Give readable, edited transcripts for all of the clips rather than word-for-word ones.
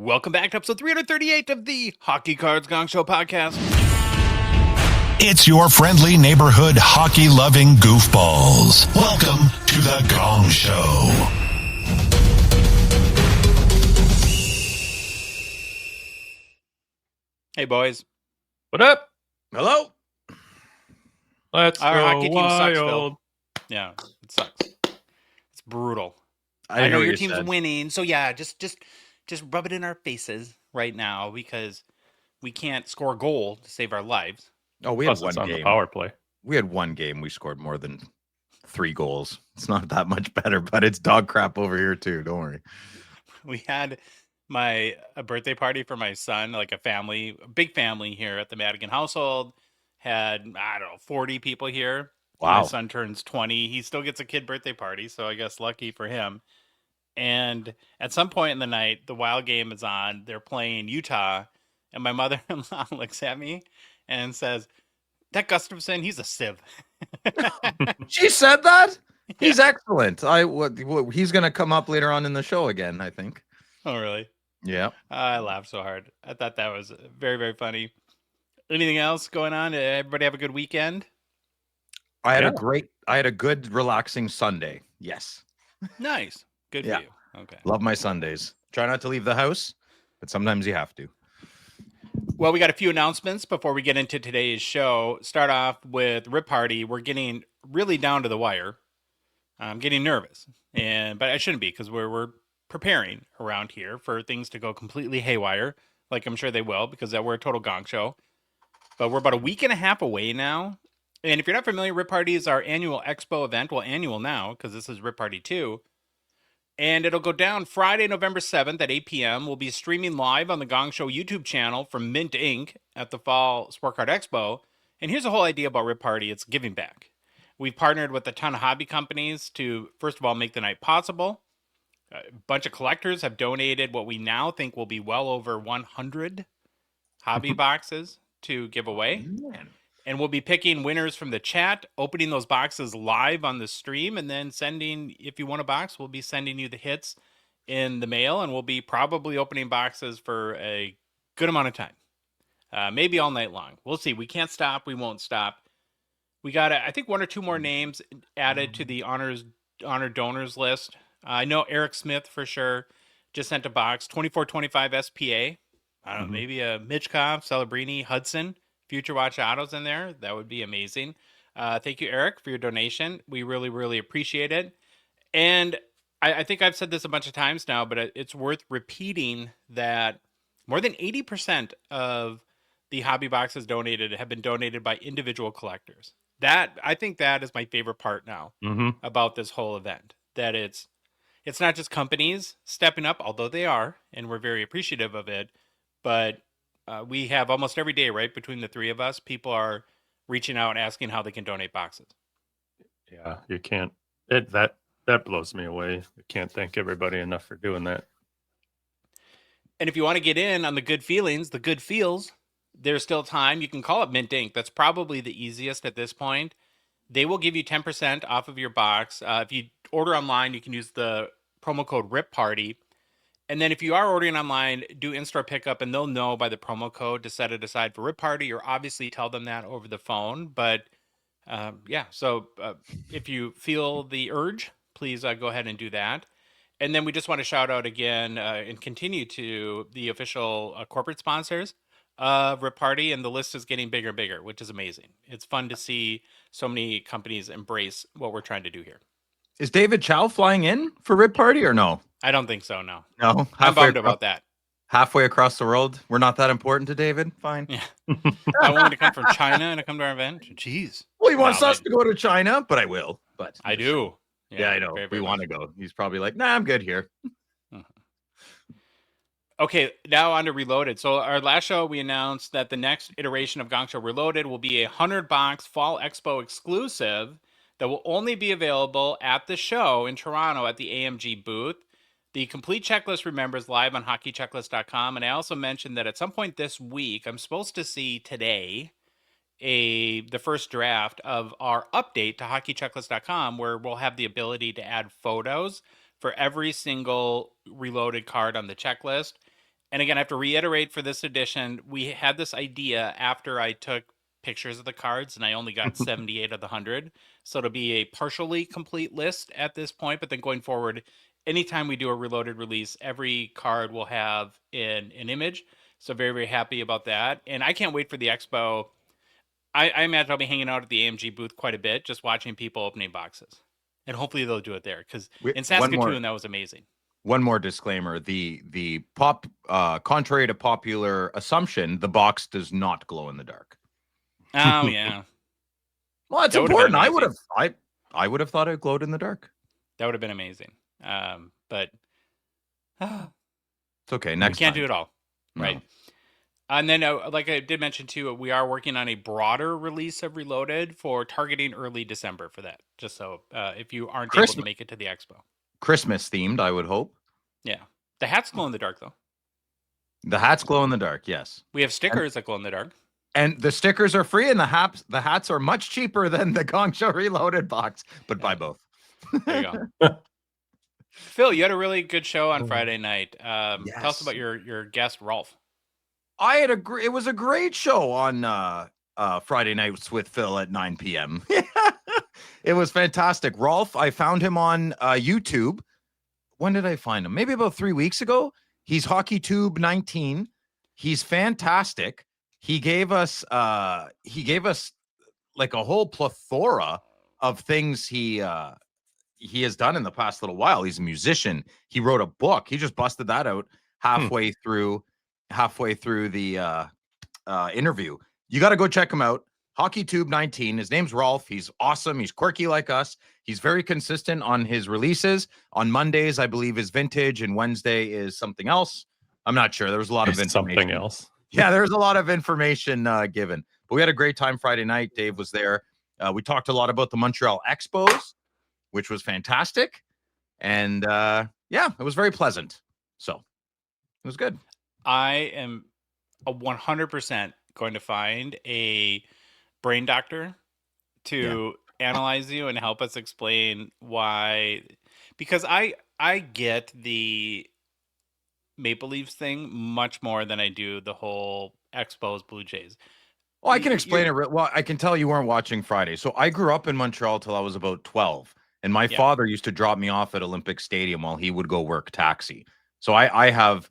Welcome back to episode 338 of the Hockey Cards Gongshow podcast. It's your friendly neighborhood hockey-loving goofballs. Welcome to the Gong Show. Hey, boys. What up? Hello. Let's Our go hockey team sucks, Phil. wild. Yeah, it sucks. It's brutal. I know what your you team's said. winning, so yeah, just rub it in our faces right now because we can't score a goal to save our lives. Oh, we had Plus, one it's on game. the power play. We had one game. We scored more than 3 goals. It's not that much better, but it's dog crap over here too. Don't worry. We had a birthday party for my son, like a big family here at the Madigan household. Had, I don't know, 40 people here. Wow. My son turns 20. He still gets a kid birthday party, so I guess lucky for him. And at some point in the night, the Wild game is on. They're playing Utah, and my mother-in-law looks at me and says, "That Gustafson, he's a sieve." She said that? He's excellent. He's going to come up later on in the show again, I think. Oh, really? Yeah. I laughed so hard. I thought that was very, very funny. Anything else going on? Everybody have a good weekend? I had a good relaxing Sunday. Yes. Nice. Good Yeah. for you. Okay. Love my Sundays. Try not to leave the house, but sometimes you have to. Well, we got a few announcements before we get into today's show. Start off with Rip Party. We're getting really down to the wire. I'm getting nervous, but I shouldn't be because we're preparing around here for things to go completely haywire, like I'm sure they will because we're a total gong show. But we're about a week and a half away now. And if you're not familiar, Rip Party is our annual expo event. Well, annual now because this is Rip Party 2. And it'll go down Friday, November 7th at 8 p.m. We'll be streaming live on the Gongshow YouTube channel from Mint Inc. at the Fall Sport Card Expo. And here's the whole idea about Rip Party. It's giving back. We've partnered with a ton of hobby companies to, first of all, make the night possible. A bunch of collectors have donated what we now think will be well over 100 hobby boxes to give away. Man. And we'll be picking winners from the chat, opening those boxes live on the stream, and then sending, if you want a box, we'll be sending you the hits in the mail, and we'll be probably opening boxes for a good amount of time. Maybe all night long. We'll see. We can't stop. We won't stop. We got, I think, 1 or 2 more names added to the honor donors list. I know Eric Smith for sure just sent a box, 2425 SPA. I don't know, maybe a Mitchkov, Celebrini, Hudson. Future Watch Autos in there. That would be amazing. Thank you, Eric, for your donation. We really, really appreciate it. And I think I've said this a bunch of times now, but it's worth repeating that more than 80% of the hobby boxes donated have been donated by individual collectors. I think that is my favorite part now about this whole event. That it's not just companies stepping up, although they are, and we're very appreciative of it, but we have almost every day, right, between the 3 of us, people are reaching out and asking how they can donate boxes. Yeah, you can't. That blows me away. I can't thank everybody enough for doing that. And if you want to get in on the good feelings, the good feels, there's still time. You can call up Mint Inc. That's probably the easiest at this point. They will give you 10% off of your box. If you order online, you can use the promo code RIPPARTY. And then if you are ordering online, do in-store pickup, and they'll know by the promo code to set it aside for Rip Party, or obviously tell them that over the phone. But so if you feel the urge, please go ahead and do that. And then we just want to shout out again and continue to the official corporate sponsors of Rip Party, and the list is getting bigger and bigger, which is amazing. It's fun to see so many companies embrace what we're trying to do here. Is David Chow flying in for Rip Party or no? I don't think so, no. No? I'm bummed about that. Halfway across the world? We're not that important to David? Fine. Yeah. I want him to come from China and to come to our event. Jeez. Well, he wants us to go to China, but I will. But I do. Yeah, I know. Very, we very want to go. He's probably like, nah, I'm good here. Okay, now on to Reloaded. So our last show, we announced that the next iteration of Gongshow Reloaded will be a 100-box Fall Expo exclusive that will only be available at the show in Toronto at the AMG booth. The complete checklist, remember, is live on hockeychecklist.com. And I also mentioned that at some point this week, I'm supposed to see today the first draft of our update to hockeychecklist.com, where we'll have the ability to add photos for every single reloaded card on the checklist. And again, I have to reiterate for this edition, we had this idea after I took pictures of the cards and I only got 78 of the 100. So it'll be a partially complete list at this point. But then going forward, anytime we do a reloaded release, every card will have an image. So very, very happy about that. And I can't wait for the expo. I imagine I'll be hanging out at the AMG booth quite a bit, just watching people opening boxes. And hopefully they'll do it there. Because in Saskatoon, that was amazing. One more disclaimer: the contrary to popular assumption, the box does not glow in the dark. Oh yeah. Well, it's important. I would have thought it glowed in the dark. That would have been amazing. But it's okay. Next we can't time. do it all, right? No. And then, like I did mention too, we are working on a broader release of Reloaded for targeting early December for that. Just so if you aren't able to make it to the expo. Christmas themed, I would hope. Yeah. The hats glow in the dark, though. The hats glow in the dark, yes. We have stickers that glow in the dark. And the stickers are free, and the hats are much cheaper than the Gongshow Reloaded box, but buy both. There you go. Phil, you had a really good show on Friday night. Tell us about your guest, Rolf. It was a great show on Friday nights with Phil at 9 p.m. It was fantastic. Rolf, I found him on YouTube. When did I find him? Maybe about 3 weeks ago. He's HockeyTube 19. He's fantastic. He gave us like a whole plethora of things he has done in the past little while. He's a musician. He wrote a book. He just busted that out halfway through the interview. You got to go check him out. HockeyTube 19. His name's Rolf. He's awesome. He's quirky like us. He's very consistent on his releases. On Mondays, I believe, is vintage, and Wednesday is something else. I'm not sure. There was a lot of information. Something else. Yeah, there's a lot of information given. But we had a great time Friday night. Dave was there. We talked a lot about the Montreal Expos, which was fantastic. And it was very pleasant. So it was good. I am 100% going to find a brain doctor to analyze you and help us explain why, because I get the Maple Leafs thing much more than I do the whole Expos Blue Jays. Well, I can explain it. Well, I can tell you weren't watching Friday. So I grew up in Montreal till I was about 12. And my father used to drop me off at Olympic Stadium while he would go work taxi. So I have,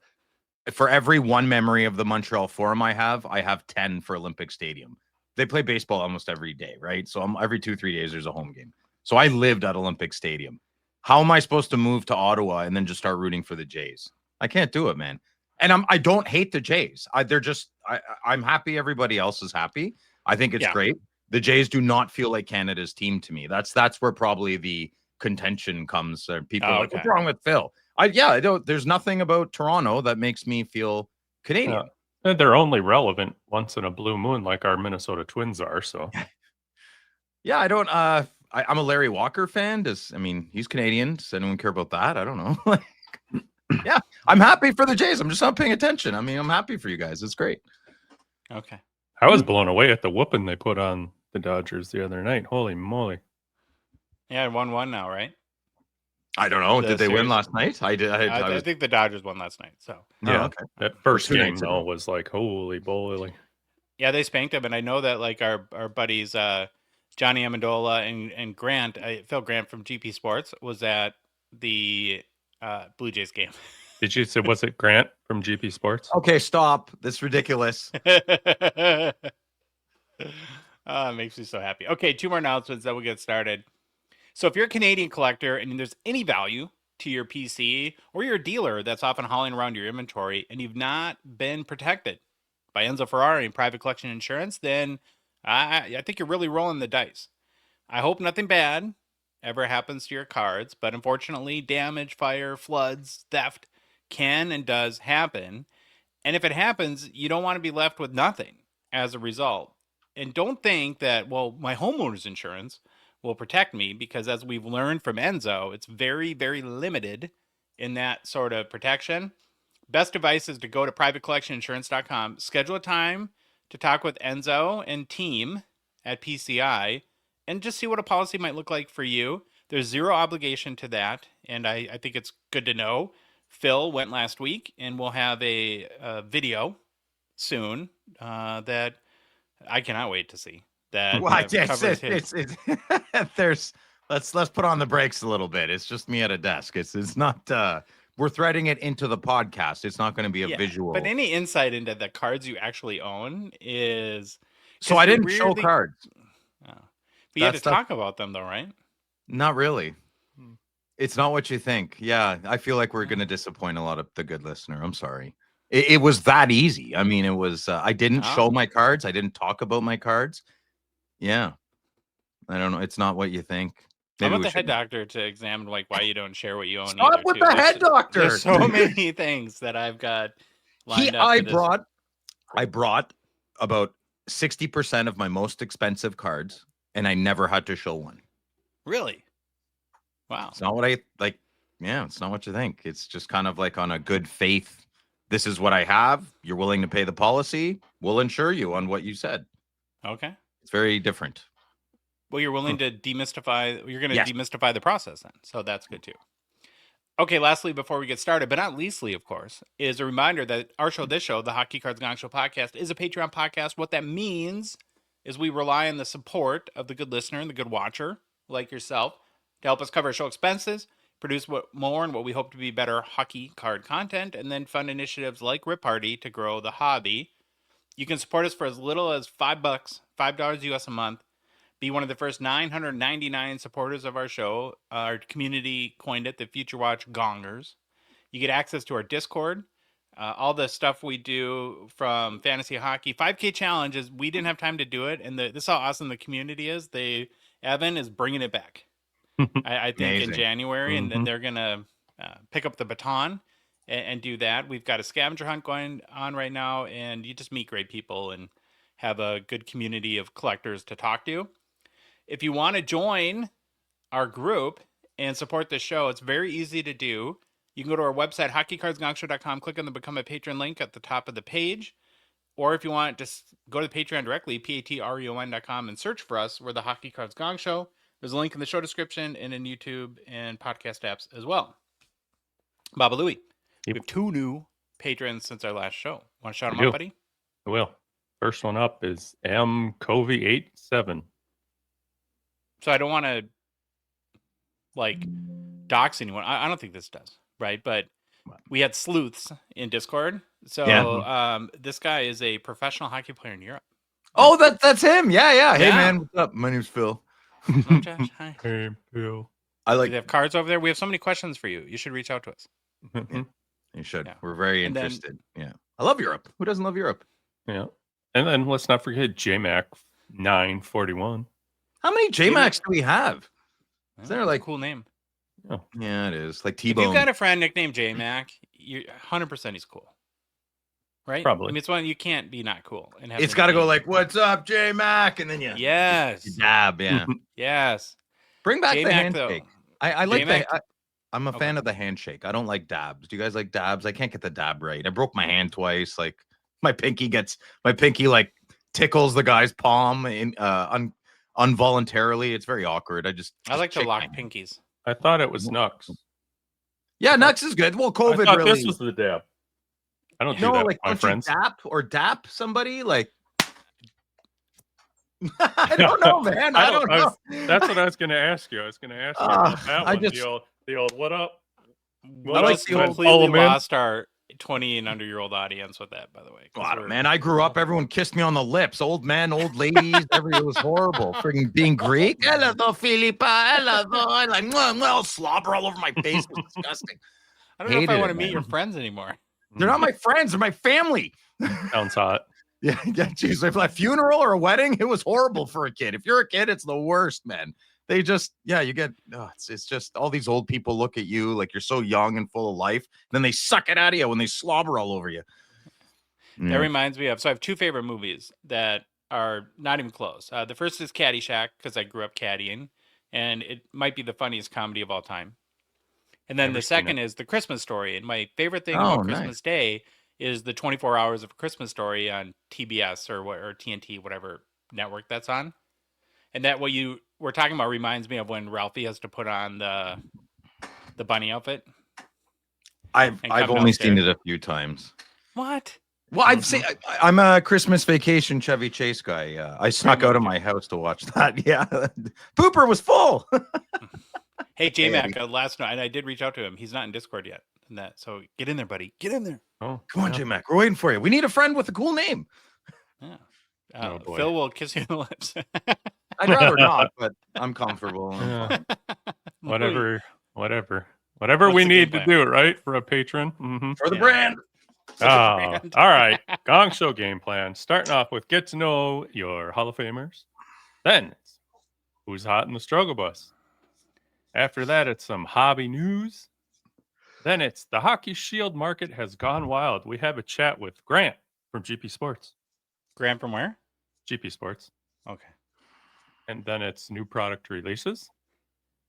for every one memory of the Montreal Forum I have 10 for Olympic Stadium. They play baseball almost every day, right? So every 2-3 days there's a home game. So I lived at Olympic Stadium. How am I supposed to move to Ottawa and then just start rooting for the Jays? I can't do it, man. And I don't hate the Jays. I'm happy everybody else is happy. I think it's great. The Jays do not feel like Canada's team to me. That's where probably the contention comes. People are like, what's wrong with Phil? There's nothing about Toronto that makes me feel Canadian. And they're only relevant once in a blue moon, like our Minnesota Twins are. So, I don't. I'm a Larry Walker fan. He's Canadian. Does anyone care about that? I don't know. I'm happy for the Jays. I'm just not paying attention. I'm happy for you guys. It's great. Okay. I was blown away at the whooping they put on the Dodgers the other night. Holy moly! Yeah, 1-1 now, right? I don't know. Did they win last night? I did. I think the Dodgers won last night. So okay. That first game though was like holy moly. Yeah, they spanked them, and I know that like our buddies Johnny Amendola and Grant, Phil Grant from GP Sports was at the Blue Jays game. Did you say was it Grant from GP Sports? Okay, stop. This is ridiculous. It makes me so happy. Okay, 2 more announcements, then we'll get started. So if you're a Canadian collector and there's any value to your PC, or you're a dealer that's often hauling around your inventory and you've not been protected by Enzo Ferrari and private collection insurance, then I think you're really rolling the dice. I hope nothing bad ever happens to your cards, but unfortunately, damage, fire, floods, theft can and does happen. And if it happens, you don't want to be left with nothing as a result. And don't think that, well, my homeowner's insurance will protect me, because as we've learned from Enzo, it's very, very limited in that sort of protection. Best advice is to go to privatecollectioninsurance.com, schedule a time to talk with Enzo and team at PCI, and just see what a policy might look like for you. There's zero obligation to that, and I think it's good to know Phil went last week, and we'll have a video soon that I cannot wait to see. That Well, covers his. there's let's put on the brakes a little bit. It's just me at a desk. It's not we're threading it into the podcast. It's not going to be a visual. But any insight into the cards you actually own is so I didn't show cards. Oh. But you had to talk about them though, right? Not really. It's not what you think. Yeah, I feel like we're going to disappoint a lot of the good listener. I'm sorry. It was that easy. I mean, it was. I didn't show my cards. I didn't talk about my cards. Yeah, I don't know. It's not what you think. I want the head doctor to examine like why you don't share what you own. Stop with the head doctor. There's so many things that I've got lined up. I brought about 60% of my most expensive cards, and I never had to show one. Really? Wow. It's not what I like. Yeah, it's not what you think. It's just kind of like on a good faith. This is what I have. You're willing to pay the policy. We'll insure you on what you said. Okay. It's very different. Well, you're willing to demystify. You're going to demystify the process then. So that's good too. Okay. Lastly, before we get started, but not leastly, of course, is a reminder that our show, this show, the Hockey Cards Gongshow podcast, is a Patreon podcast. What that means is we rely on the support of the good listener and the good watcher like yourself to help us cover show expenses, produce more and what we hope to be better hockey card content, and then fund initiatives like Rip Party to grow the hobby. You can support us for as little as $5, $5 US a month. Be one of the first 999 supporters of our show. Our community coined it the Future Watch Gongers. You get access to our Discord, all the stuff we do from fantasy hockey, 5K challenges. We didn't have time to do it, and this is how awesome the community is. Evan is bringing it back. I think amazing. In January, and then they're going to pick up the baton and do that. We've got a scavenger hunt going on right now, and you just meet great people and have a good community of collectors to talk to. If you want to join our group and support the show, it's very easy to do. You can go to our website, hockeycardsgongshow.com, click on the Become a Patron link at the top of the page. Or if you want, just go to the Patreon directly, patreon.com, and search for us. We're the Hockey Cards Gong Show. There's a link in the show description and in YouTube and podcast apps as well. Baba Louie, we have 2 new patrons since our last show. Want to shout them out, buddy? I will. First one up is M Covey 87. So I don't want to dox anyone. I don't think this does, right? But we had sleuths in Discord. So this guy is a professional hockey player in Europe. Oh, that's him. Yeah. Hey man, what's up? My name's Phil. Oh, Josh, hi. Hey, Phil. We have cards over there. We have so many questions for you. You should reach out to us. Yeah, you should. Yeah. We're very interested. I love Europe. Who doesn't love Europe? Yeah. And then let's not forget JMac 941. How many JMacs do we have? Is there a cool name? Oh. Yeah, it is. Like T-Bone. If you've got a friend nicknamed JMac, you're 100% he's cool. Right? Probably. I mean, it's one you can't be not cool. And it's got to go like, "What's up, J-Mac?" And then yes, dab, yeah, yes. Bring back J-Mac, the handshake. I like that. I'm a fan Okay. of the handshake. I don't like dabs. Do you guys like dabs? I can't get the dab right. I broke my hand twice. Like my pinky like tickles the guy's palm in involuntarily. It's very awkward. I like to lock pinkies. I thought it was Nux. Yeah, Nux is good. Well, COVID I thought really. This was the dab. I don't do that with my friends. Dap somebody like. I don't know, man. I don't know. That's what I was going to ask you. I was going to ask you about that one. The old what up? We just completely lost our 20 and under year old audience with that, by the way. God, man, I grew up. Everyone kissed me on the lips. Old men, old ladies. It was horrible. Freaking being Greek. Hello, Filipa. Hello, like well, slobber all over my face. It was disgusting. I don't know if I want to meet your friends anymore. They're not my friends. They're my family. Sounds hot. Yeah. Geez, if a funeral or a wedding, it was horrible for a kid. If you're a kid, it's the worst, man. They just, you get, it's just all these old people look at you like you're so young and full of life. Then they suck it out of you when they slobber all over you. That reminds me of, so I have 2 favorite movies that are not even close. The first is Caddyshack, because I grew up caddying, and it might be the funniest comedy of all time. And then the second is The Christmas Story. And my favorite thing about Christmas Day is the 24 Hours of a Christmas Story on TBS or TNT, whatever network that's on. And that what you were talking about reminds me of when Ralphie has to put on the bunny outfit. I've come only seen downstairs. it a few times. What? Well, I've seen. I'm a Christmas Vacation Chevy Chase guy. I snuck out of my house to watch that. Yeah, Pooper was full. Hey, J-Mac, last night, and I did reach out to him. He's not in Discord yet. And that, so get in there, buddy. Get in there. Oh, come on, J-Mac. We're waiting for you. We need a friend with a cool name. Yeah. Oh, boy. Phil will kiss you on the lips. I'd rather not, but I'm comfortable. I'm fine. Whatever What's we the need game to plan? do, right? For a patron. Mm-hmm. For the brand. All right. Gongshow game plan. Starting off with get to know your Hall of Famers. Then it's who's hot in the struggle bus. After that, it's some hobby news. Then it's the Hockey Shield market has gone wild. We have a chat with Grant from GP Sports. Grant from where? GP Sports. Okay. And then it's new product releases.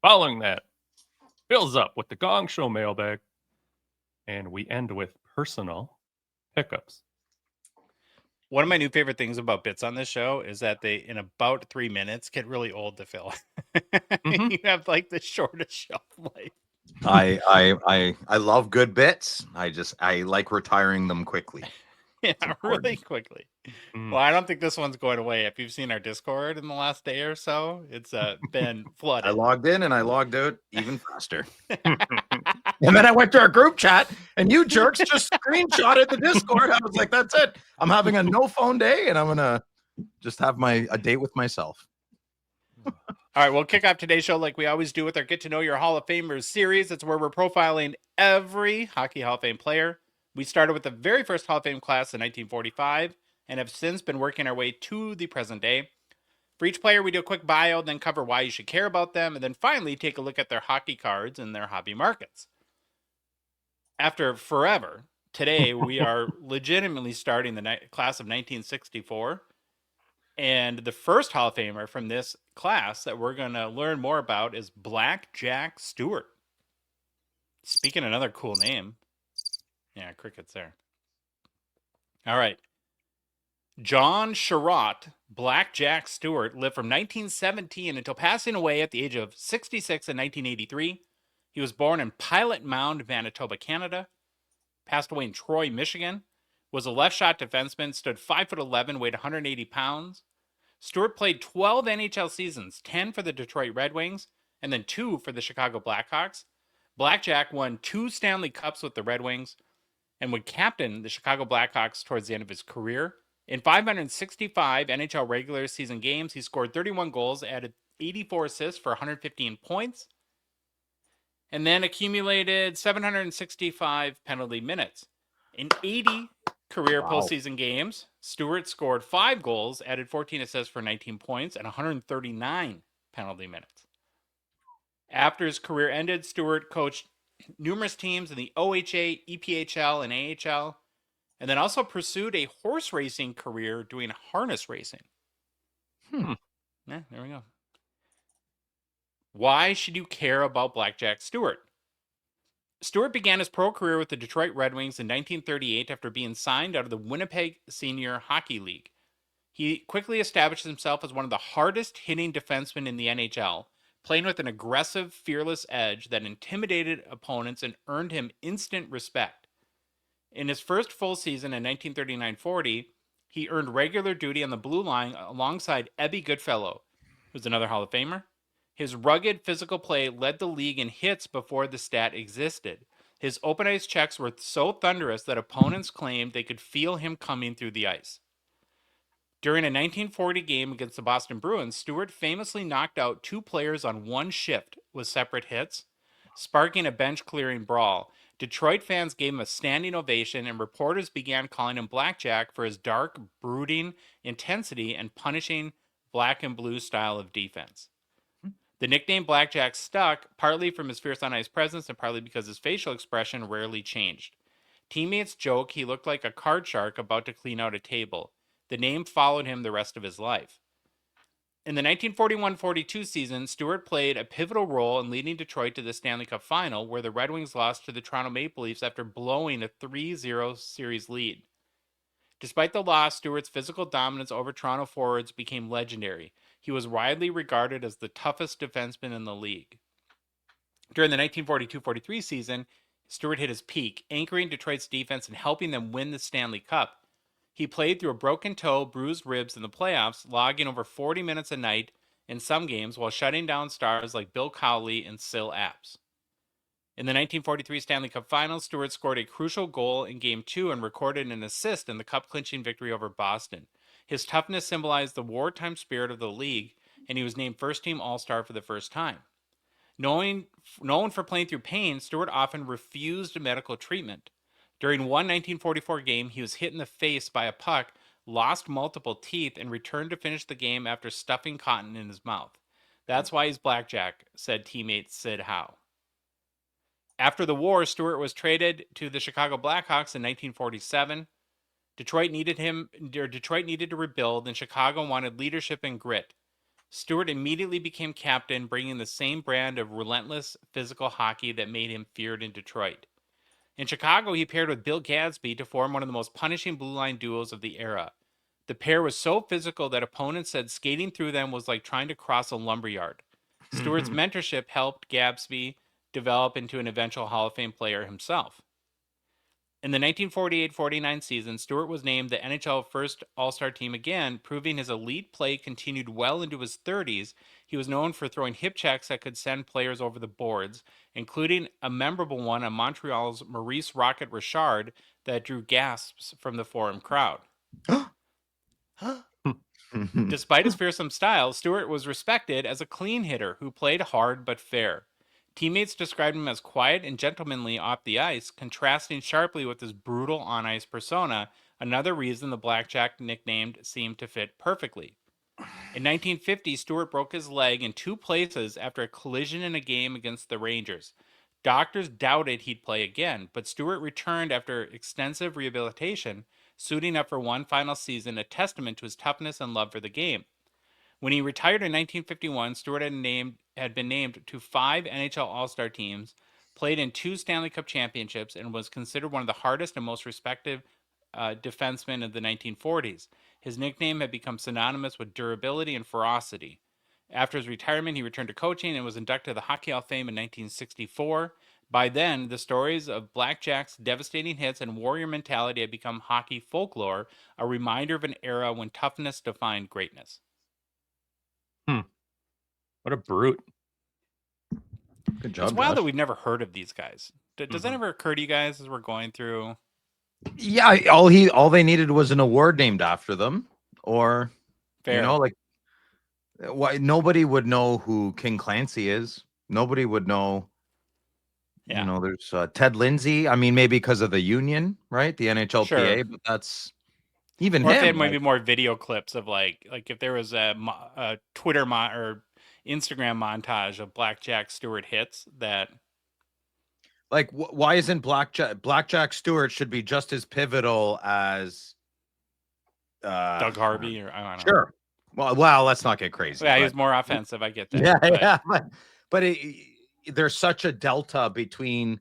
Following that, Bill's up with the Gongshow Mailbag. And we end with personal pickups. One of my new favorite things about bits on this show is that they, in about 3 minutes, get really old to fill. You have like the shortest shelf life. I love good bits. I like retiring them quickly. Yeah, really quickly. Well, I don't think this one's going away. If you've seen our Discord in the last day or so, it's been flooded. I logged in and I logged out even faster. And then I went to our group chat and you jerks just screenshotted the Discord. I was like, that's it. I'm having a no phone day and I'm going to just have a date with myself. All right, we'll kick off today's show like we always do with our Get to Know Your Hall of Famers series. It's where we're profiling every Hockey Hall of Fame player. We started with the very first Hall of Fame class in 1945 and have since been working our way to the present day. For each player, we do a quick bio, then cover why you should care about them, and then finally take a look at their hockey cards and their hobby markets. After forever, today we are legitimately starting the class of 1964. And the first Hall of Famer from this class that we're going to learn more about is Black Jack Stewart. Speaking of another cool name. Yeah, crickets there. All right. John Sherratt, Black Jack Stewart, lived from 1917 until passing away at the age of 66 in 1983. He was born in Pilot Mound, Manitoba, Canada. Passed away in Troy, Michigan. Was a left shot defenseman, stood 5'11", weighed 180 pounds. Stewart played 12 NHL seasons, 10 for the Detroit Red Wings, and then 2 for the Chicago Blackhawks. Blackjack won 2 Stanley Cups with the Red Wings and would captain the Chicago Blackhawks towards the end of his career. In 565 NHL regular season games, he scored 31 goals, added 84 assists for 115 points, and then accumulated 765 penalty minutes. In 80 career postseason games, Stewart scored 5 goals, added 14 assists for 19 points, and 139 penalty minutes. After his career ended, Stewart coached numerous teams in the OHA, EPHL, and AHL, and then also pursued a horse racing career doing harness racing. Yeah, there we go. Why should you care about Blackjack Stewart? Stewart began his pro career with the Detroit Red Wings in 1938 after being signed out of the Winnipeg Senior Hockey League. He quickly established himself as one of the hardest hitting defensemen in the NHL, playing with an aggressive, fearless edge that intimidated opponents and earned him instant respect. In his first full season in 1939-40, he earned regular duty on the blue line alongside Ebby Goodfellow, who's another Hall of Famer. His rugged physical play led the league in hits before the stat existed. His open ice checks were so thunderous that opponents claimed they could feel him coming through the ice. During a 1940 game against the Boston Bruins, Stewart famously knocked out 2 players on one shift with separate hits, sparking a bench-clearing brawl. Detroit fans gave him a standing ovation, and reporters began calling him Blackjack for his dark, brooding intensity and punishing black and blue style of defense. The nickname Blackjack stuck, partly from his fierce on-ice presence and partly because his facial expression rarely changed. Teammates joke he looked like a card shark about to clean out a table. The name followed him the rest of his life. In the 1941-42 season, Stewart played a pivotal role in leading Detroit to the Stanley Cup Final, where the Red Wings lost to the Toronto Maple Leafs after blowing a 3-0 series lead. Despite the loss, Stewart's physical dominance over Toronto forwards became legendary. He was widely regarded as the toughest defenseman in the league. During the 1942-43 season, Stewart hit his peak, anchoring Detroit's defense and helping them win the Stanley Cup. He played through a broken toe, bruised ribs in the playoffs, logging over 40 minutes a night in some games while shutting down stars like Bill Cowley and Syl Apps. In the 1943 Stanley Cup Finals, Stewart scored a crucial goal in Game 2 and recorded an assist in the cup-clinching victory over Boston. His toughness symbolized the wartime spirit of the league, and he was named first-team All-Star for the first time. Known for playing through pain, Stewart often refused medical treatment. During one 1944 game, he was hit in the face by a puck, lost multiple teeth, and returned to finish the game after stuffing cotton in his mouth. That's why he's blackjack, said teammate Sid Howe. After the war, Stewart was traded to the Chicago Blackhawks in 1947. Detroit needed to rebuild, and Chicago wanted leadership and grit. Stewart immediately became captain, bringing the same brand of relentless physical hockey that made him feared in Detroit. In Chicago, he paired with Bill Gadsby to form one of the most punishing blue line duos of the era. The pair was so physical that opponents said skating through them was like trying to cross a lumberyard. Stewart's mentorship helped Gadsby develop into an eventual Hall of Fame player himself. In the 1948-49 season, Stewart was named the NHL first All-Star team again, proving his elite play continued well into his 30s. He was known for throwing hip checks that could send players over the boards, including a memorable one on Montreal's Maurice Rocket Richard that drew gasps from the Forum crowd. Despite his fearsome style, Stewart was respected as a clean hitter who played hard but fair. Teammates described him as quiet and gentlemanly off the ice, contrasting sharply with his brutal on-ice persona, another reason the Blackjack nickname seemed to fit perfectly. In 1950, Stewart broke his leg in 2 places after a collision in a game against the Rangers. Doctors doubted he'd play again, but Stewart returned after extensive rehabilitation, suiting up for one final season, a testament to his toughness and love for the game. When he retired in 1951, Stewart had been named to 5 NHL All-Star teams, played in 2 Stanley Cup championships, and was considered one of the hardest and most respected defensemen of the 1940s. His nickname had become synonymous with durability and ferocity. After his retirement, he returned to coaching and was inducted to the Hockey Hall of Fame in 1964. By then, the stories of Blackjack's devastating hits and warrior mentality had become hockey folklore, a reminder of an era when toughness defined greatness. What a brute. Good job. It's wild Josh. that we've never heard of these guys. Does that ever occur to you guys as we're going through? Yeah, all they needed was an award named after them, or Fair. you know, like why nobody would know who King Clancy is. Nobody would know. Yeah. You know, there's Ted Lindsay. I mean, maybe because of the union, right? The NHLPA, Sure. but that's even Or if him. they had maybe more video clips of like if there was a Twitter or Instagram montage of Blackjack Stewart hits that. Like, why isn't Blackjack Stewart should be just as pivotal as Doug Harvey or I don't know. Sure. Well, let's not get crazy. Yeah, he's more offensive. I get that. Yeah, but there's such a delta between,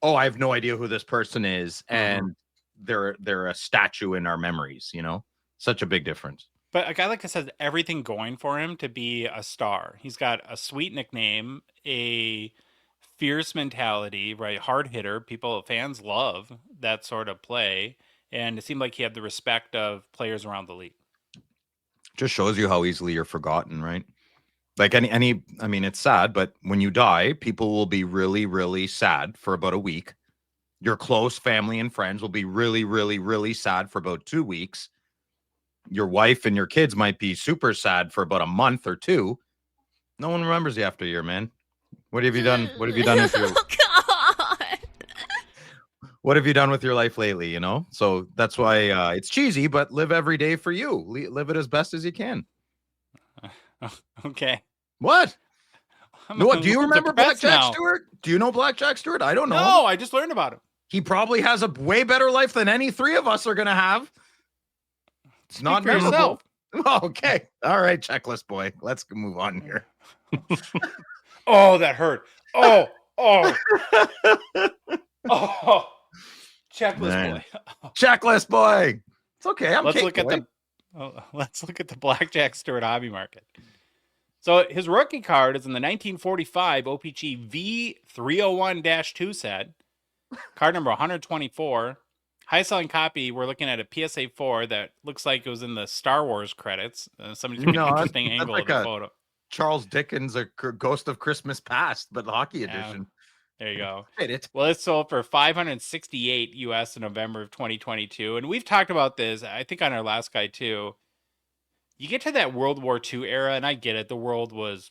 I have no idea who this person is, and they're a statue in our memories. You know, such a big difference. But a guy like this has everything going for him to be a star. He's got a sweet nickname, a fierce mentality, right? Hard hitter. Fans love that sort of play. And it seemed like he had the respect of players around the league. Just shows you how easily you're forgotten, right? Like I mean, it's sad, but when you die, people will be really, really sad for about a week. Your close family and friends will be really, really, really sad for about 2 weeks. Your wife and your kids might be super sad for about a month or 2. No one remembers you after a year, man. What have you done? What have you done with your God. What have you done with your life lately, you know? So that's why it's cheesy, but live every day for you. Live it as best as you can. Okay. What? No, do you remember Blackjack now. Stewart? Do you know Blackjack Stewart? I don't know. No, I just learned about him. He probably has a way better life than any 3 of us are going to have. It's not for yourself. memorable. Okay. All right, checklist boy. Let's move on here. Oh, that hurt. Oh. Checklist Man. boy. Checklist boy. It's okay. Let's look at the Blackjack Stewart hobby market. So his rookie card is in the 1945 O-Pee-Chee V301-2 set. Card number 124. High selling copy. We're looking at a PSA 4 that looks like it was in the Star Wars credits. Somebody took an interesting that's angle like of the a photo. Charles Dickens, a Ghost of Christmas Past, but the hockey Yeah, edition. there you go. Hit it. Well, it sold for $568 US in November of 2022. And we've talked about this, I think, on our last guy too. You get to that World War II era, and I get it. The world was...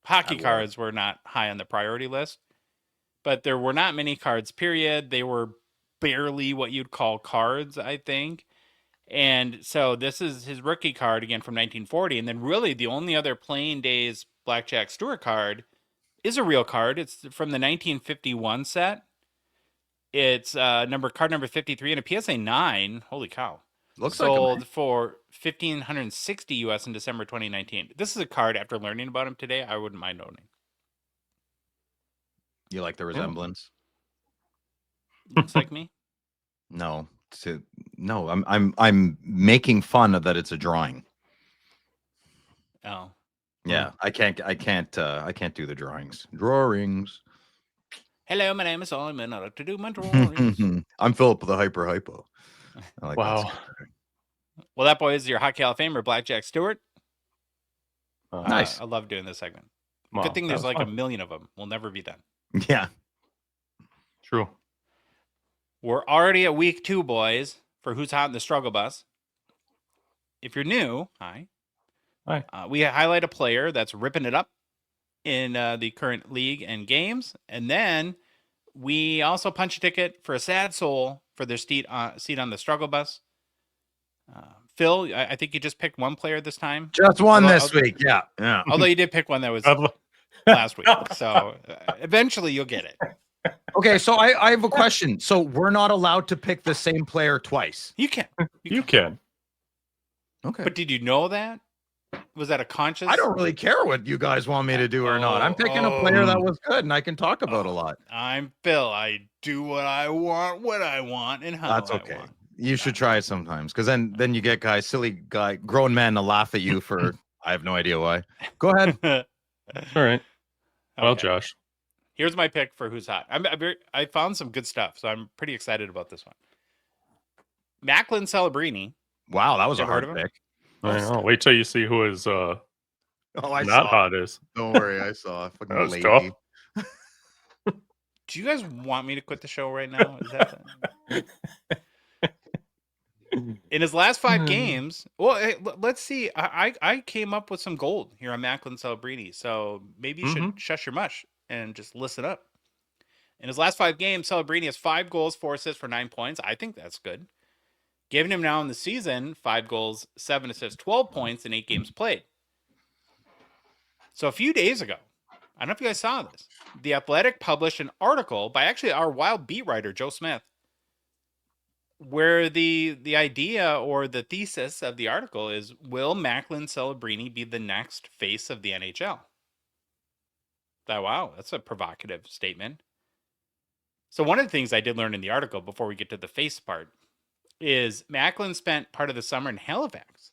Hockey cards were not high on the priority list. But there were not many cards, period. They were barely what you'd call cards, I think. And so this is his rookie card, again, from 1940. And then really the only other playing days Black Jack Stewart card is a real card. It's from the 1951 set. It's card number 53 and a PSA 9. Holy cow. Looks sold like for $1,560 US in December 2019. This is a card, after learning about him today, I wouldn't mind owning. You like the resemblance? Looks like me? No. No, I'm making fun of that it's a drawing. Oh. Yeah, I can't do the drawings. Drawings. Hello, my name is Solomon. I like to do my drawings. I'm Philip the Hypo. I like Wow. that. Well, that boy is your Hockey Hall of Famer, Black Jack Stewart. Nice. I love doing this segment. Wow, Good thing there's like fun. a million of them. We'll never be done. Yeah. True. We're already at week 2, boys, for Who's Hot in the Struggle Bus. If you're new, hi. Hi. We highlight a player that's ripping it up in the current league and games. And then we also punch a ticket for a sad soul for their seat on the struggle bus. Phil, I think you just picked one player this time. Just one this week. Yeah. Although you did pick one that was last week. So eventually you'll get it. Okay, so I have a question. So we're not allowed to pick the same player twice. You can. You can. Okay. But did you know that? Was that a conscious? I don't really care what you guys want me to do or not. I'm picking a player that was good and I can talk about a lot. I'm Phil. I do what I want, when I want, and how That's I okay. want. You should try it sometimes, because then you get grown men to laugh at you for I have no idea why. Go ahead. All right. Well, Okay. Josh. Here's my pick for Who's Hot. I found some good stuff, so I'm pretty excited about this one. Macklin Celebrini. Wow, that was a Ever heard hard of him? pick. I know. Wait till you see who is I not saw. hot is. Don't worry, I saw. Fucking That was lady. tough. Do you guys want me to quit the show right now? Is that in his last 5 games? Well, hey, let's see. I came up with some gold here on Macklin Celebrini, so maybe you should shush your mush and just listen up. In his last 5 games, Celebrini has 5 goals, 4 assists for 9 points. I think that's good. Giving him now in the season 5 goals, 7 assists, 12 points in 8 games played. So a few days ago, I don't know if you guys saw this, The Athletic published an article by actually our Wild beat writer, Joe Smith, where the idea or the thesis of the article is, will Macklin Celebrini be the next face of the NHL? Wow, that's a provocative statement. So one of the things I did learn in the article before we get to the face part is Macklin spent part of the summer in Halifax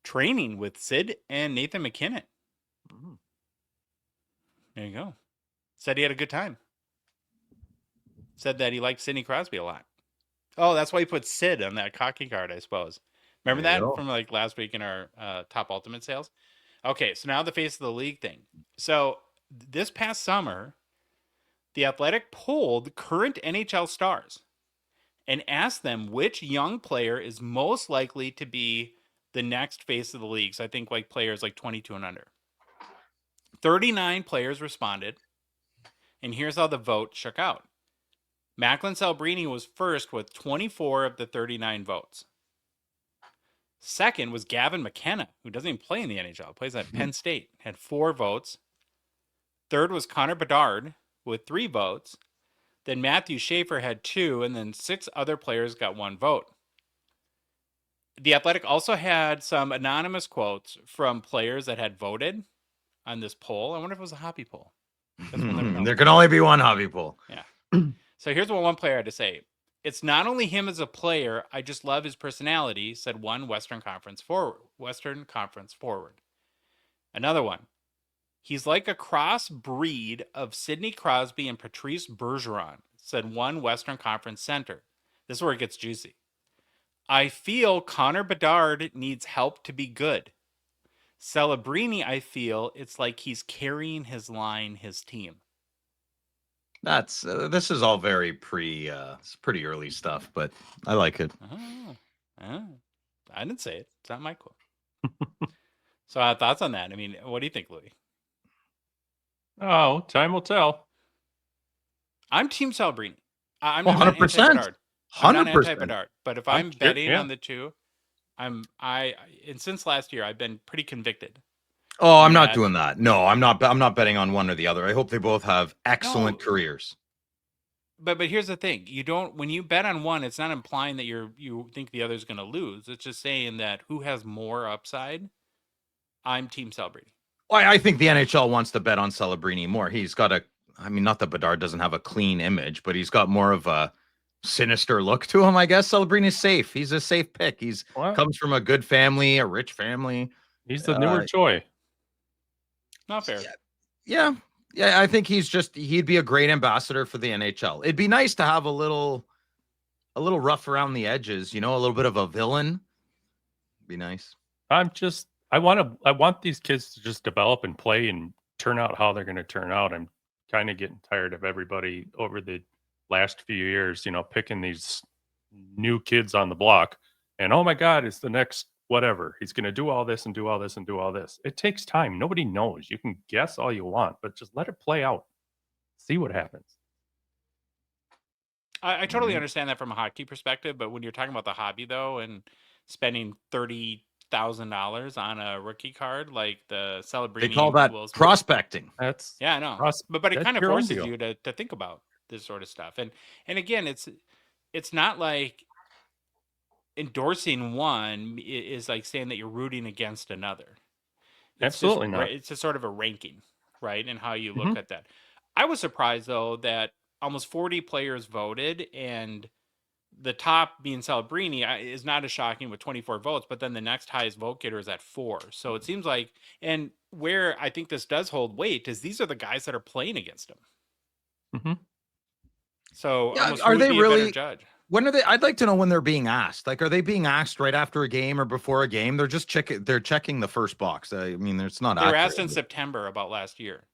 training with Sid and Nathan McKinnon. There you go. Said he had a good time. Said that he liked Sidney Crosby a lot. Oh, that's why he put Sid on that hockey card, I suppose. Remember that from like last week in our top ultimate sales? Okay, so now the face of the league thing. So this past summer, The Athletic polled current NHL stars and asked them which young player is most likely to be the next face of the league. So I think like players like 22 and under. 39 players responded, and here's how the vote shook out. Macklin Celebrini was first with 24 of the 39 votes. Second was Gavin McKenna, who doesn't even play in the NHL, plays at Penn State, had 4 votes. Third was Connor Bedard with 3 votes. Then Matthew Schaefer had 2, and then 6 other players got 1 vote. The Athletic also had some anonymous quotes from players that had voted on this poll. I wonder if it was a hobby poll. There can only be one hobby poll. Yeah. So here's what one player had to say. It's not only him as a player, I just love his personality, said one Western Conference forward. Another one. He's like a cross breed of Sidney Crosby and Patrice Bergeron, said one Western Conference center. This is where it gets juicy. I feel Connor Bedard needs help to be good. Celebrini, I feel it's like he's carrying his line, his team. That's this is all very it's pretty early stuff, but I like it. I didn't say it. It's not my quote. So thoughts on that? I mean, what do you think, Louis? Oh, time will tell. I'm Team Celebrini. I'm 100%. not anti-Bedard. I'm not 100%. anti-Bedard. But if I'm betting on the two, and since last year I've been pretty convicted. Oh, I'm not doing that. No, I'm not betting on one or the other. I hope they both have excellent careers. But here's the thing. When you bet on one, it's not implying that you think the other's going to lose. It's just saying that who has more upside. I'm Team Celebrini. Well, I think the NHL wants to bet on Celebrini more. He's got not that Bedard doesn't have a clean image, but he's got more of a sinister look to him, I guess. Celebrini's safe. He's a safe pick. Comes from a good family, a rich family. He's the newer Choi. Not fair. Yeah. I think he'd be a great ambassador for the NHL. It'd be nice to have a little rough around the edges, a little bit of a villain. Be nice. I want these kids to just develop and play and turn out how they're going to turn out. I'm kind of getting tired of everybody over the last few years, picking these new kids on the block and, oh my God, it's the next whatever. He's going to do all this and do all this and do all this. It takes time. Nobody knows. You can guess all you want, but just let it play out. See what happens. I totally understand that from a hockey perspective, but when you're talking about the hobby though, and spending $30,000 on a rookie card like the Celebrini, they call that prospecting. That's I know, but it kind of forces you to think about this sort of stuff, and again, it's not like endorsing one is like saying that you're rooting against another. Absolutely not. It's a sort of a ranking, right? And how you look at that. I was surprised though that almost 40 players voted, and the top being Celebrini is not as shocking with 24 votes, but then the next highest vote getter is at 4. So it seems like, and where I think this does hold weight is these are the guys that are playing against him. So are they really a better judge? When are they? I'd like to know when they're being asked. Like, are they being asked right after a game or before a game? They're just they're checking the first box. I mean, it's not. They were asked in September about last year.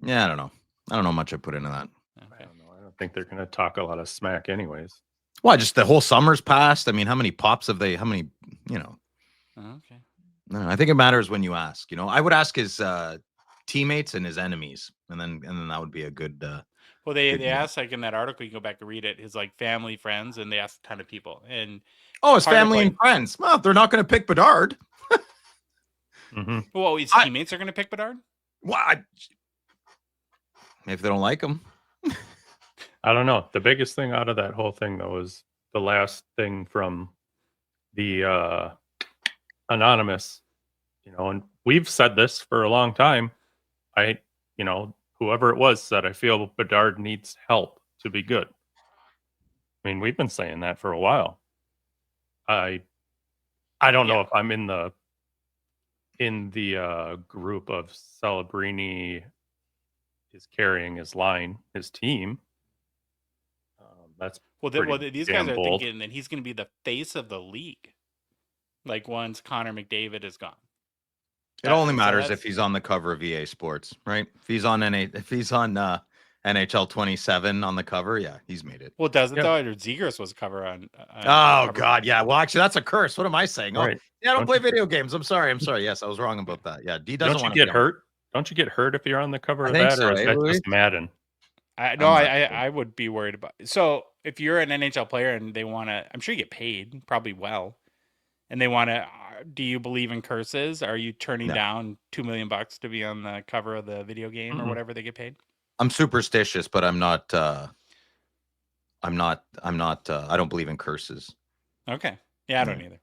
Yeah, I don't know. I don't know much I put into that. Okay. I don't know. I don't think they're going to talk a lot of smack anyways. Well, just the whole summer's passed. I mean, how many pops have they? How many? Okay. No, I think it matters when you ask. I would ask his teammates and his enemies, and then that would be a good. Well, they asked, like in that article, you can go back and read it, his like family, friends, and they asked a ton of people. And his family and friends. Well, they're not going to pick Bedard. Well, his teammates are going to pick Bedard. What? If they don't like him. I don't know. The biggest thing out of that whole thing, though, is the last thing from the anonymous. And we've said this for a long time. Whoever it was said, I feel Bedard needs help to be good. I mean, we've been saying that for a while. I don't know if I'm in the group of Celebrini is carrying his line, his team. That's these guys are thinking that he's going to be the face of the league. Like once Connor McDavid is gone. It only matters if he's on the cover of EA Sports, right? If he's on NHL 27 on the cover, yeah, he's made it. Well, does it though? Zegras was cover on. God, yeah. Well, actually, that's a curse. What am I saying? Right. I don't play video games. I'm sorry. Yes, I was wrong about that. Yeah, D doesn't want to get hurt. Don't you get hurt if you're on the cover of that, or is that just Madden? I would be worried about it. So if you're an NHL player and they want to, I'm sure you get paid probably well, and they want to. Do you believe in curses? Are you turning down $2 million to be on the cover of the video game or whatever they get paid? I'm superstitious, but I'm not. I'm not. I don't believe in curses. Okay. Yeah, I don't either.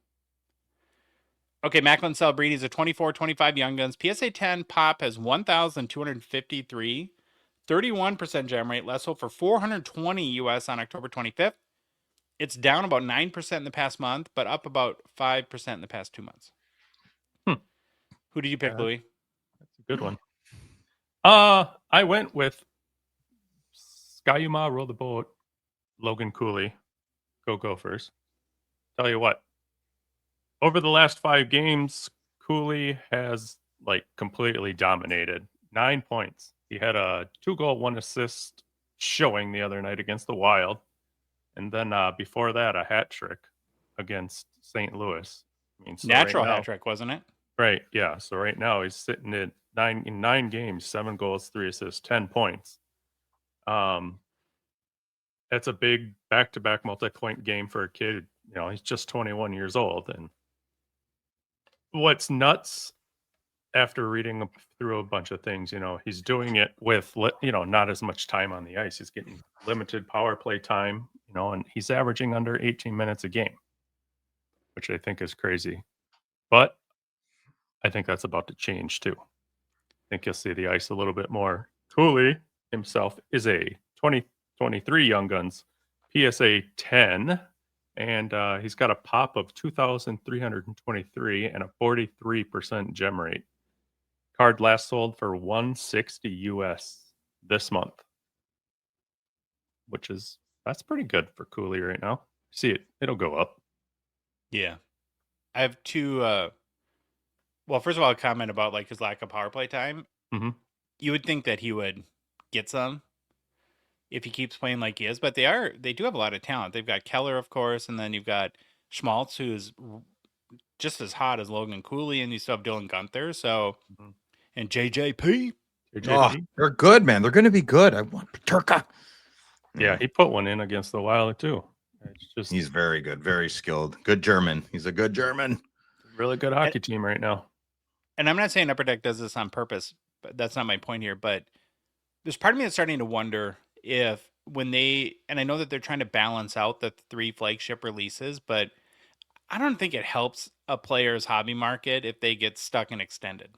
Okay, Macklin Celebrini is a 24-25 Young Guns. PSA 10 pop has 1,253. 31% gem rate. Less sold for $420 US on October 25th. It's down about 9% in the past month, but up about 5% in the past 2 months. Who did you pick, Louis? That's a good one. I went with Skyuma Roll the Boat, Logan Cooley. Go Gophers. Tell you what, over the last 5 games, Cooley has completely dominated. 9 points. He had a 2-goal, 1 assist showing the other night against the Wild. And then before that, a hat trick against St. Louis. I mean, Natural hat trick, wasn't it? Right, yeah. So right now he's sitting at 9 games, 7 goals, 3 assists, 10 points. That's a big back-to-back multi-point game for a kid. He's just 21 years old. And what's nuts, after reading through a bunch of things, he's doing it with, not as much time on the ice. He's getting limited power play time, and he's averaging under 18 minutes a game, which I think is crazy. But I think that's about to change too. I think you'll see the ice a little bit more. Cooley himself is a 2023 Young Guns PSA 10, and he's got a pop of 2,323 and a 43% gem rate. Card last sold for $160 US this month, that's pretty good for Cooley right now. See it, it'll go up. Yeah, I have two. Well, first of all, a comment about his lack of power play time. Mm-hmm. You would think that he would get some if he keeps playing like he is, but they do have a lot of talent. They've got Keller, of course, and then you've got Schmaltz, who's just as hot as Logan Cooley, and you still have Dylan Gunther. So, and JJP. Oh, they're good, man. They're going to be good. I want Paterka. Yeah, he put one in against the Wild too. He's very good, very skilled. Good German. He's a good German. Really good hockey team right now. And I'm not saying Upper Deck does this on purpose, but that's not my point here. But there's part of me that's starting to wonder if and I know that they're trying to balance out the 3 flagship releases, but I don't think it helps a player's hobby market if they get stuck in extended.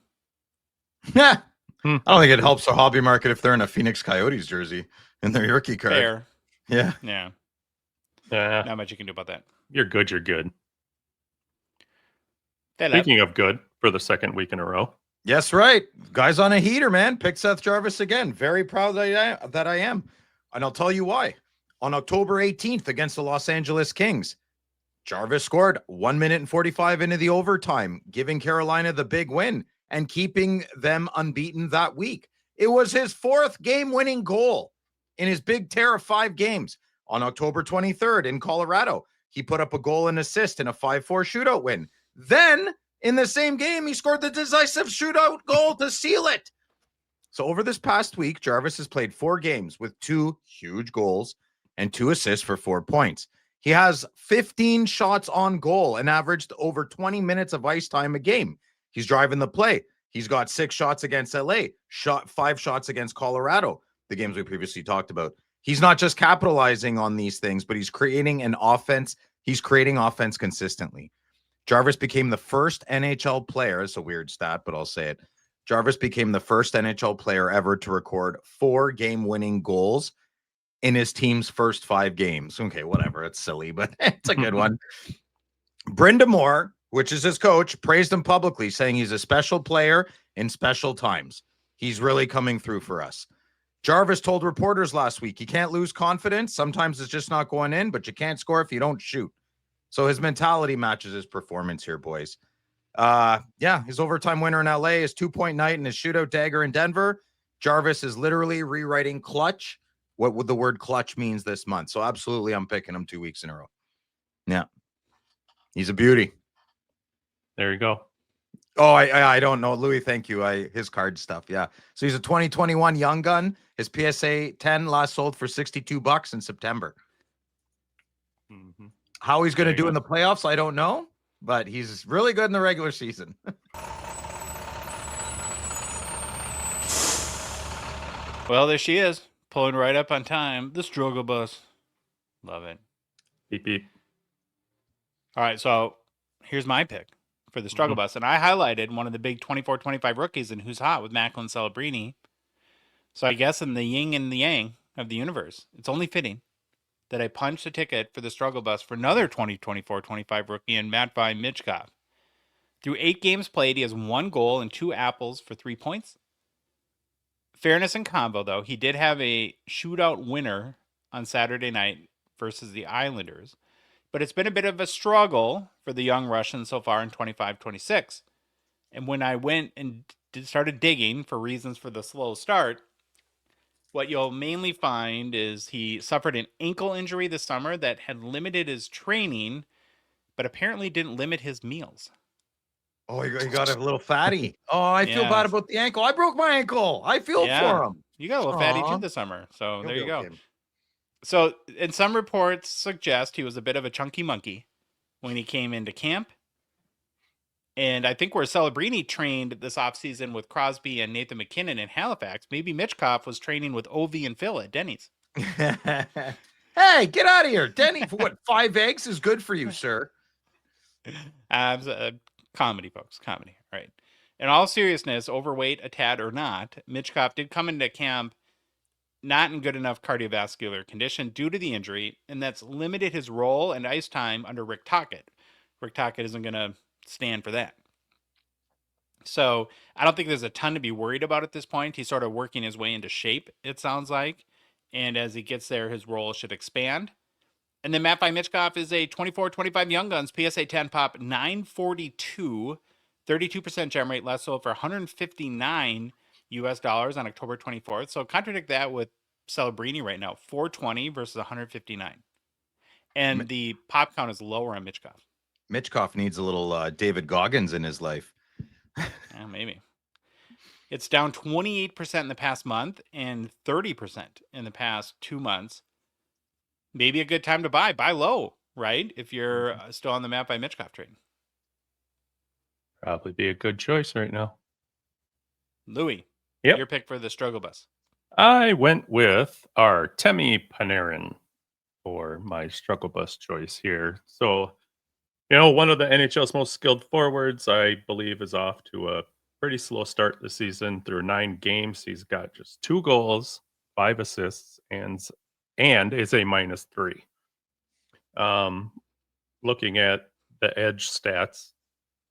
Yeah. I don't think it helps the hobby market if they're in a Phoenix Coyotes jersey in their rookie card. Fair. Yeah. Yeah. Yeah. Not much you can do about that. You're good. Speaking of good, for the second week in a row. Yes, right. Guys on a heater, man. Pick Seth Jarvis again. Very proud that I am. And I'll tell you why. On October 18th against the Los Angeles Kings, Jarvis scored 1 minute and 45 into the overtime, giving Carolina the big win and keeping them unbeaten that week. It was his 4th game-winning goal in his big tear of 5 games. On October 23rd in Colorado, he put up a goal and assist in a 5-4 shootout win. Then, in the same game, he scored the decisive shootout goal to seal it. So over this past week, Jarvis has played 4 games with 2 huge goals and 2 assists for 4 points. He has 15 shots on goal and averaged over 20 minutes of ice time a game. He's driving the play. He's got 6 shots against LA, 5 shots against Colorado, the games we previously talked about. He's not just capitalizing on these things, but he's creating an offense. He's creating offense consistently. Jarvis became the first NHL player. It's a weird stat, but I'll say it. Jarvis became the first NHL player ever to record 4 game-winning goals in his team's first 5 games. Okay, whatever. It's silly, but it's a good one. Brenda Moore, which is his coach, praised him publicly, saying he's a special player in special times. He's really coming through for us. Jarvis told reporters last week, you can't lose confidence. Sometimes it's just not going in, but you can't score if you don't shoot. So his mentality matches his performance here, boys. His overtime winner in LA, his 2-point night, and his shootout dagger in Denver. Jarvis is literally rewriting clutch, what the word clutch means this month. So absolutely, I'm picking him 2 weeks in a row. Yeah. He's a beauty. There you go. Oh, I don't know. Louis, thank you. His card stuff. Yeah. So he's a 2021 Young Gun. His PSA 10 last sold for $62 in September. Mm-hmm. How he's going to do in the playoffs, I don't know, but he's really good in the regular season. Well, there she is, pulling right up on time. The struggle bus. Love it. Beep, beep. All right, so here's my pick for the struggle bus. And I highlighted one of the big 24-25 rookies in Who's Hot with Macklin Celebrini. So I guess in the yin and the yang of the universe, it's only fitting that I punched a ticket for the struggle bus for another 2024-25 rookie in Matvei Michkov. Through 8 games played, he has 1 goal and 2 apples for 3 points. Fairness and combo, though, he did have a shootout winner on Saturday night versus the Islanders. But it's been a bit of a struggle for the young Russian so far in 25-26. And when I went and started digging for reasons for the slow start, what you'll mainly find is he suffered an ankle injury this summer that had limited his training, but apparently didn't limit his meals. Oh, he got a little fatty. Oh, I feel bad about the ankle. I broke my ankle. I feel for him. You got a little fatty too this summer. So there you go. So, and some reports suggest he was a bit of a chunky monkey when he came into camp. And I think where Celebrini trained this offseason with Crosby and Nathan McKinnon in Halifax, maybe Mitchkov was training with Ovi and Phil at Denny's. Hey, get out of here. Denny, for what, 5 eggs is good for you, sir. Comedy, folks. Comedy. All right. In all seriousness, overweight, a tad or not, Mitchkov did come into camp not in good enough cardiovascular condition due to the injury, and that's limited his role and ice time under Rick Tocchet. Rick Tocchet isn't going to stand for that. So I don't think there's a ton to be worried about at this point. He's sort of working his way into shape, it sounds like. And as he gets there, his role should expand. And then Matt by Mitchkov is a 24-25 Young Guns, PSA 10 pop, 942, 32% gem rate, less sold for $159 US on October 24th. So contradict that with Celebrini right now, 420 versus 159. And the pop count is lower on Mitchkov. Mitchkov needs a little David Goggins in his life. Yeah, maybe. It's down 28% in the past month and 30% in the past 2 months. Maybe a good time to buy. Buy low, right? If you're still on the Matt by Mitchkov trade. Probably be a good choice right now. Louis, yep. Your pick for the struggle bus. I went with Artemi Panarin for my struggle bus choice here. So, one of the NHL's most skilled forwards, I believe, is off to a pretty slow start this season. Through 9 games, he's got just 2 goals, 5 assists, and is a -3. Looking at the edge stats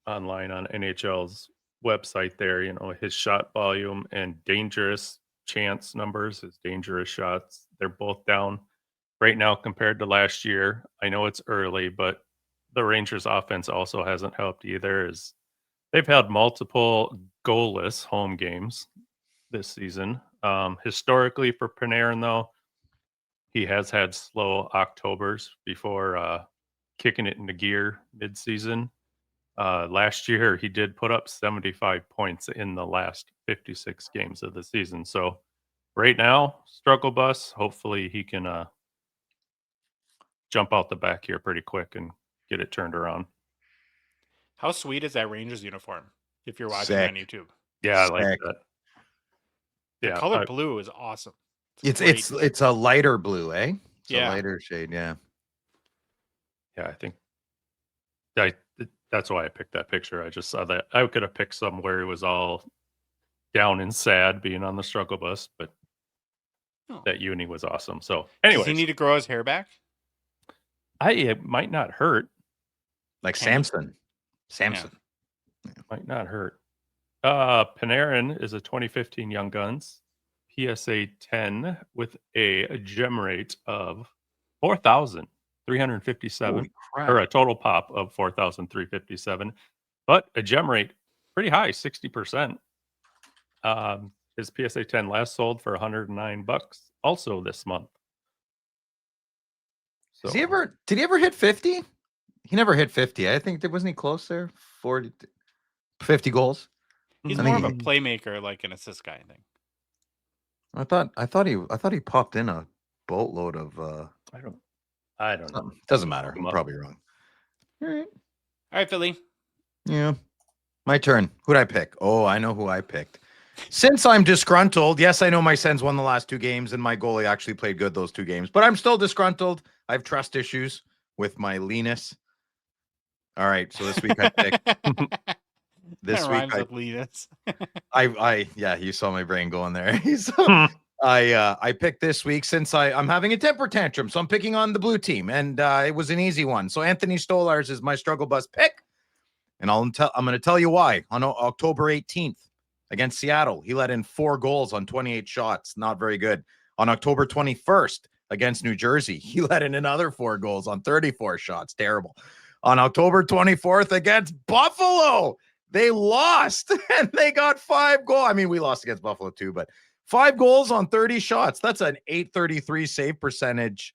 online on NHL's website there, his shot volume and dangerous chance numbers, his dangerous shots, they're both down right now compared to last year. I know it's early, but the Rangers offense also hasn't helped either, as they've had multiple goalless home games this season. Historically for Panarin, though, he has had slow Octobers before kicking it into gear mid-season. Last year, he did put up 75 points in the last 56 games of the season. So right now, struggle bus. Hopefully he can jump out the back here pretty quick and get it turned around. How sweet is that Rangers uniform if you're watching on YouTube? Yeah, I like that. The color blue is awesome. It's a lighter blue, eh? It's a lighter shade, yeah. Yeah, I think that's why I picked that picture. I just saw that. I could have picked somewhere it was all down and sad being on the struggle bus, but that uni was awesome. So anyway, does he need to grow his hair back? It might not hurt. Like Samson. Yeah. Might not hurt. Panarin is a 2015 Young Guns PSA 10 with a gem rate of 4,357, or a total pop of 4,357, but a gem rate pretty high, 60%. His PSA 10 last sold for $109 also this month. So did he ever hit 50? He never hit 50. I think wasn't he close there? 50 goals. He's more of a playmaker, like an assist guy, I think. I thought he popped in a boatload of I don't know. Doesn't matter. I'm probably wrong. All right, Philly. Yeah. My turn. Who'd I pick? Oh, I know who I picked. Since I'm disgruntled, yes, I know my Sens won the last 2 games, and my goalie actually played good those 2 games, but I'm still disgruntled. I have trust issues with my leanness. All right, so this week I picked. This week with leanness. You saw my brain going there. I picked this week since I'm having a temper tantrum, so I'm picking on the blue team, and it was an easy one. So Anthony Stolarz is my struggle bus pick. And I'm going to tell you why. On October 18th against Seattle, he let in 4 goals on 28 shots. Not very good. On October 21st against New Jersey, he let in another 4 goals on 34 shots. Terrible. On October 24th against Buffalo, they lost and they got 5 goals. I mean, we lost against Buffalo too, but 5 goals on 30 shots. That's an .833 save percentage.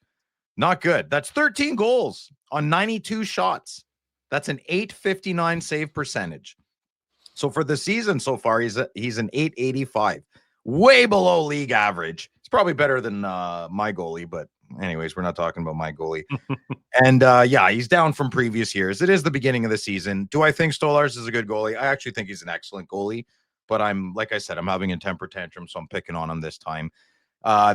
Not good. That's 13 goals on 92 shots. That's an .859 save percentage. So for the season so far, he's an .885, way below league average. It's probably better than my goalie, but anyways, we're not talking about my goalie. And yeah, he's down from previous years. It is the beginning of the season. Do I think Stolarz is a good goalie? I actually think he's an excellent goalie, but like I said, I'm having a temper tantrum, so I'm picking on him this time.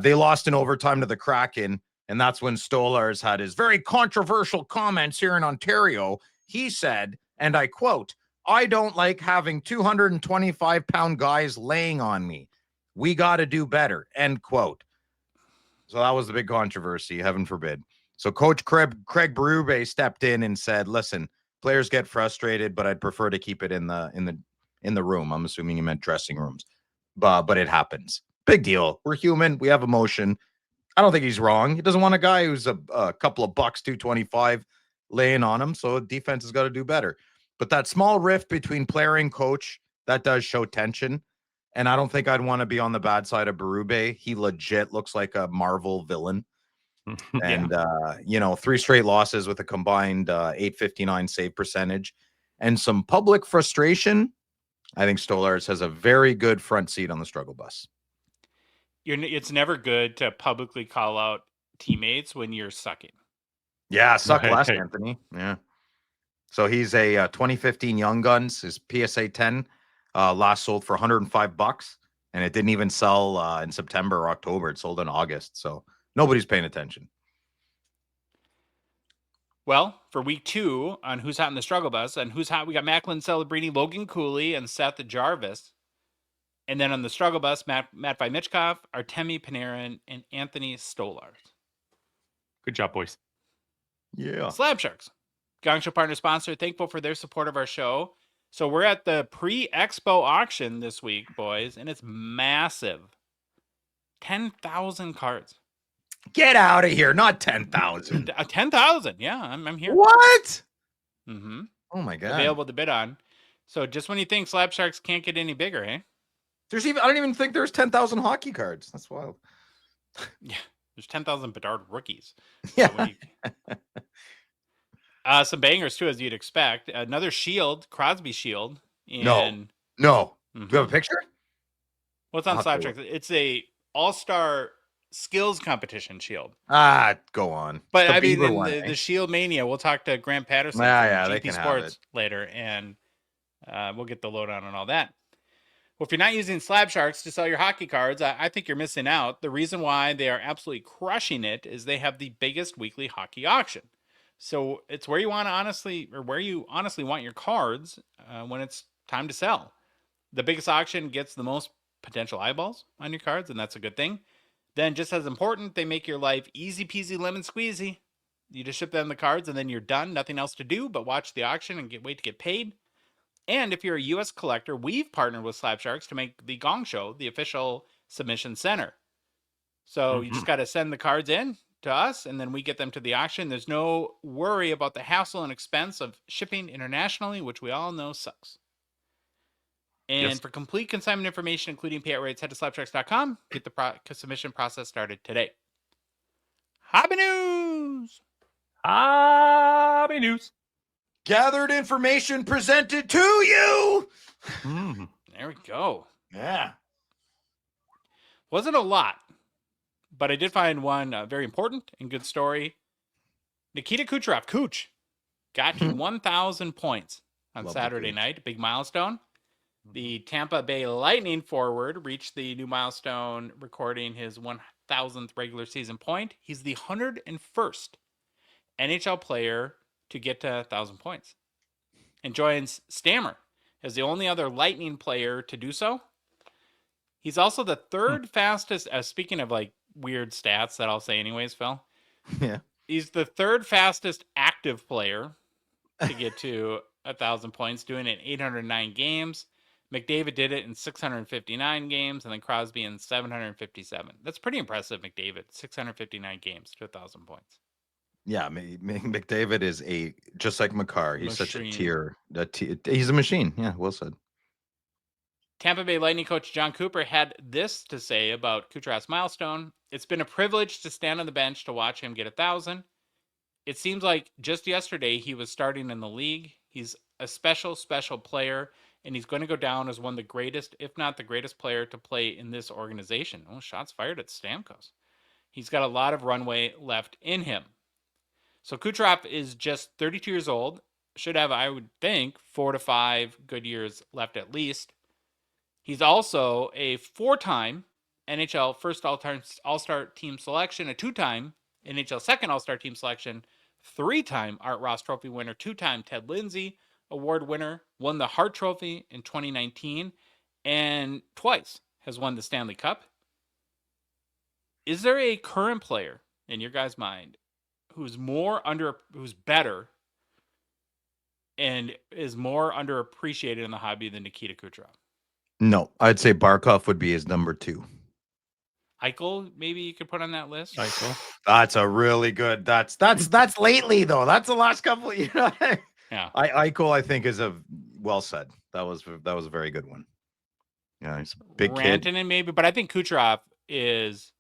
They lost in overtime to the Kraken, and that's when Stolarz had his very controversial comments here in Ontario. He said, and I quote, "I don't like having 225-pound guys laying on me. We got to do better," end quote. So that was the big controversy, heaven forbid. So Coach Craig Berube stepped in and said, "Listen, players get frustrated, but I'd prefer to keep it in the room." I'm assuming he meant dressing rooms, but it happens. Big deal. We're human. We have emotion. I don't think he's wrong. He doesn't want a guy who's a couple of bucks, 225, laying on him. So defense has got to do better. But that small rift between player and coach, that does show tension. And I don't think I'd want to be on the bad side of Berube. He legit looks like a Marvel villain. And, 3 straight losses with a combined .859 save percentage and some public frustration. I think Stolarz has a very good front seat on the struggle bus. It's never good to publicly call out teammates when you're sucking. Yeah, suck less, Anthony. Yeah. So he's a 2015 Young Guns, his PSA 10, last sold for $105, and it didn't even sell in September or October. It sold in August, so nobody's paying attention. Well, for week 2 on Who's Hot in the Struggle Bus and Who's Hot, we got Macklin Celebrini, Logan Cooley, and Seth Jarvis. And then on the Struggle Bus, Matt Michkov, Artemi Panarin, and Anthony Stolarz. Good job, boys. Yeah. Slab Sharks, Gongshow partner sponsor, thankful for their support of our show. So we're at the pre-expo auction this week, boys, and it's massive. 10,000 cards. Get out of here. Not 10,000. 10,000. Yeah, I'm here. What? Mm-hmm. Oh, my God. Available to bid on. So just when you think Slab Sharks can't get any bigger, eh? I don't even think there's 10,000 hockey cards. That's wild. Yeah, there's 10,000 Bedard rookies. Yeah. Some bangers too, as you'd expect. Another Shield, Crosby Shield. No. Mm-hmm. Do you have a picture? What's on Slab Sharks? It's a all-star skills competition Shield. Go on. But I mean, the Shield Mania. We'll talk to Grant Paterson from GP Sports later, and we'll get the lowdown on all that. Well, if you're not using Slab Sharks to sell your hockey cards, I think you're missing out. The reason why they are absolutely crushing it is they have the biggest weekly hockey auction. So it's where you honestly want your cards when it's time to sell. The biggest auction gets the most potential eyeballs on your cards, and that's a good thing. Then, just as important, they make your life easy peasy lemon squeezy. You just ship them the cards, and then you're done. Nothing else to do but watch the auction and wait to get paid. And if you're a U.S. collector, we've partnered with Slab Sharks to make the Gongshow the official submission center. So you just got to send the cards in to us, and then we get them to the auction. There's no worry about the hassle and expense of shipping internationally, which we all know sucks. And for complete consignment information, including payout rates, head to slabsharks.com. Get the submission process started today. Hobby news! Hobby news. Gathered information presented to you. There we go. Yeah. Wasn't a lot, but I did find one very important and good story. Nikita Kucherov, Cooch, got to 1,000 points on Saturday night. Big milestone. The Tampa Bay Lightning forward reached the new milestone, recording his 1,000th regular season point. He's the 101st NHL player to get to 1,000 points, and joins Stammer as the only other Lightning player to do so. He's also the third fastest, speaking of like weird stats that I'll say anyways, Phil. Yeah. He's the third fastest active player to get to 1,000 points, doing it in 809 games. McDavid did it in 659 games, and then Crosby in 757. That's pretty impressive, McDavid. 659 games to 1,000 points. Yeah, McDavid is just like Makar. He's such a Machine. tier. He's a machine. Yeah, well said. Tampa Bay Lightning coach John Cooper had this to say about Kucherov's milestone. It's been a privilege to stand on the bench to watch him get 1,000. It seems like just yesterday he was starting in the league. He's a special, special player, and he's going to go down as one of the greatest, if not the greatest player to play in this organization. Oh, shots fired at Stamkos. He's got a lot of runway left in him. So Kucherov is just 32 years old. Should have, I would think, 4 to 5 good years left at least. He's also a 4-time NHL first All-Star team selection, a 2-time NHL second All-Star team selection, 3-time Art Ross Trophy winner, 2-time Ted Lindsay Award winner, won the Hart Trophy in 2019, and twice has won the Stanley Cup. Is there a current player in your guys' mind who's better and is more underappreciated in the hobby than Nikita Kucherov? No, I'd say Barkov would be his number 2. Eichel, maybe you could put on that list. Eichel. That's a really good. That's lately though. That's the last couple. Yeah. Eichel, I think, is well said. That was a very good one. Yeah, he's a big kid. Rantanen maybe, but I think Kucherov is,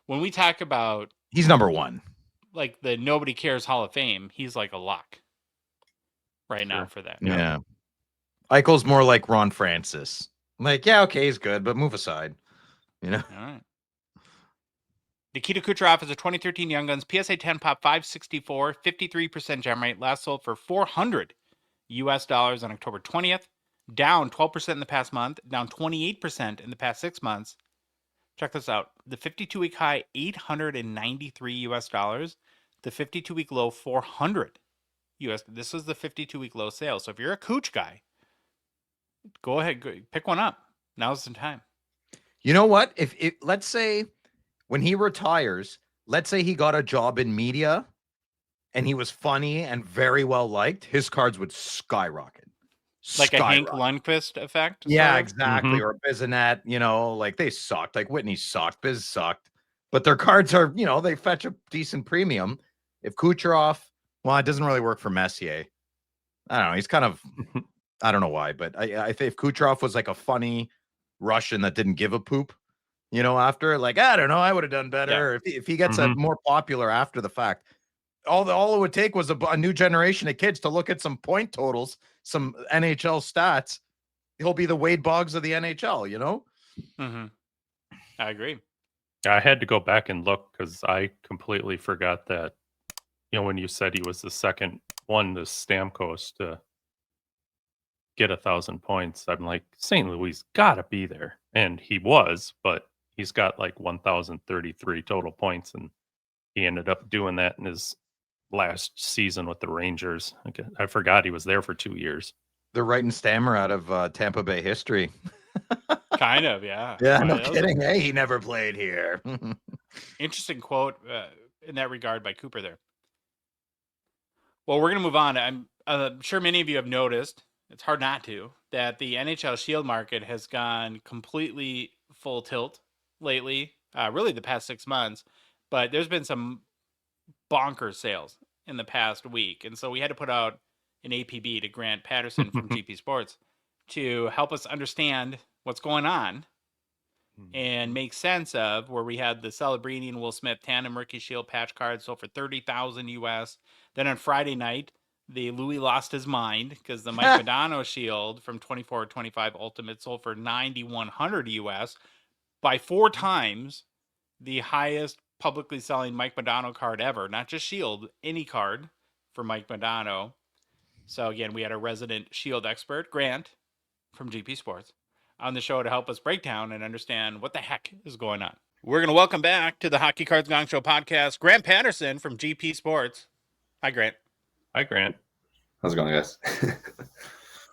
when we talk about, he's number 1. Like the Nobody Cares Hall of Fame, he's like a lock right now for that. Yeah. Eichel's more like Ron Francis. Like, yeah, okay, he's good, but move aside. All right. Nikita Kucherov is a 2013 Young Guns PSA 10 pop 564, 53% gem rate. Last sold for $400 on October 20th. Down 12% in the past month. Down 28% in the past 6 months. Check this out. The 52-week high, $893. The 52-week low, $400. This is the 52-week low sale. So if you're a Cooch guy, go ahead, pick one up. Now's the time. You know what? If let's say when he retires, let's say he got a job in media and he was funny and very well liked, his cards would skyrocket. Like a Hank Lundqvist effect? Yeah, exactly. Mm-hmm. Or Bizanet, like they sucked. Like Whitney sucked, Biz sucked. But their cards are, they fetch a decent premium. If Kucherov, well, it doesn't really work for Messier. I don't know. He's kind of, I don't know why, but I think if Kucherov was like a funny Russian that didn't give a poop, after, like, I don't know, I would have done better. Yeah. If he gets a more popular after the fact, all it would take was a new generation of kids to look at some point totals, some NHL stats. He'll be the Wade Boggs of the NHL, Mm-hmm. I agree. I had to go back and look because I completely forgot that, when you said he was the second one to Stamkos to get 1,000 points, I'm like, St. Louis got to be there. And he was, but he's got like 1,033 total points, and he ended up doing that in his last season with the Rangers. I forgot he was there for 2 years. They're writing Stammer out of Tampa Bay history. Kind of, yeah. Yeah, no kidding. Hey, he never played here. Interesting quote in that regard by Cooper there. Well, we're going to move on. I'm sure many of you have noticed, it's hard not to, that the NHL Shield market has gone completely full tilt lately, really the past 6 months. But there's been some bonkers sales in the past week. And so we had to put out an APB to Grant Paterson from GP Sports to help us understand what's going on and make sense of where we had the Celebrini and Will Smith tandem rookie shield patch cards sold for $30,000 US. Then on Friday night, the Louis lost his mind because the Mike Modano shield from 24-25 Ultimate sold for $9,100 US, by 4 times the highest publicly selling Mike Modano card ever. Not just shield, any card for Mike Modano. So again, we had a resident shield expert, Grant, from GP Sports, on the show to help us break down and understand what the heck is going on. We're going to welcome back to the Hockey Cards Gongshow podcast, Grant Paterson from GP Sports. Hi, Grant. Hi, Grant. How's it going, guys?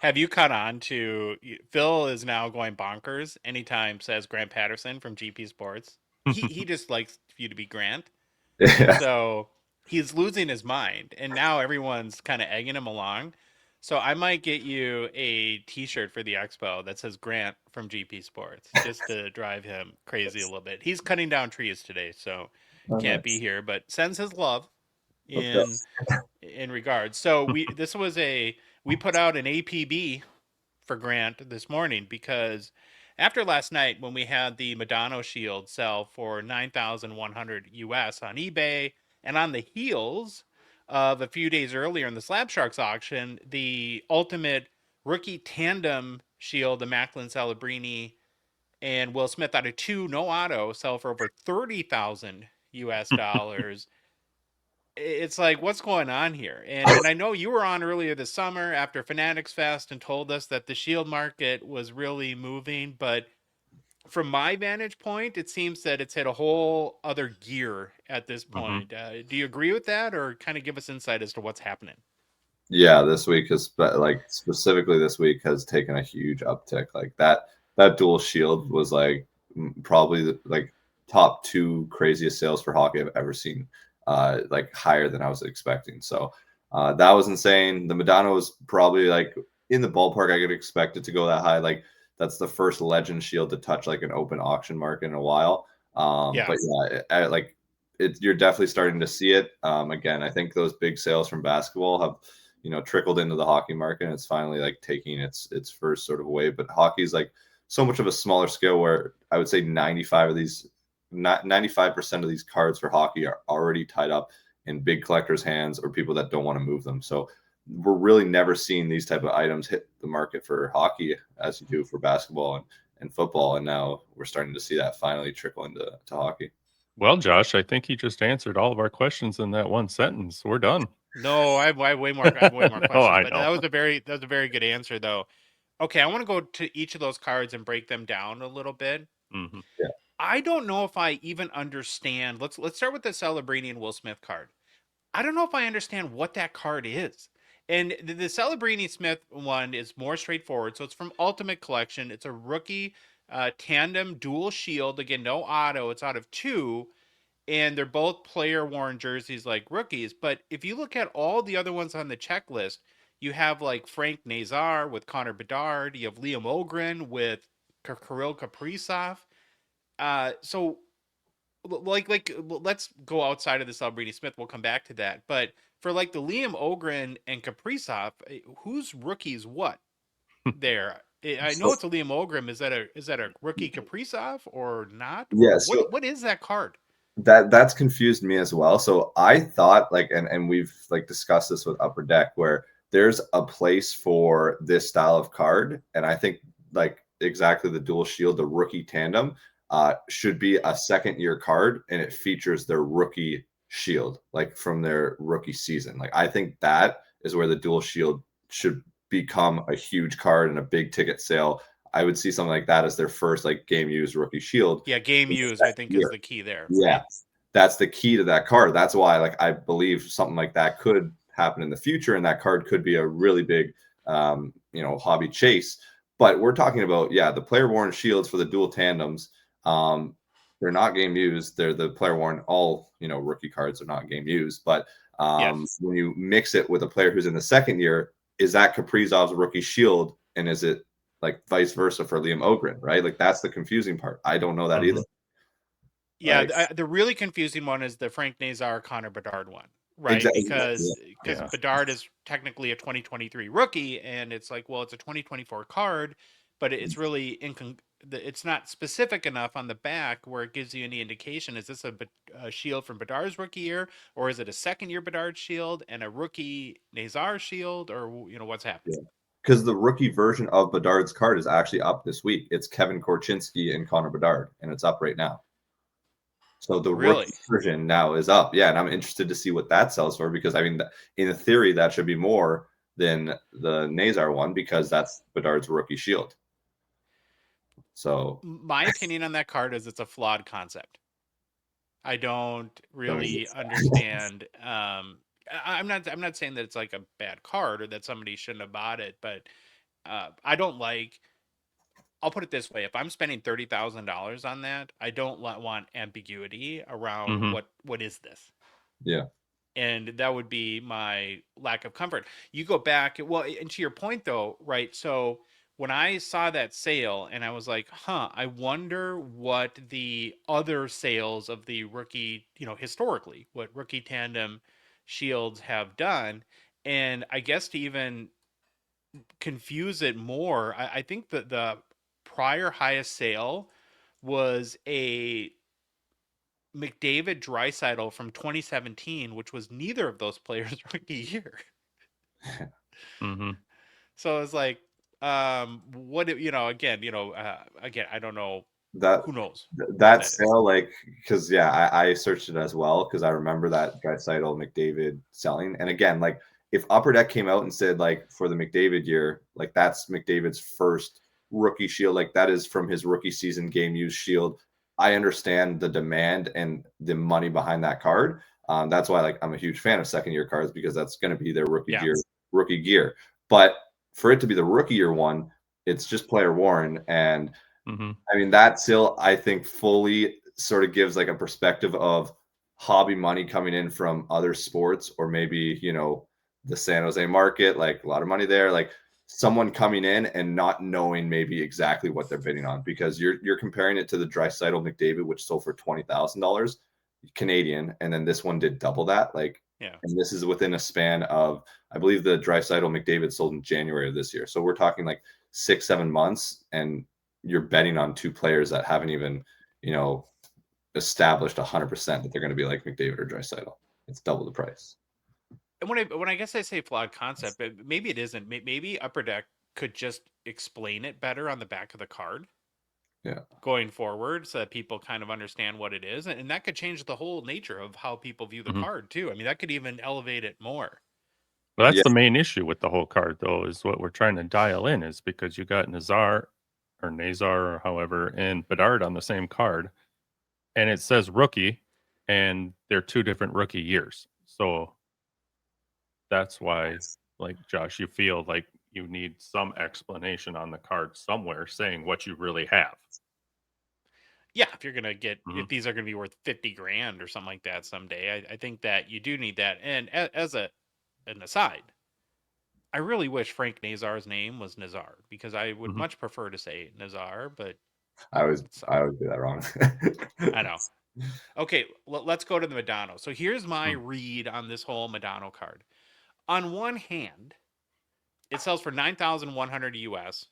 Have you caught on to, Phil is now going bonkers anytime says Grant Paterson from GP Sports. He just likes you to be Grant. Yeah. So he's losing his mind, and now everyone's kind of egging him along. So I might get you a T-shirt for the expo that says Grant from GP Sports, just to drive him crazy a little bit. He's cutting down trees today, so Oh, can't be nice. here, but sends his love Let's go. in regards. So we put out an APB for Grant this morning because after last night when we had the Madonna Shield sell for 9,100 US on eBay, and on the heels of a few days earlier in the Slab Sharks auction, the ultimate rookie tandem shield, the Macklin Celebrini and Will Smith out of 2 no auto sell for over 30,000 US dollars. It's like, what's going on here? And I know you were on earlier this summer after Fanatics Fest and told us that the Shield market was really moving, but from my vantage point, it seems that it's hit a whole other gear at this point. Do you agree with that, or kind of give us insight as to what's happening? Yeah, this week has specifically this week has taken a huge uptick. Like that dual shield was like probably the top 2 craziest sales for hockey I've ever seen. Like higher than I was expecting. So that was insane. The Madonna was probably like in the ballpark I could expect it to go that high. Like that's the first legend shield to touch like an open auction market in a while. But yeah, you're definitely starting to see it. Again, I think those big sales from basketball have trickled into the hockey market, and it's finally like taking its first sort of wave. But hockey's like so much of a smaller scale where I would say 95% of these cards for hockey are already tied up in big collectors' hands or people that don't want to move them. So we're really never seeing these type of items hit the market for hockey as you do for basketball and football. And now we're starting to see that finally trickle into hockey. Well, Josh, I think you just answered all of our questions in that one sentence. We're done. No, I have way more. I have way more No, questions, I but know. that was a very good answer, though. Okay, I want to go to each of those cards and break them down a little bit. Mm-hmm. Yeah. I don't know if I even understand. Let's start with the Celebrini and Will Smith card. I don't know if I understand what that card is. And the Celebrini Smith one is more straightforward. So it's from Ultimate Collection. It's a rookie tandem dual shield. Again, no auto. It's out of 2. And they're both player worn jerseys like rookies. But if you look at all the other ones on the checklist, you have like Frank Nazar with Connor Bedard. You have Liam Ogren with Kirill Kaprizov. So let's go outside of the Celebrini Smith. We'll come back to that. But for like the Liam Ogren and Kaprizov, whose rookies what there? I know it's a Liam Ogren. Is that a rookie Kaprizov or not? Or Yeah. So what is that card? that's confused me as well. So I thought and we've like discussed this with Upper Deck where there's a place for this style of card. And I think like exactly the dual shield, the rookie tandem should be a second year card, and it features their rookie shield, like from their rookie season. Like I think that is where the dual shield should become a huge card and a big ticket sale. I would see something like that as their first like game used rookie shield. Yeah, game used, I think, is the key there. Yeah, right? that's the key to that card. That's why like I believe something like that could happen in the future, and that card could be a really big hobby chase. But we're talking about the player worn shields for the dual tandems. They're not game used. They're the player worn. All rookie cards are not game used. But Yes. when you mix it with a player who's in the second year, is that Kaprizov's rookie shield, and is it like vice versa for Liam Ogren? Right, like that's the confusing part. I don't know that either. Yeah, Like, the really confusing one is the Frank Nazar Connor Bedard one, right? exactly. Because Yeah. Bedard is technically a 2023 rookie, and it's like, well, it's a 2024 card, but it's really it's not specific enough on the back where it gives you any indication. Is this a shield from Bedard's rookie year, or is it a second year Bedard shield and a rookie Nazar shield, or what's happening? Yeah. Because the rookie version of Bedard's card is actually up this week. It's Kevin Korchinski and Connor Bedard, and it's up right now. So the Really? rookie version now is up. Yeah, and I'm interested to see what that sells for, because I mean, in theory, that should be more than the Nazar one, because that's Bedard's rookie shield. So My opinion on that card is it's a flawed concept. I don't really understand. I'm not saying that it's like a bad card or that somebody shouldn't have bought it, but I don't like. I'll put it this way: if I'm spending $30,000 on that, I don't want ambiguity around Mhm. what is this. yeah, And that would be my lack of comfort. You go back, well, and to your point though, right? So when I saw that sale and I was like, I wonder what the other sales of the rookie, historically, what rookie tandem shields have done. And I guess to even confuse it more, I think that the prior highest sale was a McDavid Draisaitl from 2017, which was neither of those players' rookie year. Mm-hmm. So it's like, what again, I don't know. That Who knows what that that is? sale, like, because yeah, I searched it as well because I remember that Draisaitl McDavid selling. And again, like if Upper Deck came out and said like for the McDavid year, like that's McDavid's first rookie shield, like that is from his rookie season game used shield. I understand the demand and the money behind that card. That's why like I'm a huge fan of second year cards because that's going to be their rookie gear. But for it to be the rookie year one, it's just player worn. And Mm-hmm. I mean, that still, I think, fully sort of gives like a perspective of hobby money coming in from other sports, or maybe, the San Jose market, like a lot of money there, like someone coming in and not knowing maybe exactly what they're bidding on, because you're comparing it to the Draisaitl McDavid, which sold for $20,000 Canadian, and then this one did double that. Like, Yeah. and this is within a span of, I believe the Draisaitl McDavid sold in January of this year. So we're talking like 6-7 months, and you're betting on two players that haven't even, established 100% that they're going to be like McDavid or Draisaitl. It's double the price. And when I guess I say flawed concept, but maybe it isn't. Maybe Upper Deck could just explain it better on the back of the card. Yeah. Going forward, so that people kind of understand what it is, and that could change the whole nature of how people view the Mm-hmm. card too. I mean, that could even elevate it more. Well, that's Yeah. the main issue with the whole card, though, is what we're trying to dial in is because you got Nazar or however and Bedard on the same card, and it says rookie, and they're two different rookie years. So that's why, like Josh, you feel like you need some explanation on the card somewhere saying what you really have. Yeah, if you're gonna get, Mm-hmm. if these are gonna be worth 50 grand or something like that someday, I think that you do need that. And as an aside, I really wish Frank Nazar's name was Nazar, because I would Mm-hmm. much prefer to say Nazar, but I always do that wrong. I know. Okay, let's go to the Madonna. So here's my read on this whole Madonna card. On one hand, it sells for 9,100 US,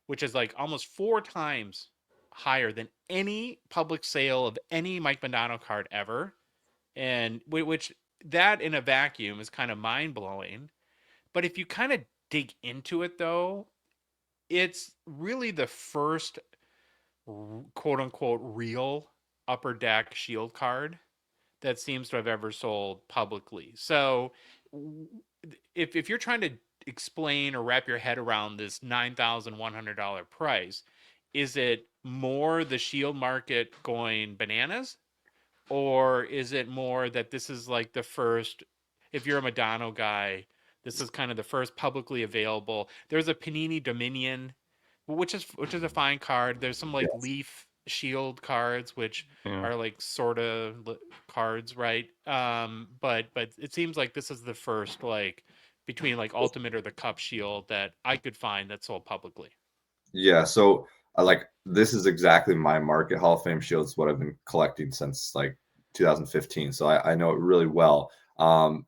which is like almost 4 times higher than any public sale of any Mike Modano card ever. And which that in a vacuum is kind of mind blowing. But if you kind of dig into it, though, it's really the first quote unquote real Upper Deck Shield card that seems to have ever sold publicly. So if you're trying to explain or wrap your head around this $9,100 price, is it more the Shield market going bananas, or is it more that this is like the first, if you're a Madonna guy, this is kind of the first publicly available? There's a Panini Dominion, which is a fine card. There's some like Yes. Leaf Shield cards, which Yeah. are like sort of cards, right? But it seems like this is the first, like, between like Ultimate or the Cup Shield, that I could find that sold publicly. Yeah. So like this is exactly my market. Hall of Fame shields, what I've been collecting since like 2015. So I know it really well.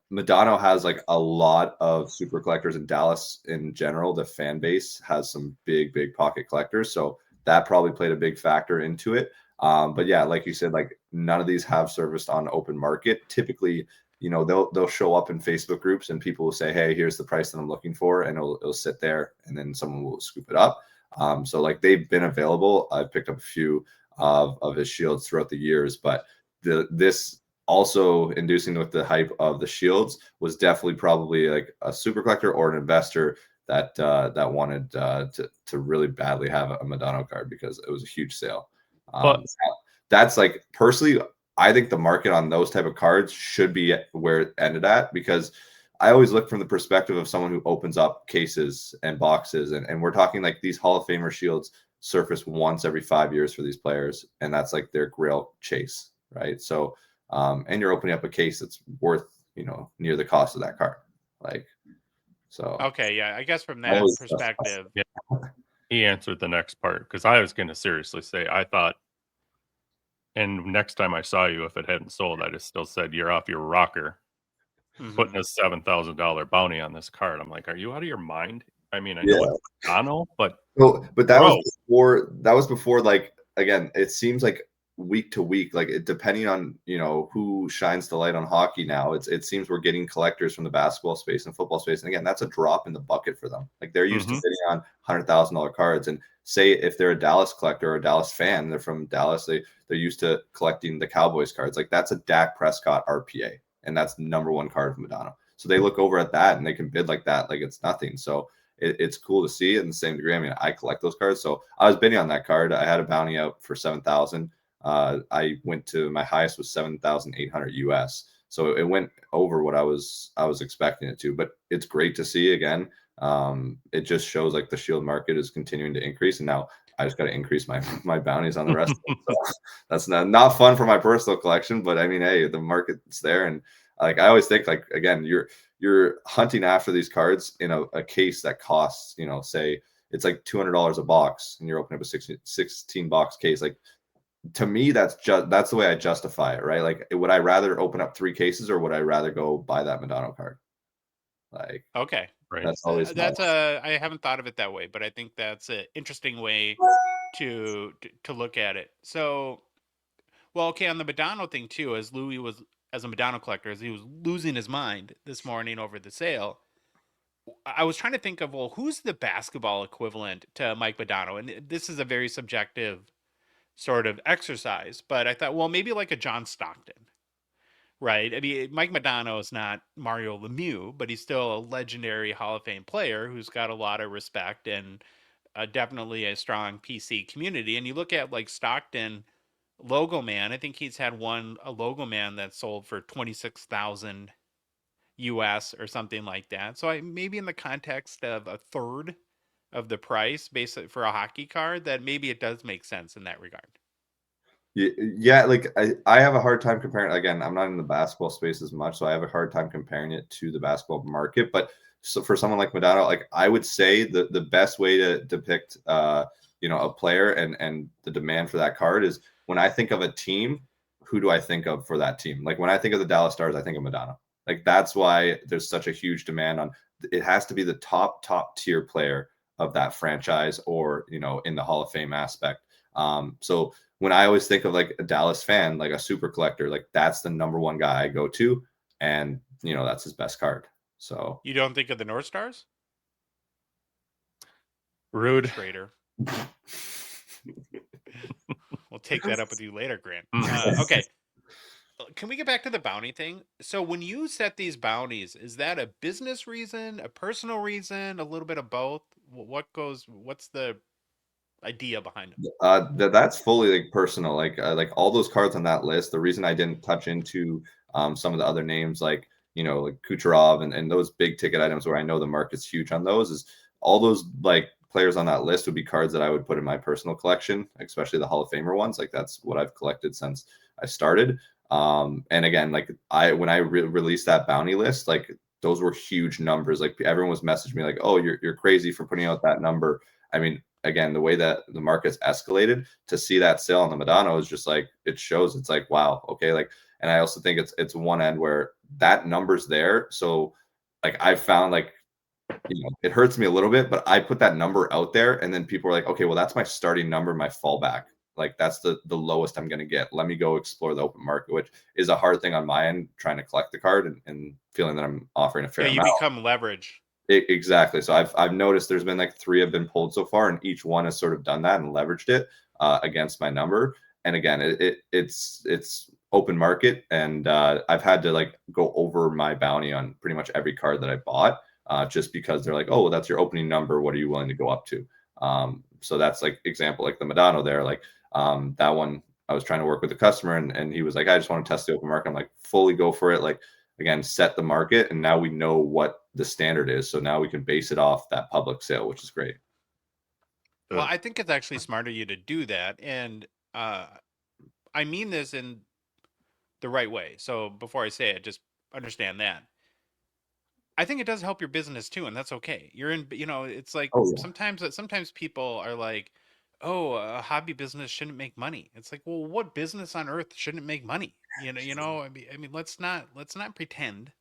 Madonna has like a lot of super collectors in Dallas in general. The fan base has some big pocket collectors. So that probably played a big factor into it. But yeah, like you said, like none of these have serviced on open market. Typically, they'll show up in Facebook groups and people will say, hey, here's the price that I'm looking for. And it'll sit there and then someone will scoop it up. So like they've been available. I've picked up a few of his shields throughout the years, but this also inducing with the hype of the shields was definitely probably like a super collector or an investor that wanted to really badly have a Madonna card because it was a huge sale. But That's like personally, I think the market on those type of cards should be where it ended at, because I always look from the perspective of someone who opens up cases and boxes, and we're talking like these Hall of Famer shields surface once every 5 years for these players, and that's like their grail chase, right? So, and you're opening up a case that's worth near the cost of that card. Like, so Okay, yeah, I guess from I that always perspective. Yeah. He answered the next part because I was going to seriously say, I thought, and next time I saw you, if it hadn't sold, I'd have still said, you're off your rocker putting a $7,000 bounty on this card. I'm like, are you out of your mind? I mean, I know Yeah. it's Dono, but But that bro, was before, like, again, it seems like week to week, like depending on who shines the light on hockey now, it seems we're getting collectors from the basketball space and football space, and again, that's a drop in the bucket for them. Like, they're used to bidding on $100,000 cards, and say if they're a Dallas collector or a Dallas fan, they're from Dallas, they're used to collecting the Cowboys cards. Like, that's a Dak Prescott RPA, and that's the number one card from Madonna. So they look over at that and they can bid like that, like it's nothing. So it's cool to see it in the same degree. I mean, I collect those cards, so I was bidding on that card. I had a bounty out for 7,000. I went to my highest was 7,800 US. So it went over what I was expecting it to. But it's great to see again. It just shows like the Shield market is continuing to increase, and now I just got to increase my bounties on the rest of them. So that's not fun for my personal collection, but I mean, hey, the market's there, and like I always think, like, again, you're hunting after these cards in a case that costs, say it's like $200 a box, and you're opening up a 16 box case. Like, to me, that's the way I justify it, right? Like, would I rather open up 3 cases, or would I rather go buy that Madonna card? Like, Okay, right. that's always I haven't thought of it that way, but I think that's an interesting way to look at it. So, well, okay, on the Madonna thing too, as Louis was, as a Madonna collector, as he was losing his mind this morning over the sale, I was trying to think of, well, who's the basketball equivalent to Mike Modano? And this is a very subjective sort of exercise, but I thought, well, maybe like a John Stockton, right? I mean, Mike Modano is not Mario Lemieux, but he's still a legendary Hall of Fame player who's got a lot of respect and definitely a strong PC community. And you look at like Stockton, Logo Man, I think he's had a Logo Man that sold for 26,000 US or something like that. So maybe in the context of a third of the price basically for a hockey card, that maybe it does make sense in that regard. Yeah, like I have a hard time comparing. Again, I'm not in the basketball space as much, so I have a hard time comparing it to the basketball market. But so for someone like Madonna, like I would say the best way to depict a player and the demand for that card is, when I think of a team, who do I think of for that team? Like, when I think of the Dallas Stars, I think of Madonna. Like, that's why there's such a huge demand on it. Has to be the top tier player of that franchise, or in the Hall of Fame aspect. So when I always think of like a Dallas fan, like a super collector, like that's the number one guy I go to, and that's his best card. So You don't think of the North Stars? Rude. Schrader. We'll take that up with you later, Grant. Okay. Can we get back to the bounty thing? So when you set these bounties, is that a business reason, a personal reason, a little bit of both? What's the idea behind it? that's fully like personal. Like all those cards on that list. The reason I didn't touch into some of the other names, like like Kucherov and those big ticket items where I know the market's huge on those, is all those like players on that list would be cards that I would put in my personal collection, especially the Hall of Famer ones. Like, that's what I've collected since I started. And again, like when I released that bounty list, like those were huge numbers. Like, everyone was messaging me like, "Oh, you're crazy for putting out that number." I mean, again, the way that the market's escalated, to see that sale on the Madonna is just like, it shows. It's like, wow, okay. Like, and I also think it's one end where that number's there. So like, I found like, it hurts me a little bit, but I put that number out there, and then people are like, okay, well, that's my starting number, my fallback. Like, that's the lowest I'm going to get. Let me go explore the open market, which is a hard thing on my end, trying to collect the card and feeling that I'm offering a fair Yeah, you amount. become leverage. Exactly. So I've noticed there's been like 3 have been pulled so far, and each one has sort of done that and leveraged it against my number. And again, it's open market, and I've had to like go over my bounty on pretty much every card that I bought, just because they're like, oh, well, that's your opening number. What are you willing to go up to? So that's like example, like the Madonna there, like that one. I was trying to work with the customer, and he was like, I just want to test the open market. I'm like, fully go for it. Like, again, set the market, and now we know what the standard is, so now we can base it off that public sale, which is great. Well, I think it's actually smart of you to do that, and I mean this in the right way. So before I say it, just understand that. I think it does help your business too, and that's okay. You're in, it's like Oh yeah. sometimes people are like, "Oh, a hobby business shouldn't make money." It's like, well, what business on earth shouldn't make money? I mean, let's not pretend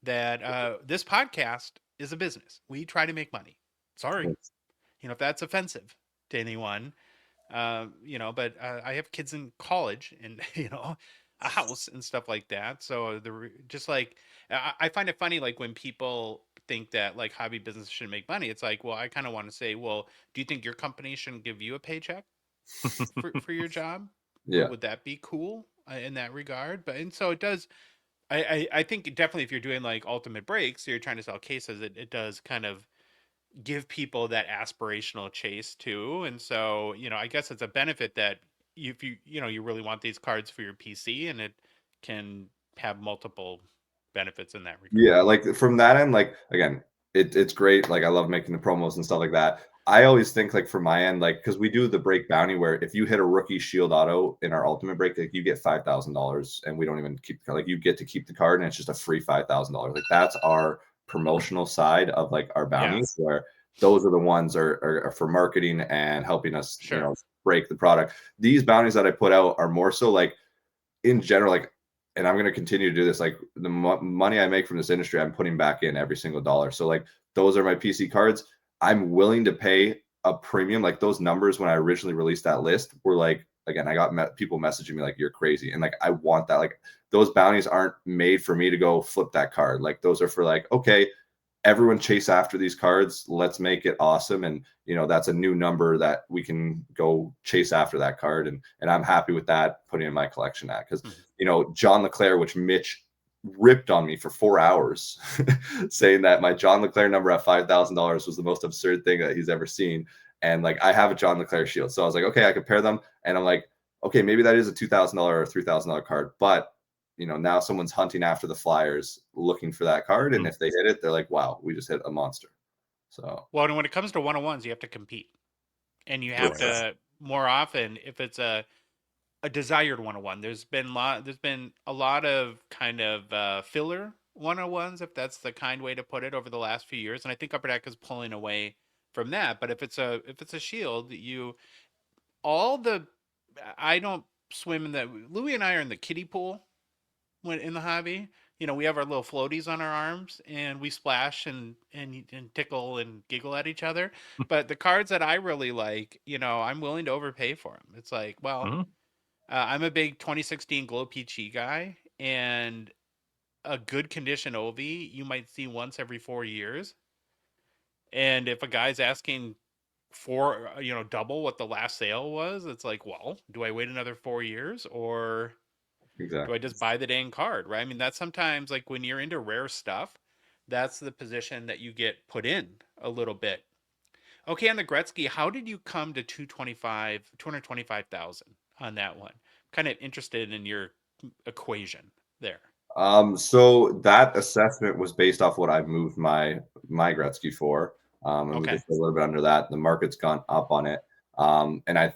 that this podcast is a business. We try to make money. Sorry, if that's offensive to anyone, but I have kids in college and a house and stuff like that. So just like I find it funny, like when people think that like hobby business shouldn't make money. It's like, well, I kind of want to say, well, do you think your company shouldn't give you a paycheck for your job? Yeah. Would that be cool in that regard? But and so it does. I think definitely if you're doing like ultimate breaks, so you're trying to sell cases, it does kind of give people that aspirational chase too. And so, I guess it's a benefit that if you really want these cards for your PC, and it can have multiple benefits in that regard. Yeah, like from that end, like again, it's great. Like I love making the promos and stuff like that. I always think like from my end, like because we do the break bounty where if you hit a rookie shield auto in our ultimate break, like you get $5,000, and we don't even keep the card. Like you get to keep the card, and it's just a free $5,000. Like that's our promotional side of like our bounties, where those are the ones are for marketing and helping us, Sure. break the product. These bounties that I put out are more so like in general, like, and I'm going to continue to do this. Like the money I make from this industry, I'm putting back in every single dollar. So like those are my PC cards. I'm willing to pay a premium. Like those numbers when I originally released that list were like, again, I got people messaging me like, you're crazy. And like, I want that. Like those bounties aren't made for me to go flip that card. Like those are for like, okay, everyone chase after these cards. Let's make it awesome. And, that's a new number that we can go chase after that card. And I'm happy with that, putting in my collection at, because, John Leclerc, which Mitch ripped on me for 4 hours saying that my John Leclerc number at $5,000 was the most absurd thing that he's ever seen. And like, I have a John Leclerc shield. So I was like, okay, I compare them. And I'm like, okay, maybe that is a $2,000 or $3,000 card, but now someone's hunting after the Flyers looking for that card. And if they hit it, they're like, wow, we just hit a monster. So, Well, and when it comes to 101s, you have to compete, and you have to more often, if it's a desired 101, there's been a lot of kind of filler 101s, if that's the kind way to put it, over the last few years. And I think Upper Deck is pulling away from that. But if it's a shield, I don't swim in the, Louis and I are in the kiddie pool when in the hobby. We have our little floaties on our arms, and we splash and tickle and giggle at each other. But the cards that I really like, I'm willing to overpay for them. It's like, well, I'm a big 2016 O-Pee-Chee guy, and a good condition Ovi you might see once every 4 years. And if a guy's asking for double what the last sale was, it's like, well, do I wait another 4 years, or do I just buy the dang card, right? I mean, that's sometimes like when you're into rare stuff, that's the position that you get put in a little bit. Okay, on the Gretzky, how did you come to 225,000 on that one? Kind of interested in your equation there. So that assessment was based off what I moved my Gretzky for. And we just a little bit under that. The market's gone up on it. And I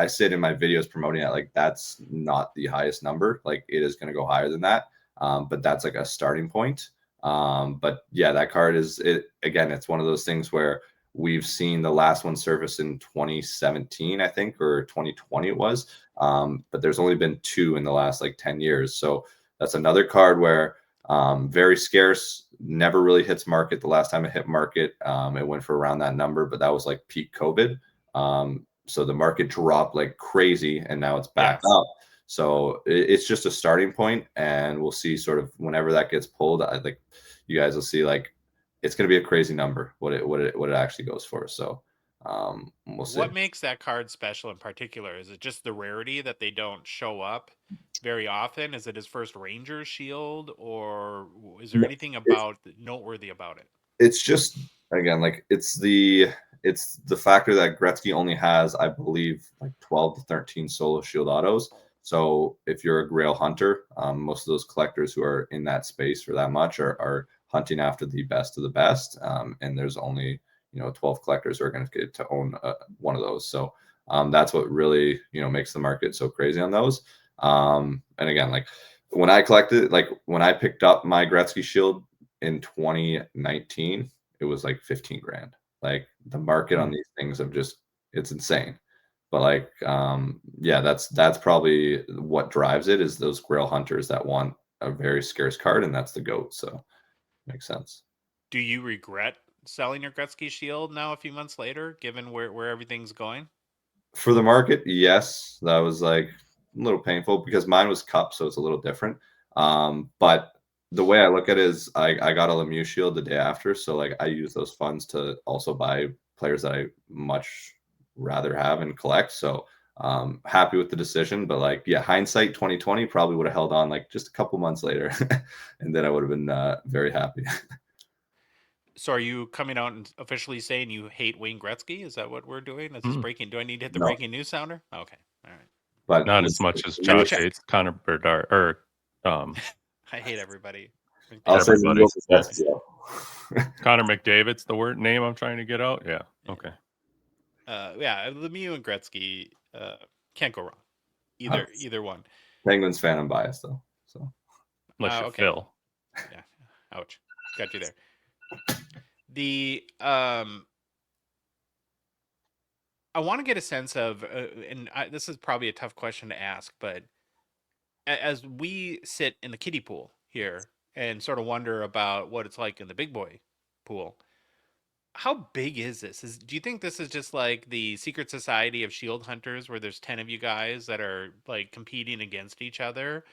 said in my videos promoting it, like that's not the highest number. Like it is going to go higher than that. But that's like a starting point. But yeah, that card it's one of those things where we've seen the last one surface in 2017, I think, or 2020 it was. But there's only been 2 in the last like 10 years. So that's another card where very scarce, never really hits market. The last time it hit market, it went for around that number, but that was like peak COVID. So the market dropped like crazy, and now it's back up. So it's just a starting point, and we'll see sort of whenever that gets pulled. I think you guys will see like it's going to be a crazy number what it actually goes for. So we'll see. What makes that card special in particular? Is it just the rarity that they don't show up very often? Is it his first Ranger shield, or is there anything noteworthy about it? It's just, again, like it's the factor that Gretzky only has, I believe, like 12 to 13 solo shield autos. So if you're a Grail hunter, most of those collectors who are in that space for that much are hunting after the best of the best. And there's only 12 collectors who are going to get to own one of those. So that's what really makes the market so crazy on those. And again, like when I collected, like when I picked up my Gretzky Shield in 2019, it was like 15 grand. Like the market on these things of just, it's insane. But like, yeah, that's probably what drives it, is those Grail hunters that want a very scarce card, and that's the GOAT. So makes sense. Do you regret selling your Gretzky Shield now a few months later, given where everything's going? For the market, yes, that was like a little painful because mine was cup, so it's a little different. But the way I look at it is I got a Lemieux Shield the day after, so like I use those funds to also buy players that I much rather have and collect. So happy with the decision, but like yeah, hindsight 2020 probably would have held on like just a couple months later, and then I would have been very happy. So are you coming out and officially saying you hate Wayne Gretzky? Is that what we're doing? Is this Mm. breaking? Do I need to hit the No, breaking news sounder? Okay. All right. but Not as much as Check, Josh check. hates Connor Bedard or I hate everybody. I'll say everybody. that's Connor McDavid's the word name I'm trying to get out. Yeah. Okay. Yeah, Lemieux and Gretzky can't go wrong. Either one. Penguins fan. I'm biased though. So Unless you're Okay. Phil. Yeah. Ouch. Got you there. The I want to get a sense of, this is probably a tough question to ask, but as we sit in the kiddie pool here and sort of wonder about what it's like in the big boy pool, how big is this? Do you think this is just like the secret society of shield hunters where there's 10 of you guys that are like competing against each other?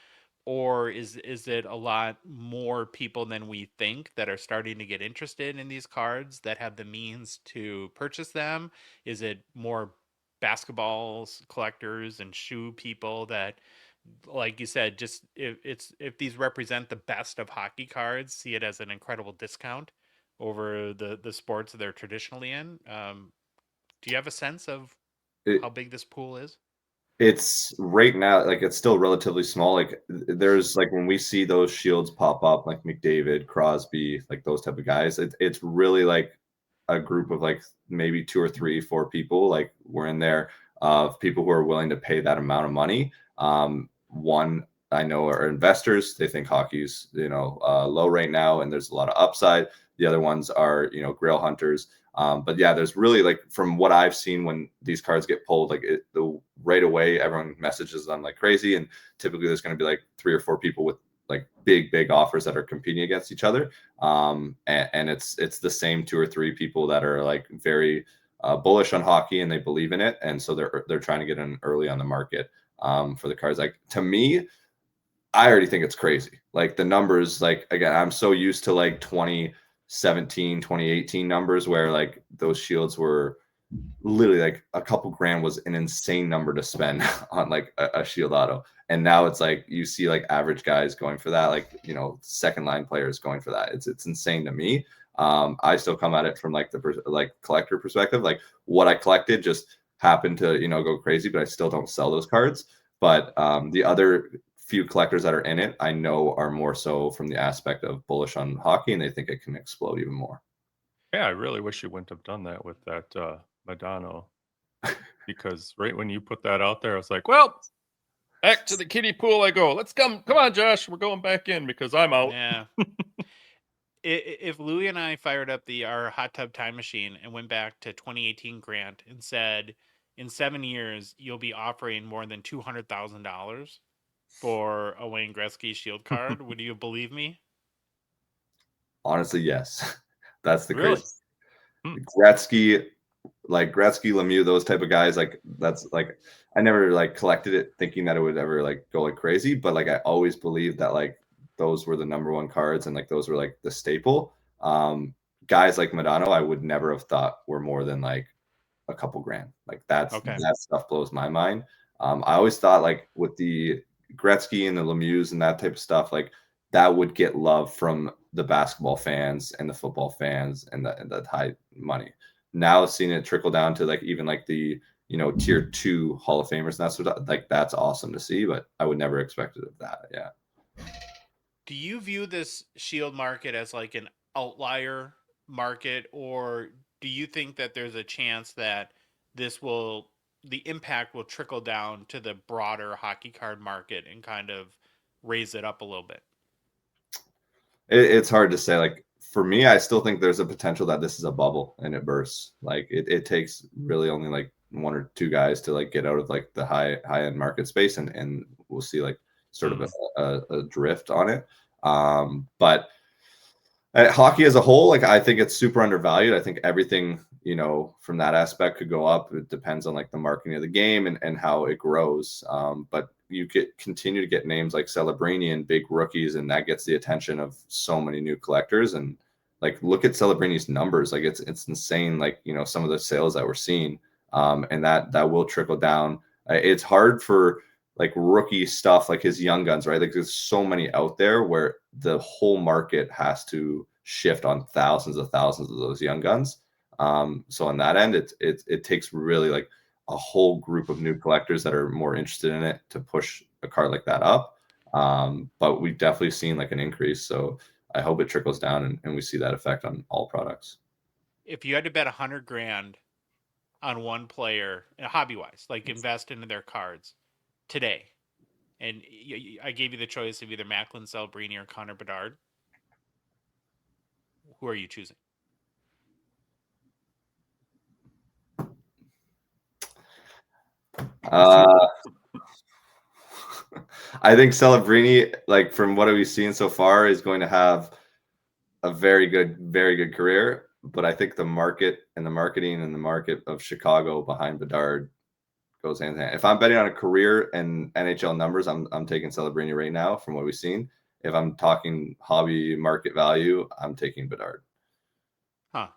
Or is it a lot more people than we think that are starting to get interested in these cards that have the means to purchase them? Is it more basketballs collectors and shoe people that, like you said, just if these represent the best of hockey cards, see it as an incredible discount over the sports they're traditionally in? Do you have a sense of it, how big this pool is? it's right now, like it's still relatively small. Like there's like when we see those shields pop up, like McDavid, Crosby, like those type of guys, it's really like a group of like maybe 2 or 3, 4 people. Like we're in there of people who are willing to pay that amount of money. One I know are investors. They think hockey's low right now, and there's a lot of upside. The other ones are grail hunters. But yeah, there's really like from what I've seen when these cards get pulled, like right away everyone messages them like crazy, and typically there's going to be like 3 or 4 people with like big offers that are competing against each other. And it's the same 2 or 3 people that are like very bullish on hockey and they believe in it, and so they're trying to get in early on the market for the cards. Like to me, I already think it's crazy. Like the numbers, like again, I'm so used to like 2017, 2018 numbers where like those shields were literally like a couple grand was an insane number to spend on like a shield auto. And now it's like you see like average guys going for that, like second line players going for that. It's insane to me. I still come at it from like the collector perspective. Like what I collected just happened to go crazy, but I still don't sell those cards. But the other few collectors that are in it, I know are more so from the aspect of bullish on hockey, and they think it can explode even more. Yeah, I really wish you wouldn't have done that with that Madonna, because right when you put that out there, I was like, well, back to the kiddie pool I go. Let's come on, Josh, we're going back in because I'm out. Yeah. If Louis and I fired up our hot tub time machine and went back to 2018 Grant and said, in 7 years you'll be offering more than $200,000 for a Wayne Gretzky Shield card, would you believe me? Honestly, yes. That's the Really? crazy. Gretzky, Lemieux, those type of guys, like that's like I never like collected it thinking that it would ever like go like crazy, but like I always believed that like those were the number one cards and like those were like the staple. Guys like Madonna, I would never have thought were more than like a couple grand. Like that stuff blows my mind. I always thought like with the Gretzky and the Lemieux and that type of stuff, like that would get love from the basketball fans and the football fans and the high money. Now seeing it trickle down to like even like the tier 2 Hall of Famers and that sort of like that's awesome to see, but I would never expect it of that. Yeah. Do you view this Shield market as like an outlier market, or do you think that there's a chance that the impact will trickle down to the broader hockey card market and kind of raise it up a little bit? It's hard to say. Like for me, I still think there's a potential that this is a bubble and it bursts. Like it takes really only like one or two guys to like get out of like the high end market space, and we'll see like sort of a drift on it. But hockey as a whole, like I think it's super undervalued. I think everything, you know, from that aspect could go up. It depends on like the marketing of the game and how it grows. But you continue to get names like Celebrini and big rookies, and that gets the attention of so many new collectors. And like look at Celebrini's numbers, like it's insane. Like, you know, some of the sales that we're seeing, and that will trickle down. It's hard for like rookie stuff, like his young guns, right? Like there's so many out there where the whole market has to shift on thousands of those young guns. So on that end, it takes really like a whole group of new collectors that are more interested in it to push a card like that up. But we've definitely seen like an increase. So I hope it trickles down and we see that effect on all products. If you had to bet $100,000 on one player, hobby wise, like invest into their cards today, and I gave you the choice of either Macklin, Celebrini, or Connor Bedard, who are you choosing? I think Celebrini, like from what we've seen so far, is going to have a very good career. But I think the market and the marketing and the market of Chicago behind Bedard goes hand in hand. If I'm betting on a career and NHL numbers, I'm taking Celebrini right now from what we've seen. If I'm talking hobby market value, I'm taking Bedard. Huh.